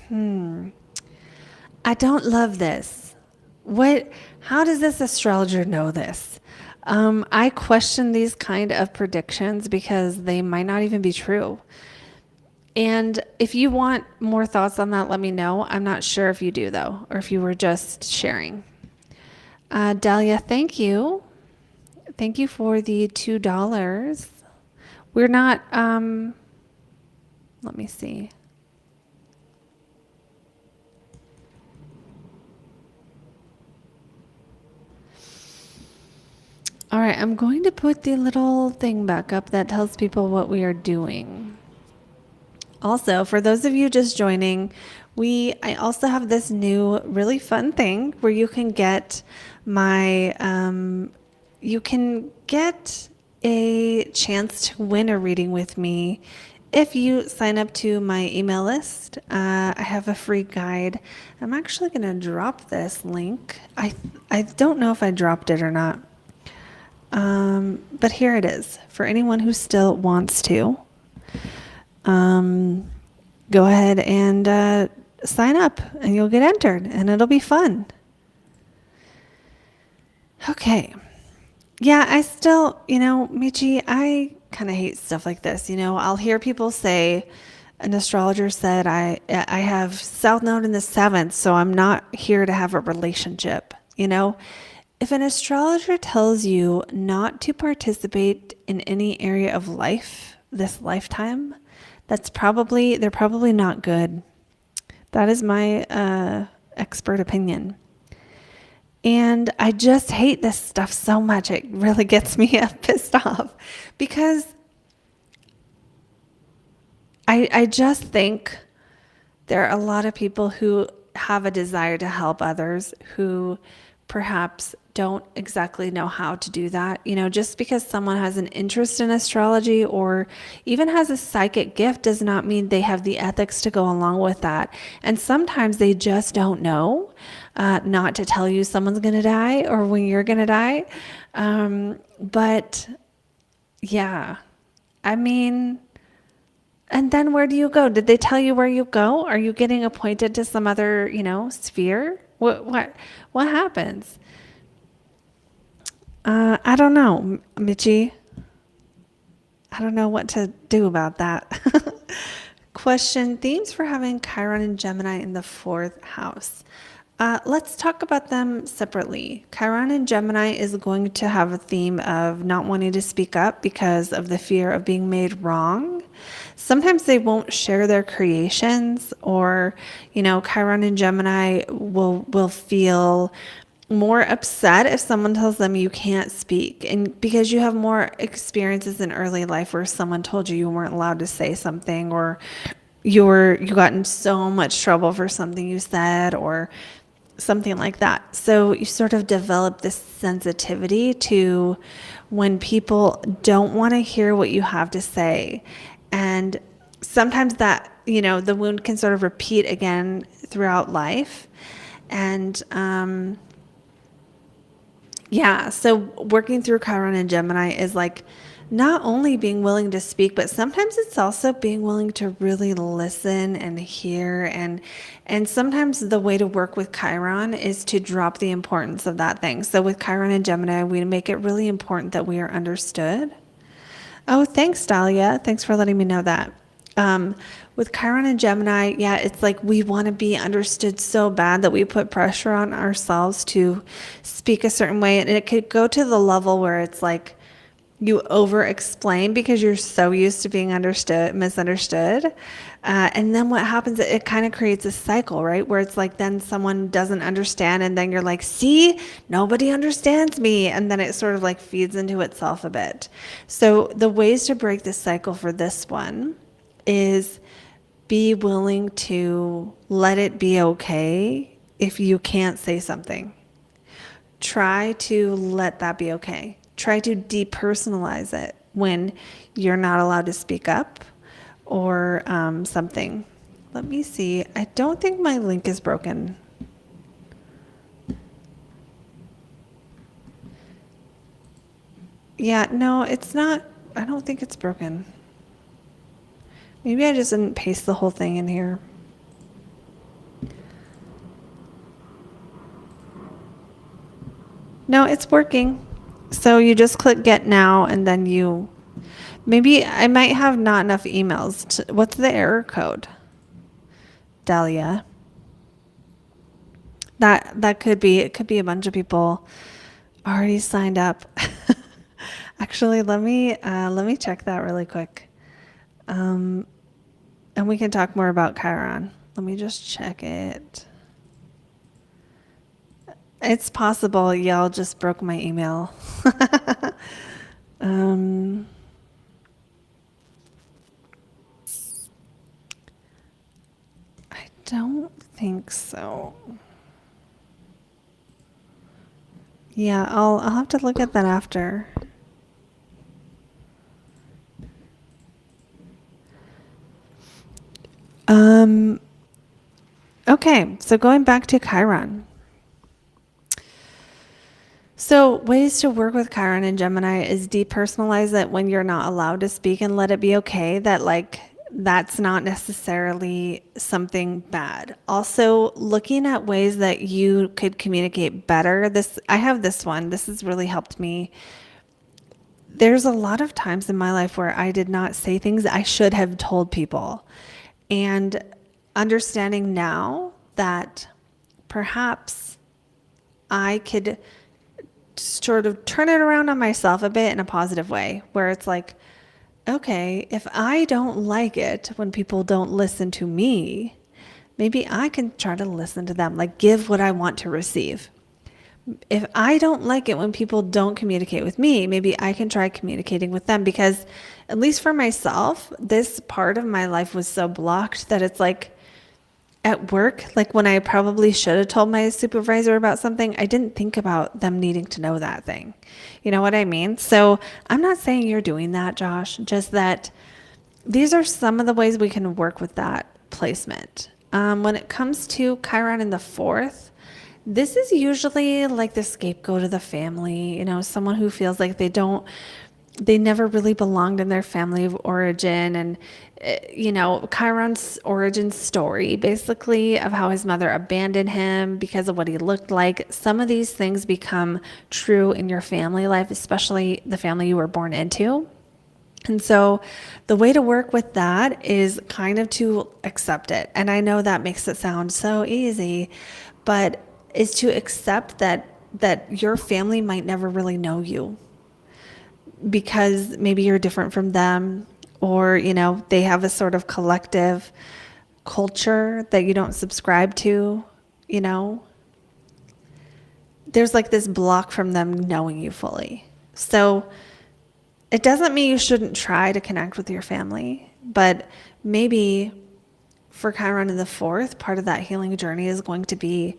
I don't love this. How does this astrologer know this? I question these kind of predictions because they might not even be true. And if you want more thoughts on that, let me know. I'm not sure if you do, though, or if you were just sharing. Dahlia, thank you. Thank you for the $2. We're not, let me see. All right, I'm going to put the little thing back up that tells people what we are doing. Also, for those of you just joining, I also have this new really fun thing where you can get you can get a chance to win a reading with me if you sign up to my email list. I have a free guide. I'm actually going to drop this link. I don't know if I dropped it or not. But here it is for anyone who still wants to. Go ahead and sign up and you'll get entered and it'll be fun. Okay. Yeah, I still, Michi, I kind of hate stuff like this. I'll hear people say, an astrologer said, I have South Node in the 7th, so I'm not here to have a relationship. If an astrologer tells you not to participate in any area of life this lifetime, they're probably not good. That is my expert opinion. And I just hate this stuff so much. It really gets me pissed off because I just think there are a lot of people who have a desire to help others who perhaps don't exactly know how to do that. Just because someone has an interest in astrology or even has a psychic gift does not mean they have the ethics to go along with that. And sometimes they just don't know not to tell you someone's going to die or when you're going to die. But yeah, and then where do you go? Did they tell you where you go? Are you getting appointed to some other, sphere? What happens? I don't know, Michi. I don't know what to do about that. Question, themes for having Chiron and Gemini in the 4th house. Let's talk about them separately. Chiron and Gemini is going to have a theme of not wanting to speak up because of the fear of being made wrong. Sometimes they won't share their creations, or, Chiron and Gemini will feel more upset if someone tells them you can't speak, and because you have more experiences in early life where someone told you weren't allowed to say something, or you got in so much trouble for something you said, or something like that. So you sort of develop this sensitivity to when people don't want to hear what you have to say. And sometimes that, the wound can sort of repeat again throughout life. And so working through Chiron and Gemini is like not only being willing to speak, but sometimes it's also being willing to really listen and hear. And sometimes the way to work with Chiron is to drop the importance of that thing. So with Chiron and Gemini, we make it really important that we are understood. Oh, thanks, Dahlia. Thanks for letting me know that. With Chiron and Gemini, it's like we want to be understood so bad that we put pressure on ourselves to speak a certain way. And it could go to the level where it's like, You over explain because you're so used to being misunderstood. And then what happens, it kind of creates a cycle, right? Where it's like, then someone doesn't understand. And then you're like, see, nobody understands me. And then it sort of like feeds into itself a bit. So the ways to break this cycle for this one is be willing to let it be okay if you can't say something. Try to let that be okay. Try to depersonalize it when you're not allowed to speak up or something. Let me see. I don't think my link is broken. Yeah, no, it's not. I don't think it's broken. Maybe I just didn't paste the whole thing in here. No, it's working. So you just click get now and then maybe I might have not enough emails. What's the error code? Dahlia. That could be, it could be a bunch of people already signed up. Actually, let me check that really quick. And we can talk more about Chiron. Let me just check it. It's possible y'all just broke my email. I don't think so. Yeah, I'll have to look at that after. Okay, so going back to Chiron. So ways to work with Chiron and Gemini is depersonalize it when you're not allowed to speak and let it be okay that like that's not necessarily something bad. Also looking at ways that you could communicate better. I have this one. This has really helped me. There's a lot of times in my life where I did not say things I should have told people. And understanding now that perhaps I could sort of turn it around on myself a bit in a positive way, where it's like, okay, if I don't like it when people don't listen to me, maybe I can try to listen to them, like give what I want to receive. If I don't like it when people don't communicate with me, maybe I can try communicating with them, because at least for myself, this part of my life was so blocked that it's like at work, like when I probably should have told my supervisor about something, I didn't think about them needing to know that thing. You know what I mean? So I'm not saying you're doing that, Josh, just that these are some of the ways we can work with that placement. When it comes to Chiron in the fourth, this is usually like the scapegoat of the family, someone who feels like they never really belonged in their family of origin. And, Chiron's origin story, basically, of how his mother abandoned him because of what he looked like. Some of these things become true in your family life, especially the family you were born into. And so the way to work with that is kind of to accept it. And I know that makes it sound so easy, but is to accept that your family might never really know you because maybe you're different from them, or, they have a sort of collective culture that you don't subscribe to, There's like this block from them knowing you fully. So it doesn't mean you shouldn't try to connect with your family, but maybe for Chiron in the fourth, part of that healing journey is going to be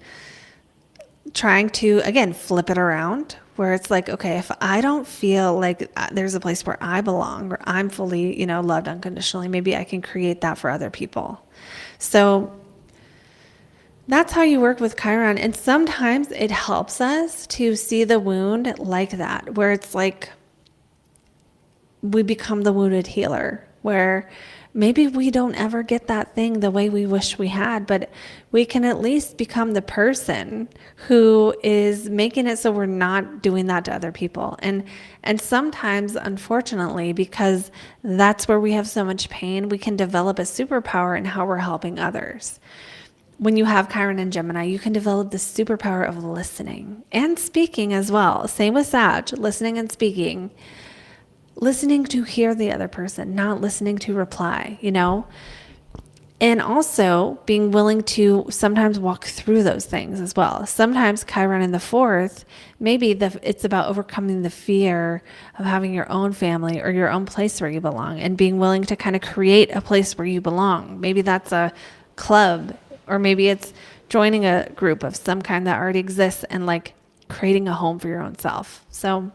trying to, again, flip it around, where it's like, okay, if I don't feel like there's a place where I belong or I'm fully, loved unconditionally, maybe I can create that for other people. So that's how you work with Chiron. And sometimes it helps us to see the wound like that, where it's like we become the wounded healer, where maybe we don't ever get that thing the way we wish we had, but we can at least become the person who is making it so we're not doing that to other people. And sometimes, unfortunately, because that's where we have so much pain, we can develop a superpower in how we're helping others. When you have Chiron and Gemini, you can develop the superpower of listening and speaking as well. Same with Sag, listening and speaking. listening to hear the other person, not listening to reply, you know? And also being willing to sometimes walk through those things as well. Sometimes Chiron in the fourth, maybe it's about overcoming the fear of having your own family or your own place where you belong and being willing to kind of create a place where you belong. Maybe that's a club, or maybe it's joining a group of some kind that already exists and like creating a home for your own self. So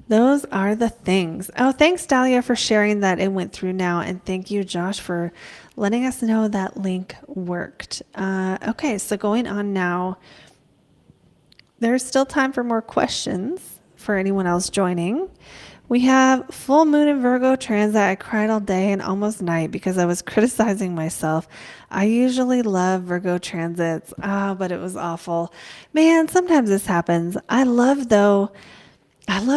those are the things. Oh, thanks, Dahlia, for sharing that it went through now. And thank you, Josh, for letting us know that link worked. Okay, so going on now. There's still time for more questions for anyone else joining. We have full moon in Virgo transit. I cried all day and almost night because I was criticizing myself. I usually love Virgo transits, but it was awful. Man, sometimes this happens. I love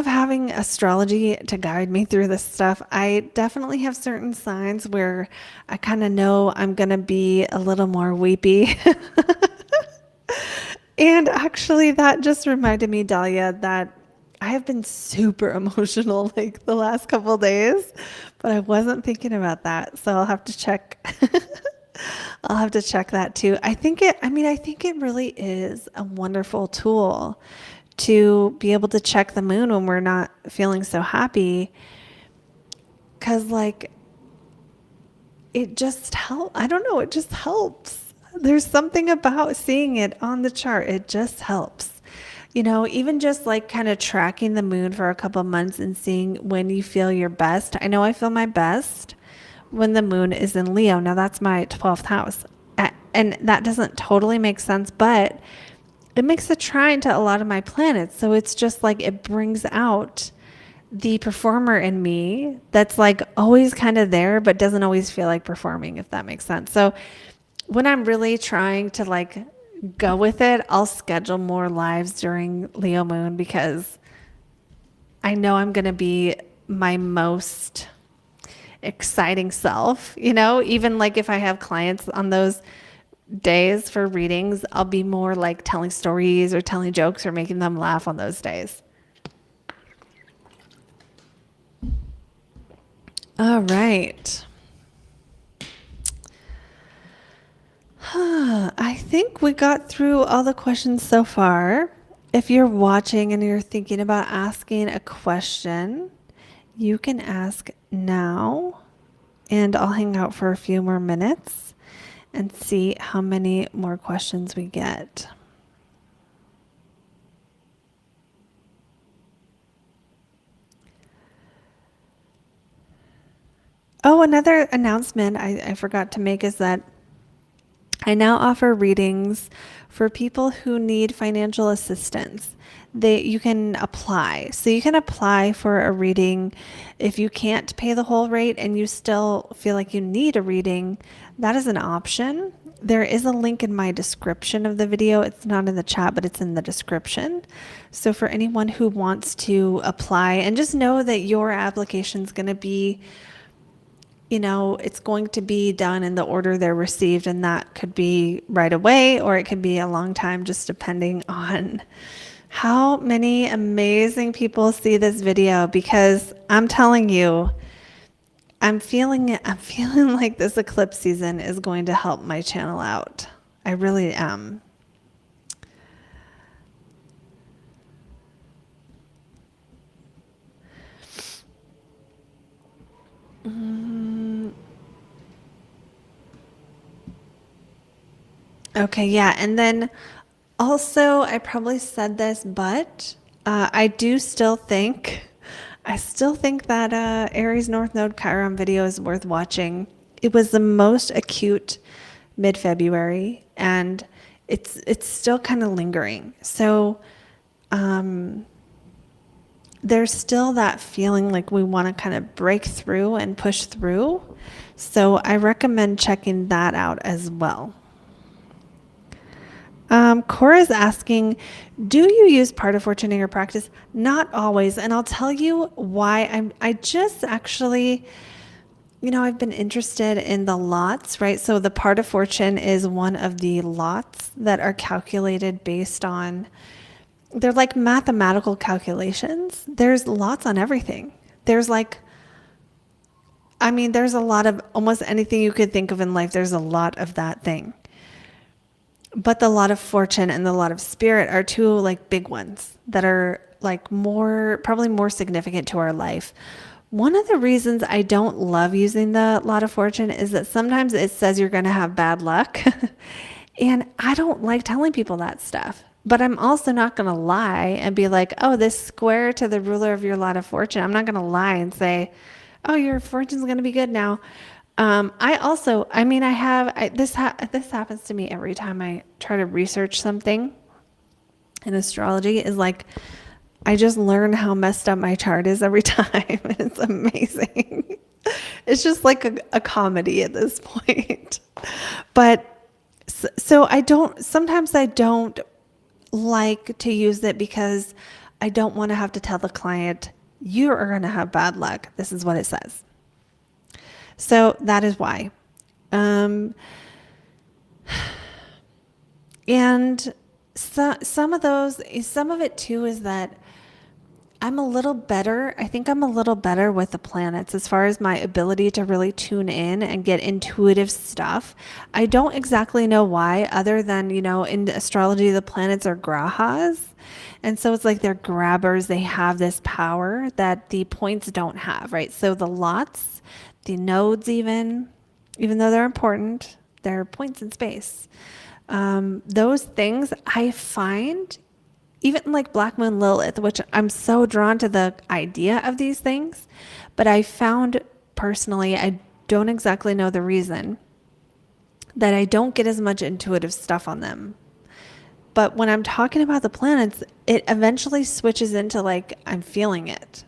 having astrology to guide me through this stuff. I definitely have certain signs where I kind of know I'm going to be a little more weepy. And actually, that just reminded me, Dahlia, that I have been super emotional like the last couple of days, but I wasn't thinking about that. So I'll have to check. I'll have to check that too. I think it really is a wonderful tool to be able to check the moon when we're not feeling so happy. Cause like, it just helps. I don't know. It just helps. There's something about seeing it on the chart. It just helps. You know, even just like kind of tracking the moon for a couple of months and seeing when you feel your best. I know I feel my best when the moon is in Leo. Now that's my 12th house. And that doesn't totally make sense, but it makes a trine to a lot of my planets. So it's just like it brings out the performer in me that's like always kind of there, but doesn't always feel like performing, if that makes sense. So when I'm really trying to like go with it, I'll schedule more lives during Leo moon because I know I'm going to be my most exciting self, you know, even like if I have clients on those days for readings, I'll be more like telling stories or telling jokes or making them laugh on those days. All right. I think we got through all the questions so far. If you're watching and you're thinking about asking a question, you can ask now, and I'll hang out for a few more minutes and see how many more questions we get. Oh, another announcement I forgot to make is that I now offer readings for people who need financial assistance. You can apply. So you can apply for a reading if you can't pay the whole rate and you still feel like you need a reading. That is an option. There is a link in my description of the video. It's not in the chat, but it's in the description. So for anyone who wants to apply, and just know that your application is going to be, you know, it's going to be done in the order they're received, and that could be right away or it could be a long time, just depending on how many amazing people see this video, because I'm telling you, I'm feeling like this eclipse season is going to help my channel out. I really am. Okay, yeah. And then also, I probably said this, but I still think that Aries North Node Chiron video is worth watching. It was the most acute mid-February, and it's still kind of lingering. So there's still that feeling like we want to kind of break through and push through. So I recommend checking that out as well. Cora's asking, do you use part of fortune in your practice? Not always. And I'll tell you why. I just actually, you know, I've been interested in the lots, right? So the part of fortune is one of the lots that are calculated based on they're like mathematical calculations. There's lots on everything. There's like, I mean, there's a lot of almost anything you could think of in life. There's a lot of that thing. But the lot of fortune and the lot of spirit are two like big ones that are like probably more significant to our life. One of the reasons I don't love using the lot of fortune is that sometimes it says you're going to have bad luck. And I don't like telling people that stuff. But I'm also not going to lie and be like, oh, this square to the ruler of your lot of fortune. I'm not going to lie and say, oh, your fortune's going to be good now. This happens to me every time I try to research something in astrology, is like, I just learn how messed up my chart is every time. And it's amazing. It's just like a comedy at this point. But so sometimes I don't like to use it because I don't want to have to tell the client, you are going to have bad luck. This is what it says. So that is why. And some of it too is that I think I'm a little better with the planets as far as my ability to really tune in and get intuitive stuff. I don't exactly know why, other than, in astrology, the planets are grahas. And so it's like they're grabbers. They have this power that the points don't have, right? So the lots, the nodes, even though they're important, they're points in space. Those things I find, even like Black Moon Lilith, which I'm so drawn to the idea of these things, but I found personally, I don't exactly know the reason, that I don't get as much intuitive stuff on them. But when I'm talking about the planets, it eventually switches into like, I'm feeling it.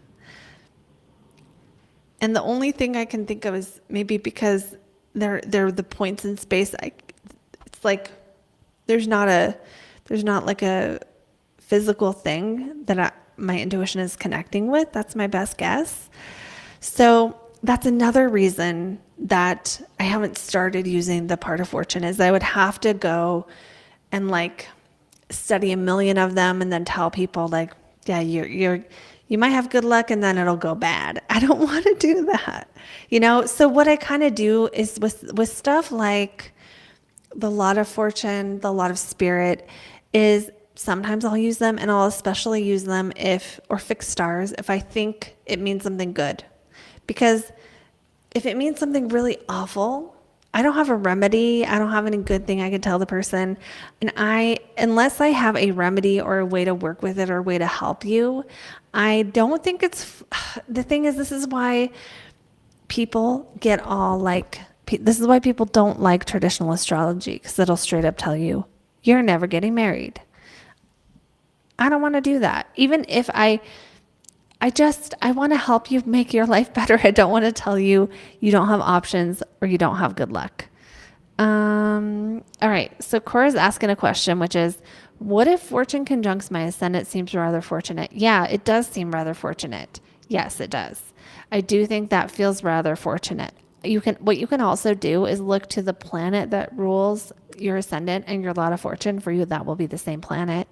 And the only thing I can think of is maybe because they're the points in space. It's like, there's not like a physical thing that my intuition is connecting with. That's my best guess. So that's another reason that I haven't started using the part of fortune, is I would have to go and like study a million of them and then tell people like, yeah, you might have good luck and then it'll go bad. I don't want to do that. So what I kind of do is with stuff like the lot of fortune, the lot of spirit, is sometimes I'll use them, and I'll especially use them or fixed stars, if I think it means something good. Because if it means something really awful, I don't have a remedy. I don't have any good thing I can tell the person. And unless I have a remedy or a way to work with it or a way to help you, I don't think the thing is, this is why people this is why people don't like traditional astrology, because it'll straight up tell you, you're never getting married. I don't want to do that. Even if I want to help you make your life better. I don't want to tell you you don't have options or you don't have good luck. All right. So Cora's asking a question, which is, what if fortune conjuncts my ascendant seems rather fortunate? Yeah, it does seem rather fortunate. Yes, it does. I do think that feels rather fortunate. What you can also do is look to the planet that rules your ascendant and your lot of fortune. For you, that will be the same planet.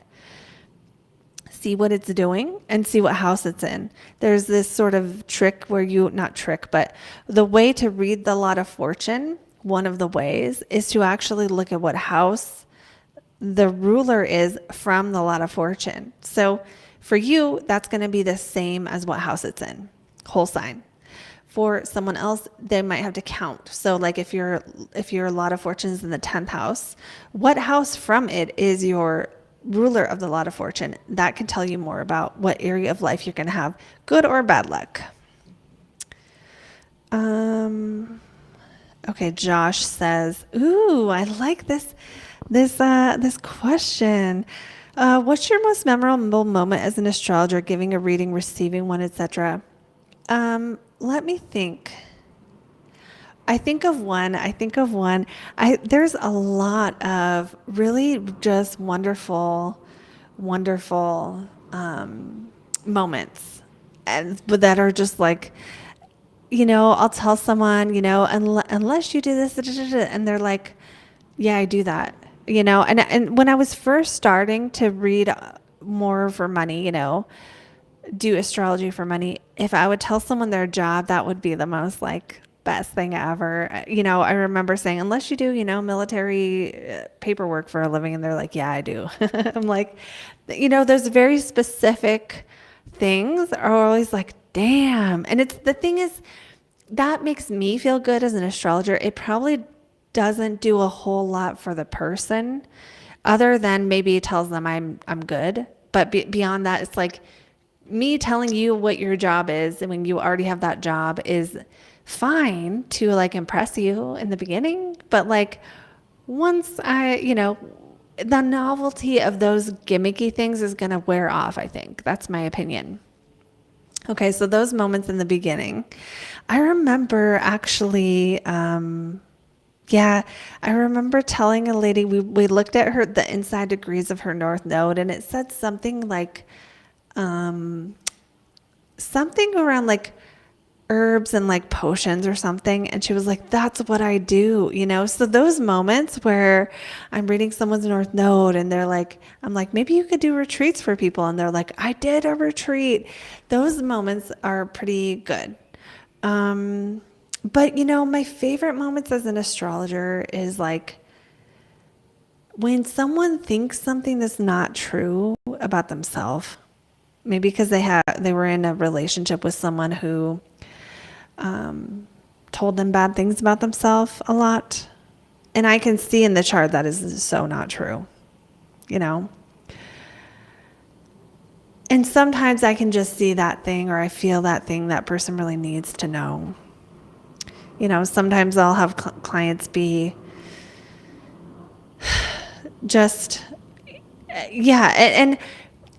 See what it's doing and see what house it's in. There's this sort of trick but the way to read the lot of fortune, one of the ways, is to actually look at what house the ruler is from the lot of fortune. So for you, that's going to be the same as what house it's in, whole sign. For someone else, they might have to count. So like if your lot of fortune is in the 10th house, what house from it is your ruler of the lot of fortune? That can tell you more about what area of life you're going to have good or bad luck. Okay, Josh says, ooh, I like this question. What's your most memorable moment as an astrologer, giving a reading, receiving one, etc.? Let me think. I think of one. There's a lot of really just wonderful moments, that are just like, I'll tell someone, unless you do this, and they're like, yeah, I do that, and when I was first starting to read more for money, do astrology for money. If I would tell someone their job, that would be the most like best thing ever. I remember saying, unless you do, military paperwork for a living. And they're like, yeah, I do. I'm like, those very specific things are always like, damn. And the thing is, that makes me feel good as an astrologer. It probably doesn't do a whole lot for the person other than maybe it tells them I'm good. But beyond that, it's like me telling you what your job is, and when you already have that job, is fine to like impress you in the beginning. But like once the novelty of those gimmicky things is going to wear off, I think. That's my opinion. Okay, so those moments in the beginning, I remember actually, I remember telling a lady, we looked at the inside degrees of her North Node, and it said something like, something around like herbs and like potions or something. And she was like, that's what I do, So those moments where I'm reading someone's North Node and I'm like, maybe you could do retreats for people. And they're like, I did a retreat. Those moments are pretty good. But my favorite moments as an astrologer is like when someone thinks something that's not true about themselves, maybe because they were in a relationship with someone who told them bad things about themselves a lot. And I can see in the chart that is so not true, And sometimes I can just see that thing, or I feel that thing that person really needs to know. Sometimes I'll have clients be just, and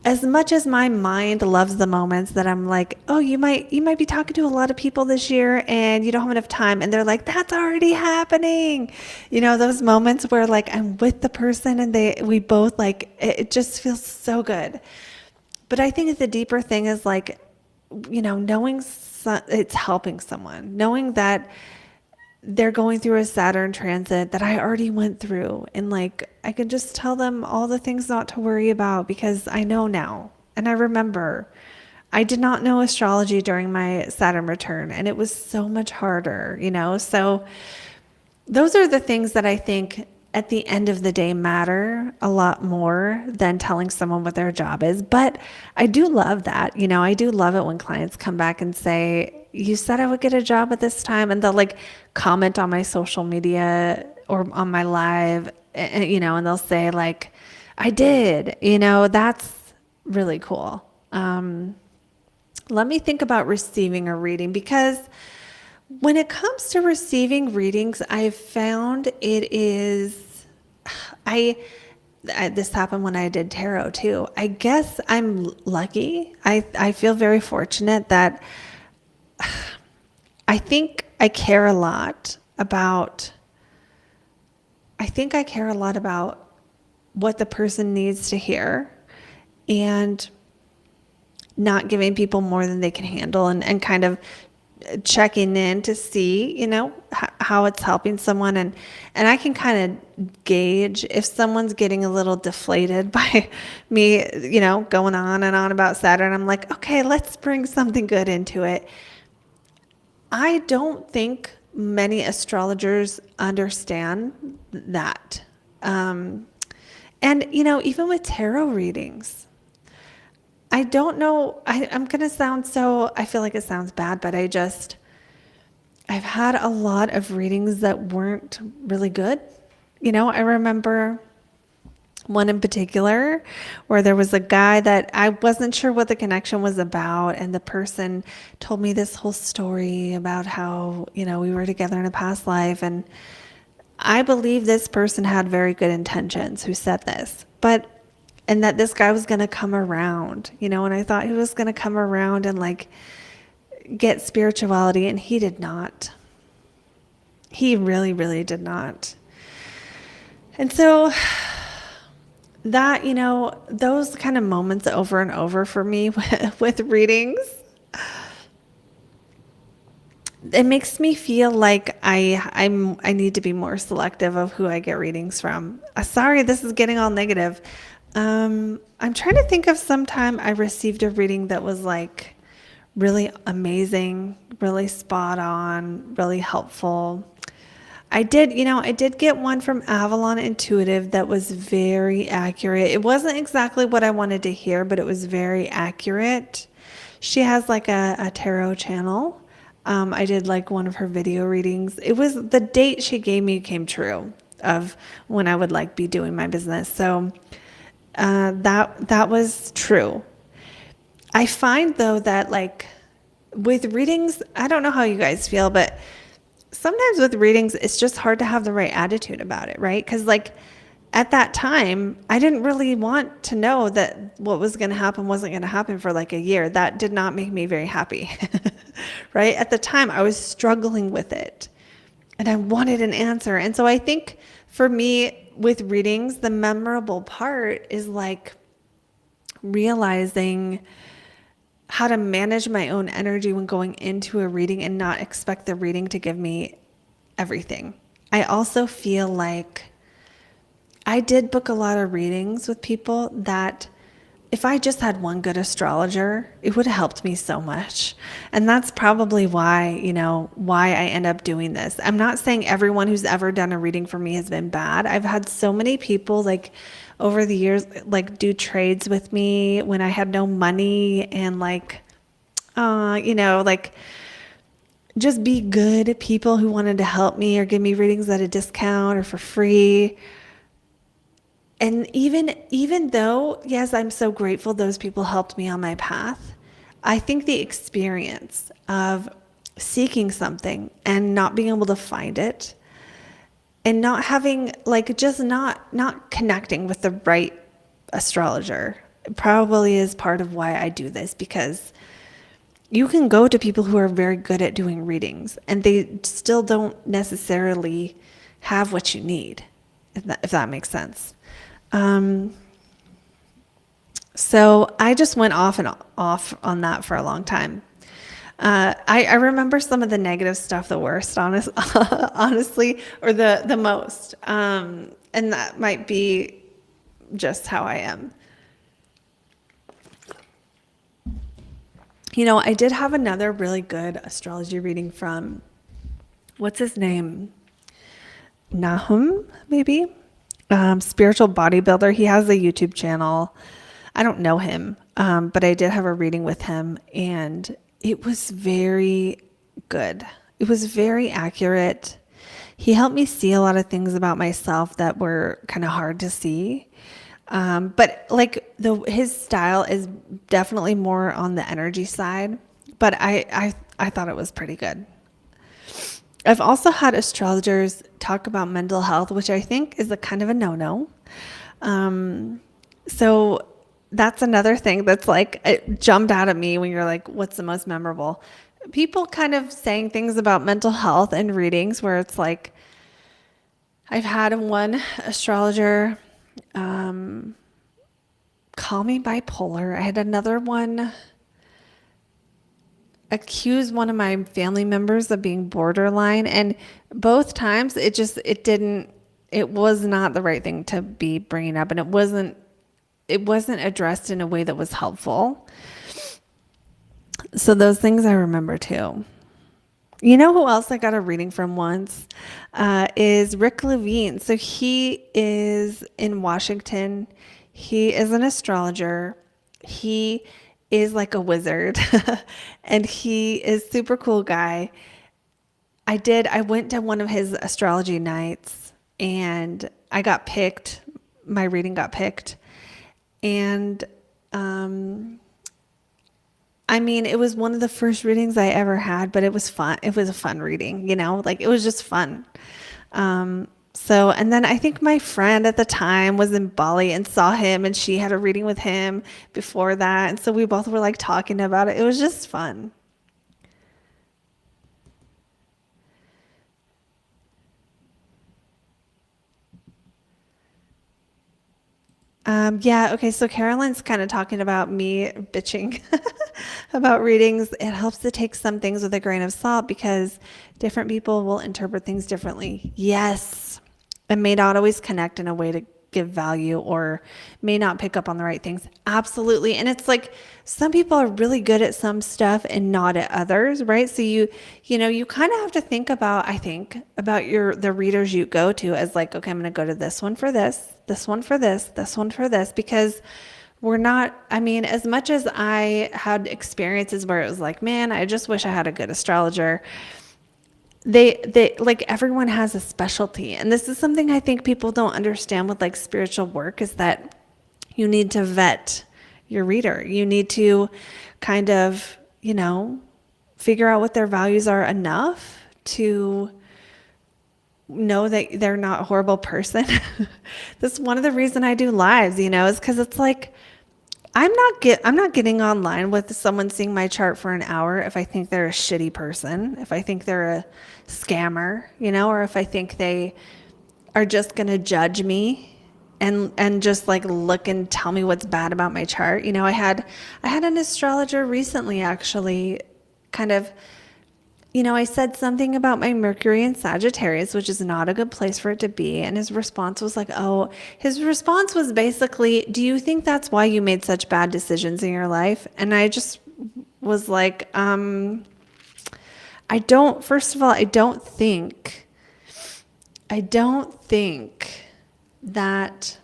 as much as my mind loves the moments that I'm like, oh, you might be talking to a lot of people this year and you don't have enough time. And they're like, that's already happening. Those moments where like I'm with the person and we both like, it just feels so good. But I think the deeper thing is like, knowing it's helping someone, knowing that they're going through a Saturn transit that I already went through. And like, I can just tell them all the things not to worry about because I know now. And I remember I did not know astrology during my Saturn return, and it was so much harder, So those are the things that I think at the end of the day matter a lot more than telling someone what their job is. But I do love that. I do love it when clients come back and say, you said I would get a job at this time, and they'll like comment on my social media or on my live, and they'll say like, I did, that's really cool. Let me think about receiving a reading, because when it comes to receiving readings, I've found it is, this happened when I did tarot too. I guess I'm lucky. I feel very fortunate that I think I care a lot about what the person needs to hear, and not giving people more than they can handle, and kind of checking in to see, how it's helping someone. And I can kind of gauge if someone's getting a little deflated by me, going on and on about Saturn. I'm like, okay, let's bring something good into it. I don't think many astrologers understand that. And, even with tarot readings, I don't know, I'm going to sound I feel like it sounds bad, but I've had a lot of readings that weren't really good. I remember one in particular where there was a guy that I wasn't sure what the connection was about. And the person told me this whole story about how, we were together in a past life. And I believe this person had very good intentions who said this, and that this guy was going to come around, and I thought he was going to come around and like get spirituality, and he did not. He really, really did not. And so that, those kind of moments over and over for me with readings, it makes me feel like I need to be more selective of who I get readings from. Sorry, this is getting all negative. I'm trying to think of some time I received a reading that was like really amazing, really spot on, really helpful. I did get one from Avalon Intuitive that was very accurate. It wasn't exactly what I wanted to hear, but it was very accurate. She has like a tarot channel. I did like one of her video readings. It was the date she gave me came true of when I would like be doing my business. So that was true. I find though that like with readings, I don't know how you guys feel, but sometimes with readings, it's just hard to have the right attitude about it, right? Because like at that time, I didn't really want to know that what was going to happen wasn't going to happen for like a year. That did not make me very happy, right? At the time, I was struggling with it and I wanted an answer. And so I think for me with readings, the memorable part is like realizing how to manage my own energy when going into a reading and not expect the reading to give me everything. I also feel like I did book a lot of readings with people that if I just had one good astrologer, it would have helped me so much. And that's probably why, why I end up doing this. I'm not saying everyone who's ever done a reading for me has been bad. I've had so many people like over the years, like do trades with me when I had no money and like, like just be good people who wanted to help me or give me readings at a discount or for free. And even though, yes, I'm so grateful those people helped me on my path, I think the experience of seeking something and not being able to find it and not having, like, just not connecting with the right astrologer probably is part of why I do this, because you can go to people who are very good at doing readings and they still don't necessarily have what you need, if that makes sense. So I just went off and off on that for a long time. I remember some of the negative stuff the worst, honestly, or the most. And that might be just how I am. I did have another really good astrology reading from, what's his name? Nahum, maybe? Spiritual bodybuilder. He has a YouTube channel. I don't know him, but I did have a reading with him and it was very good. It was very accurate. He helped me see a lot of things about myself that were kind of hard to see. But like his style is definitely more on the energy side, but I thought it was pretty good. I've also had astrologers talk about mental health, which I think is a kind of a no-no. So that's another thing that's like, it jumped out at me when you're like, what's the most memorable? People kind of saying things about mental health and readings where it's like, I've had one astrologer call me bipolar. I had another one accuse one of my family members of being borderline, and both times it was not the right thing to be bringing up, and it wasn't addressed in a way that was helpful. So those things I remember too. You know who else I got a reading from once is Rick Levine. So he is in Washington. He is an astrologer. He is like a wizard and he is super cool guy. I went to one of his astrology nights and I got picked. My reading got picked. And it was one of the first readings I ever had, but it was fun. It was a fun reading, like it was just fun. And then I think my friend at the time was in Bali and saw him and she had a reading with him before that. And so we both were like talking about it. It was just fun. Okay, so Carolyn's kind of talking about me bitching about readings. It helps to take some things with a grain of salt because different people will interpret things differently. Yes, it may not always connect in a way give value or may not pick up on the right things. Absolutely. And it's like some people are really good at some stuff and not at others, right? So you kind of have to think about, I think, about the readers you go to as like, okay, I'm going to go to this one for this one for this one for this, because we're not, I mean, as much as I had experiences where it was like, man, I just wish I had a good astrologer. They like, everyone has a specialty. And this is something I think people don't understand with like spiritual work, is that you need to vet your reader. You need to kind of, figure out what their values are enough to know that they're not a horrible person. That's one of the reasons I do lives, is because it's like, I'm not getting online with someone seeing my chart for an hour if I think they're a shitty person, if I think they're a scammer, or if I think they are just going to judge me and just like look and tell me what's bad about my chart. I had an astrologer recently, actually, kind of, I said something about my Mercury in Sagittarius, which is not a good place for it to be. And his response was basically, do you think that's why you made such bad decisions in your life? And I just was like, first of all, I don't think that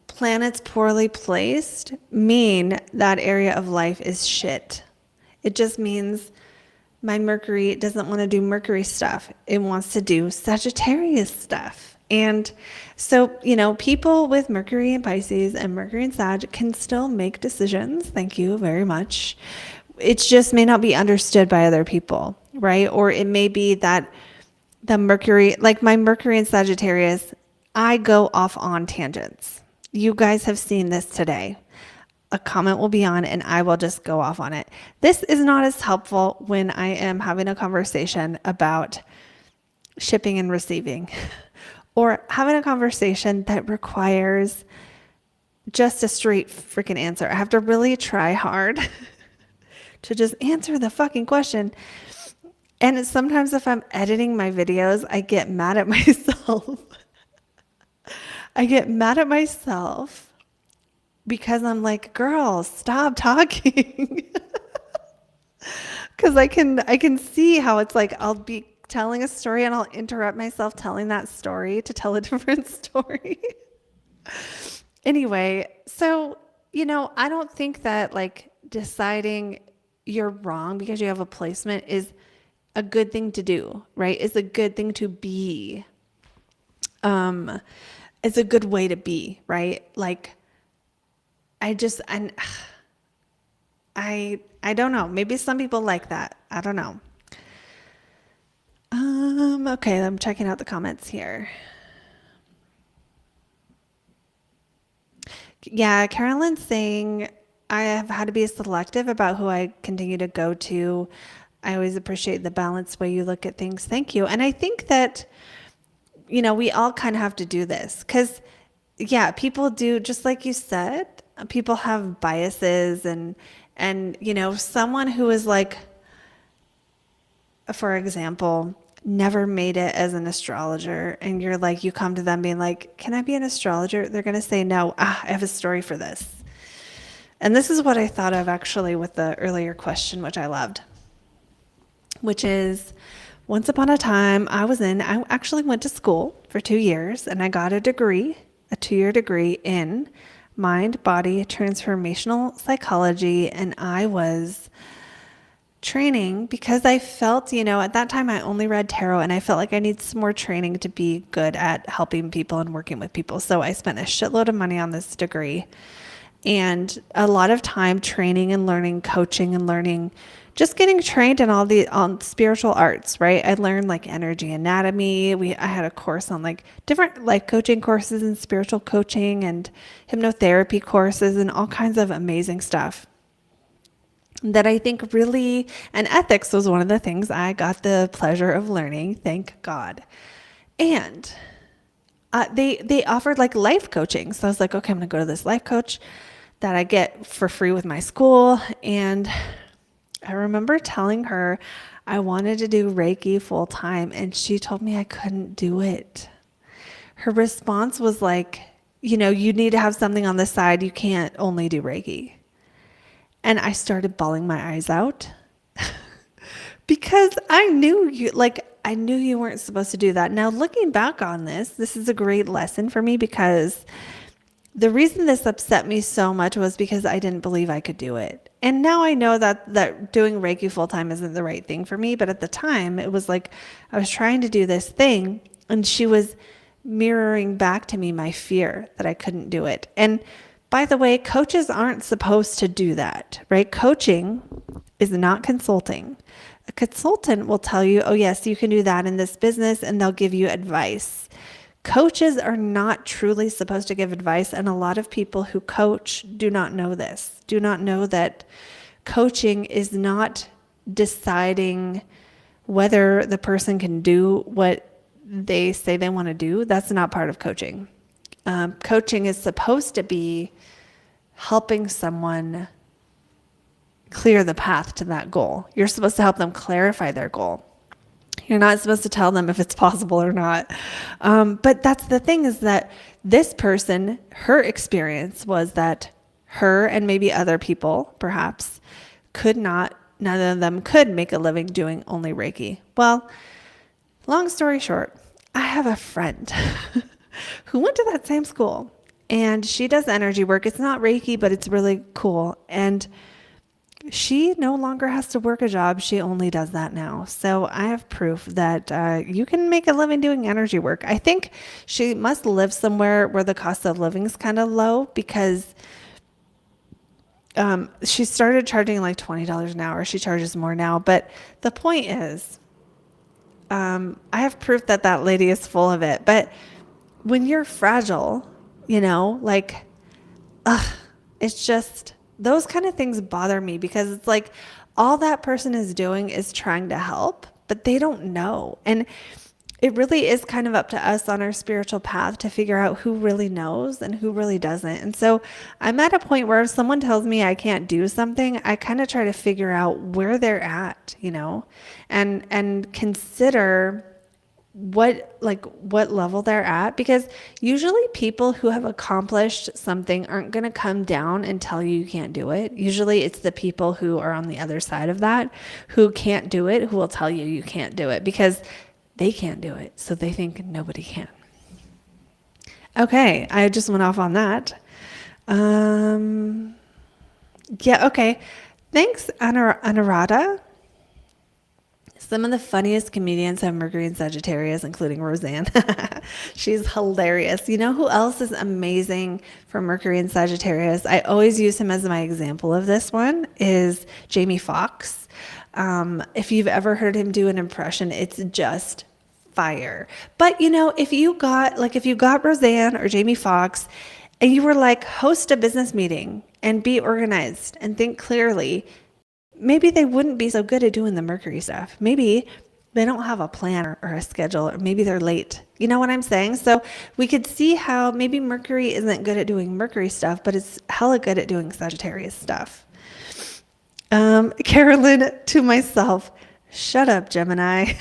planets poorly placed mean that area of life is shit. It just means my Mercury doesn't want to do Mercury stuff. It wants to do Sagittarius stuff. And so, people with Mercury in Pisces and Mercury in Sag can still make decisions. Thank you very much. It just may not be understood by other people, right? Or it may be that the Mercury, like my Mercury in Sagittarius, I go off on tangents. You guys have seen this today. A comment will be on and I will just go off on it. This is not as helpful when I am having a conversation about shipping and receiving, or having a conversation that requires just a straight freaking answer. I have to really try hard to just answer the fucking question. And sometimes if I'm editing my videos, I get mad at myself. Because I'm like, girl, stop talking. Because I can see how it's like, I'll be telling a story and I'll interrupt myself telling that story to tell a different story. Anyway, so, I don't think that like deciding you're wrong because you have a placement is a good thing to do, right? It's a good thing to be. It's a good way to be, right? Like, I don't know. Maybe some people like that. I don't know. Okay, I'm checking out the comments here. Yeah, Carolyn's saying I have had to be selective about who I continue to go to. I always appreciate the balanced way you look at things. Thank you. And I think that, we all kind of have to do this because, yeah, people do, just like you said, people have biases and someone who is like, for example, never made it as an astrologer, and you're like, you come to them being like, can I be an astrologer? They're going to say, no, I have a story for this. And this is what I thought of actually with the earlier question, which I loved, which is, once upon a time I actually went to school for 2 years and I got a 2-year degree in mind, body, transformational psychology. And I was training because I felt, at that time I only read tarot and I felt like I need some more training to be good at helping people and working with people. So I spent a shitload of money on this degree and a lot of time training and learning, coaching and learning, just getting trained in on spiritual arts, right? I learned like energy anatomy. I had a course on like different life coaching courses and spiritual coaching and hypnotherapy courses and all kinds of amazing stuff that I think really, and ethics was one of the things I got the pleasure of learning, thank God. And they offered like life coaching. So I was like, okay, I'm gonna go to this life coach that I get for free with my school. And I remember telling her I wanted to do Reiki full time, and she told me I couldn't do it. her response was like, you need to have something on the side. You can't only do Reiki. And I started bawling my eyes out because I knew you weren't supposed to do that. Now, looking back on this is a great lesson for me, because the reason this upset me so much was because I didn't believe I could do it. And now I know that doing Reiki full time isn't the right thing for me. But at the time, it was like I was trying to do this thing, and she was mirroring back to me my fear that I couldn't do it. And by the way, coaches aren't supposed to do that, right? Coaching is not consulting. A consultant will tell you, oh yes, you can do that in this business, and they'll give you advice. Coaches are not truly supposed to give advice, and a lot of people who coach do not know this, do not know that coaching is not deciding whether the person can do what they say they want to do. That's not part of coaching. Coaching is supposed to be helping someone clear the path to that goal. You're supposed to help them clarify their goal. You're not supposed to tell them if it's possible or not. But that's the thing, is that this person, her experience was that her and maybe other people perhaps none of them could make a living doing only Reiki. Well, long story short, I have a friend who went to that same school, and she does energy work. It's not Reiki, but it's really cool. And she no longer has to work a job. She only does that now. So I have proof that you can make a living doing energy work. I think she must live somewhere where the cost of living is kind of low, because she started charging like $20 an hour. She charges more now. But the point is, I have proof that lady is full of it. But when you're fragile, it's just, those kind of things bother me, because it's like all that person is doing is trying to help, but they don't know. And it really is kind of up to us on our spiritual path to figure out who really knows and who really doesn't. And so I'm at a point where if someone tells me I can't do something, I kind of try to figure out where they're at, and consider what level they're at, because usually people who have accomplished something aren't going to come down and tell you can't do it. Usually it's the people who are on the other side of that, who can't do it, who will tell you can't do it, because they can't do it, so they think nobody can. Okay, I just went off on that. Yeah, okay. Thanks, Anurada. Some of the funniest comedians have Mercury and Sagittarius, including Roseanne. She's hilarious. You know who else is amazing for Mercury and Sagittarius? I always use him as my example of this one, is Jamie Foxx. If you've ever heard him do an impression, it's just fire. But if you got Roseanne or Jamie Foxx and you were like, host a business meeting and be organized and think clearly, maybe they wouldn't be so good at doing the Mercury stuff. Maybe they don't have a plan or a schedule, or maybe they're late. You know what I'm saying? So we could see how maybe Mercury isn't good at doing Mercury stuff, but it's hella good at doing Sagittarius stuff. Carolyn, to myself, shut up, Gemini.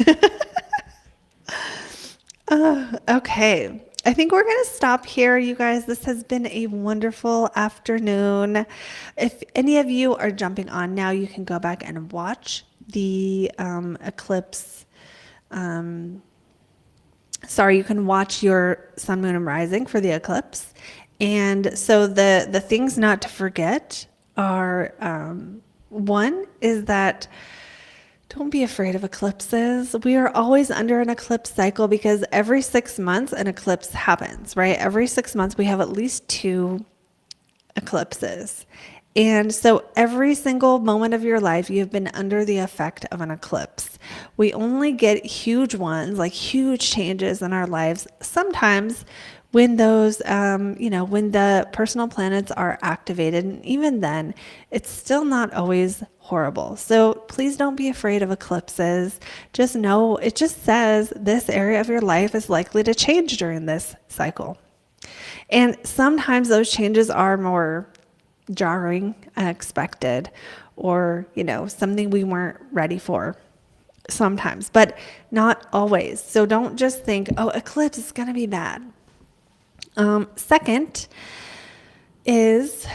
Okay. I think we're going to stop here, you guys. This has been a wonderful afternoon. If any of you are jumping on now, you can go back and watch the eclipse. You can watch your sun, moon, and rising for the eclipse. And so the things not to forget are, one is that don't be afraid of eclipses. We are always under an eclipse cycle, because every 6 months an eclipse happens, right? Every 6 months we have at least 2 eclipses. And so every single moment of your life, you've been under the effect of an eclipse. We only get huge ones, like huge changes in our lives, sometimes when those, when the personal planets are activated. And even then, it's still not always horrible. So please don't be afraid of eclipses. Just know it just says this area of your life is likely to change during this cycle. And sometimes those changes are more jarring, unexpected, or, something we weren't ready for sometimes, but not always. So don't just think, oh, eclipse is going to be bad. Second is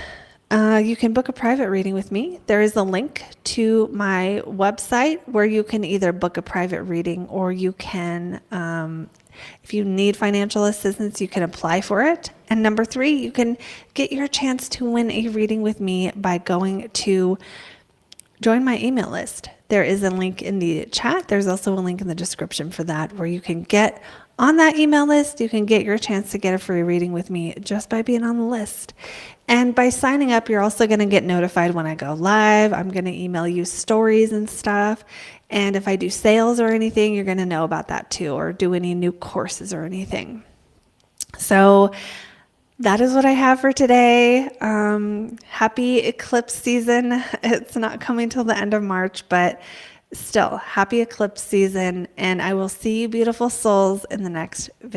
you can book a private reading with me. There is a link to my website where you can either book a private reading or you can, if you need financial assistance, you can apply for it. And number three, you can get your chance to win a reading with me by going to join my email list. There is a link in the chat. There's also a link in the description for that where you can get on that email list. You can get your chance to get a free reading with me just by being on the list. And by signing up, you're also going to get notified when I go live. I'm going to email you stories and stuff. And if I do sales or anything, you're going to know about that too, or do any new courses or anything. So that is what I have for today. Happy eclipse season. It's not coming till the end of March, but still, happy eclipse season. And I will see you beautiful souls in the next video.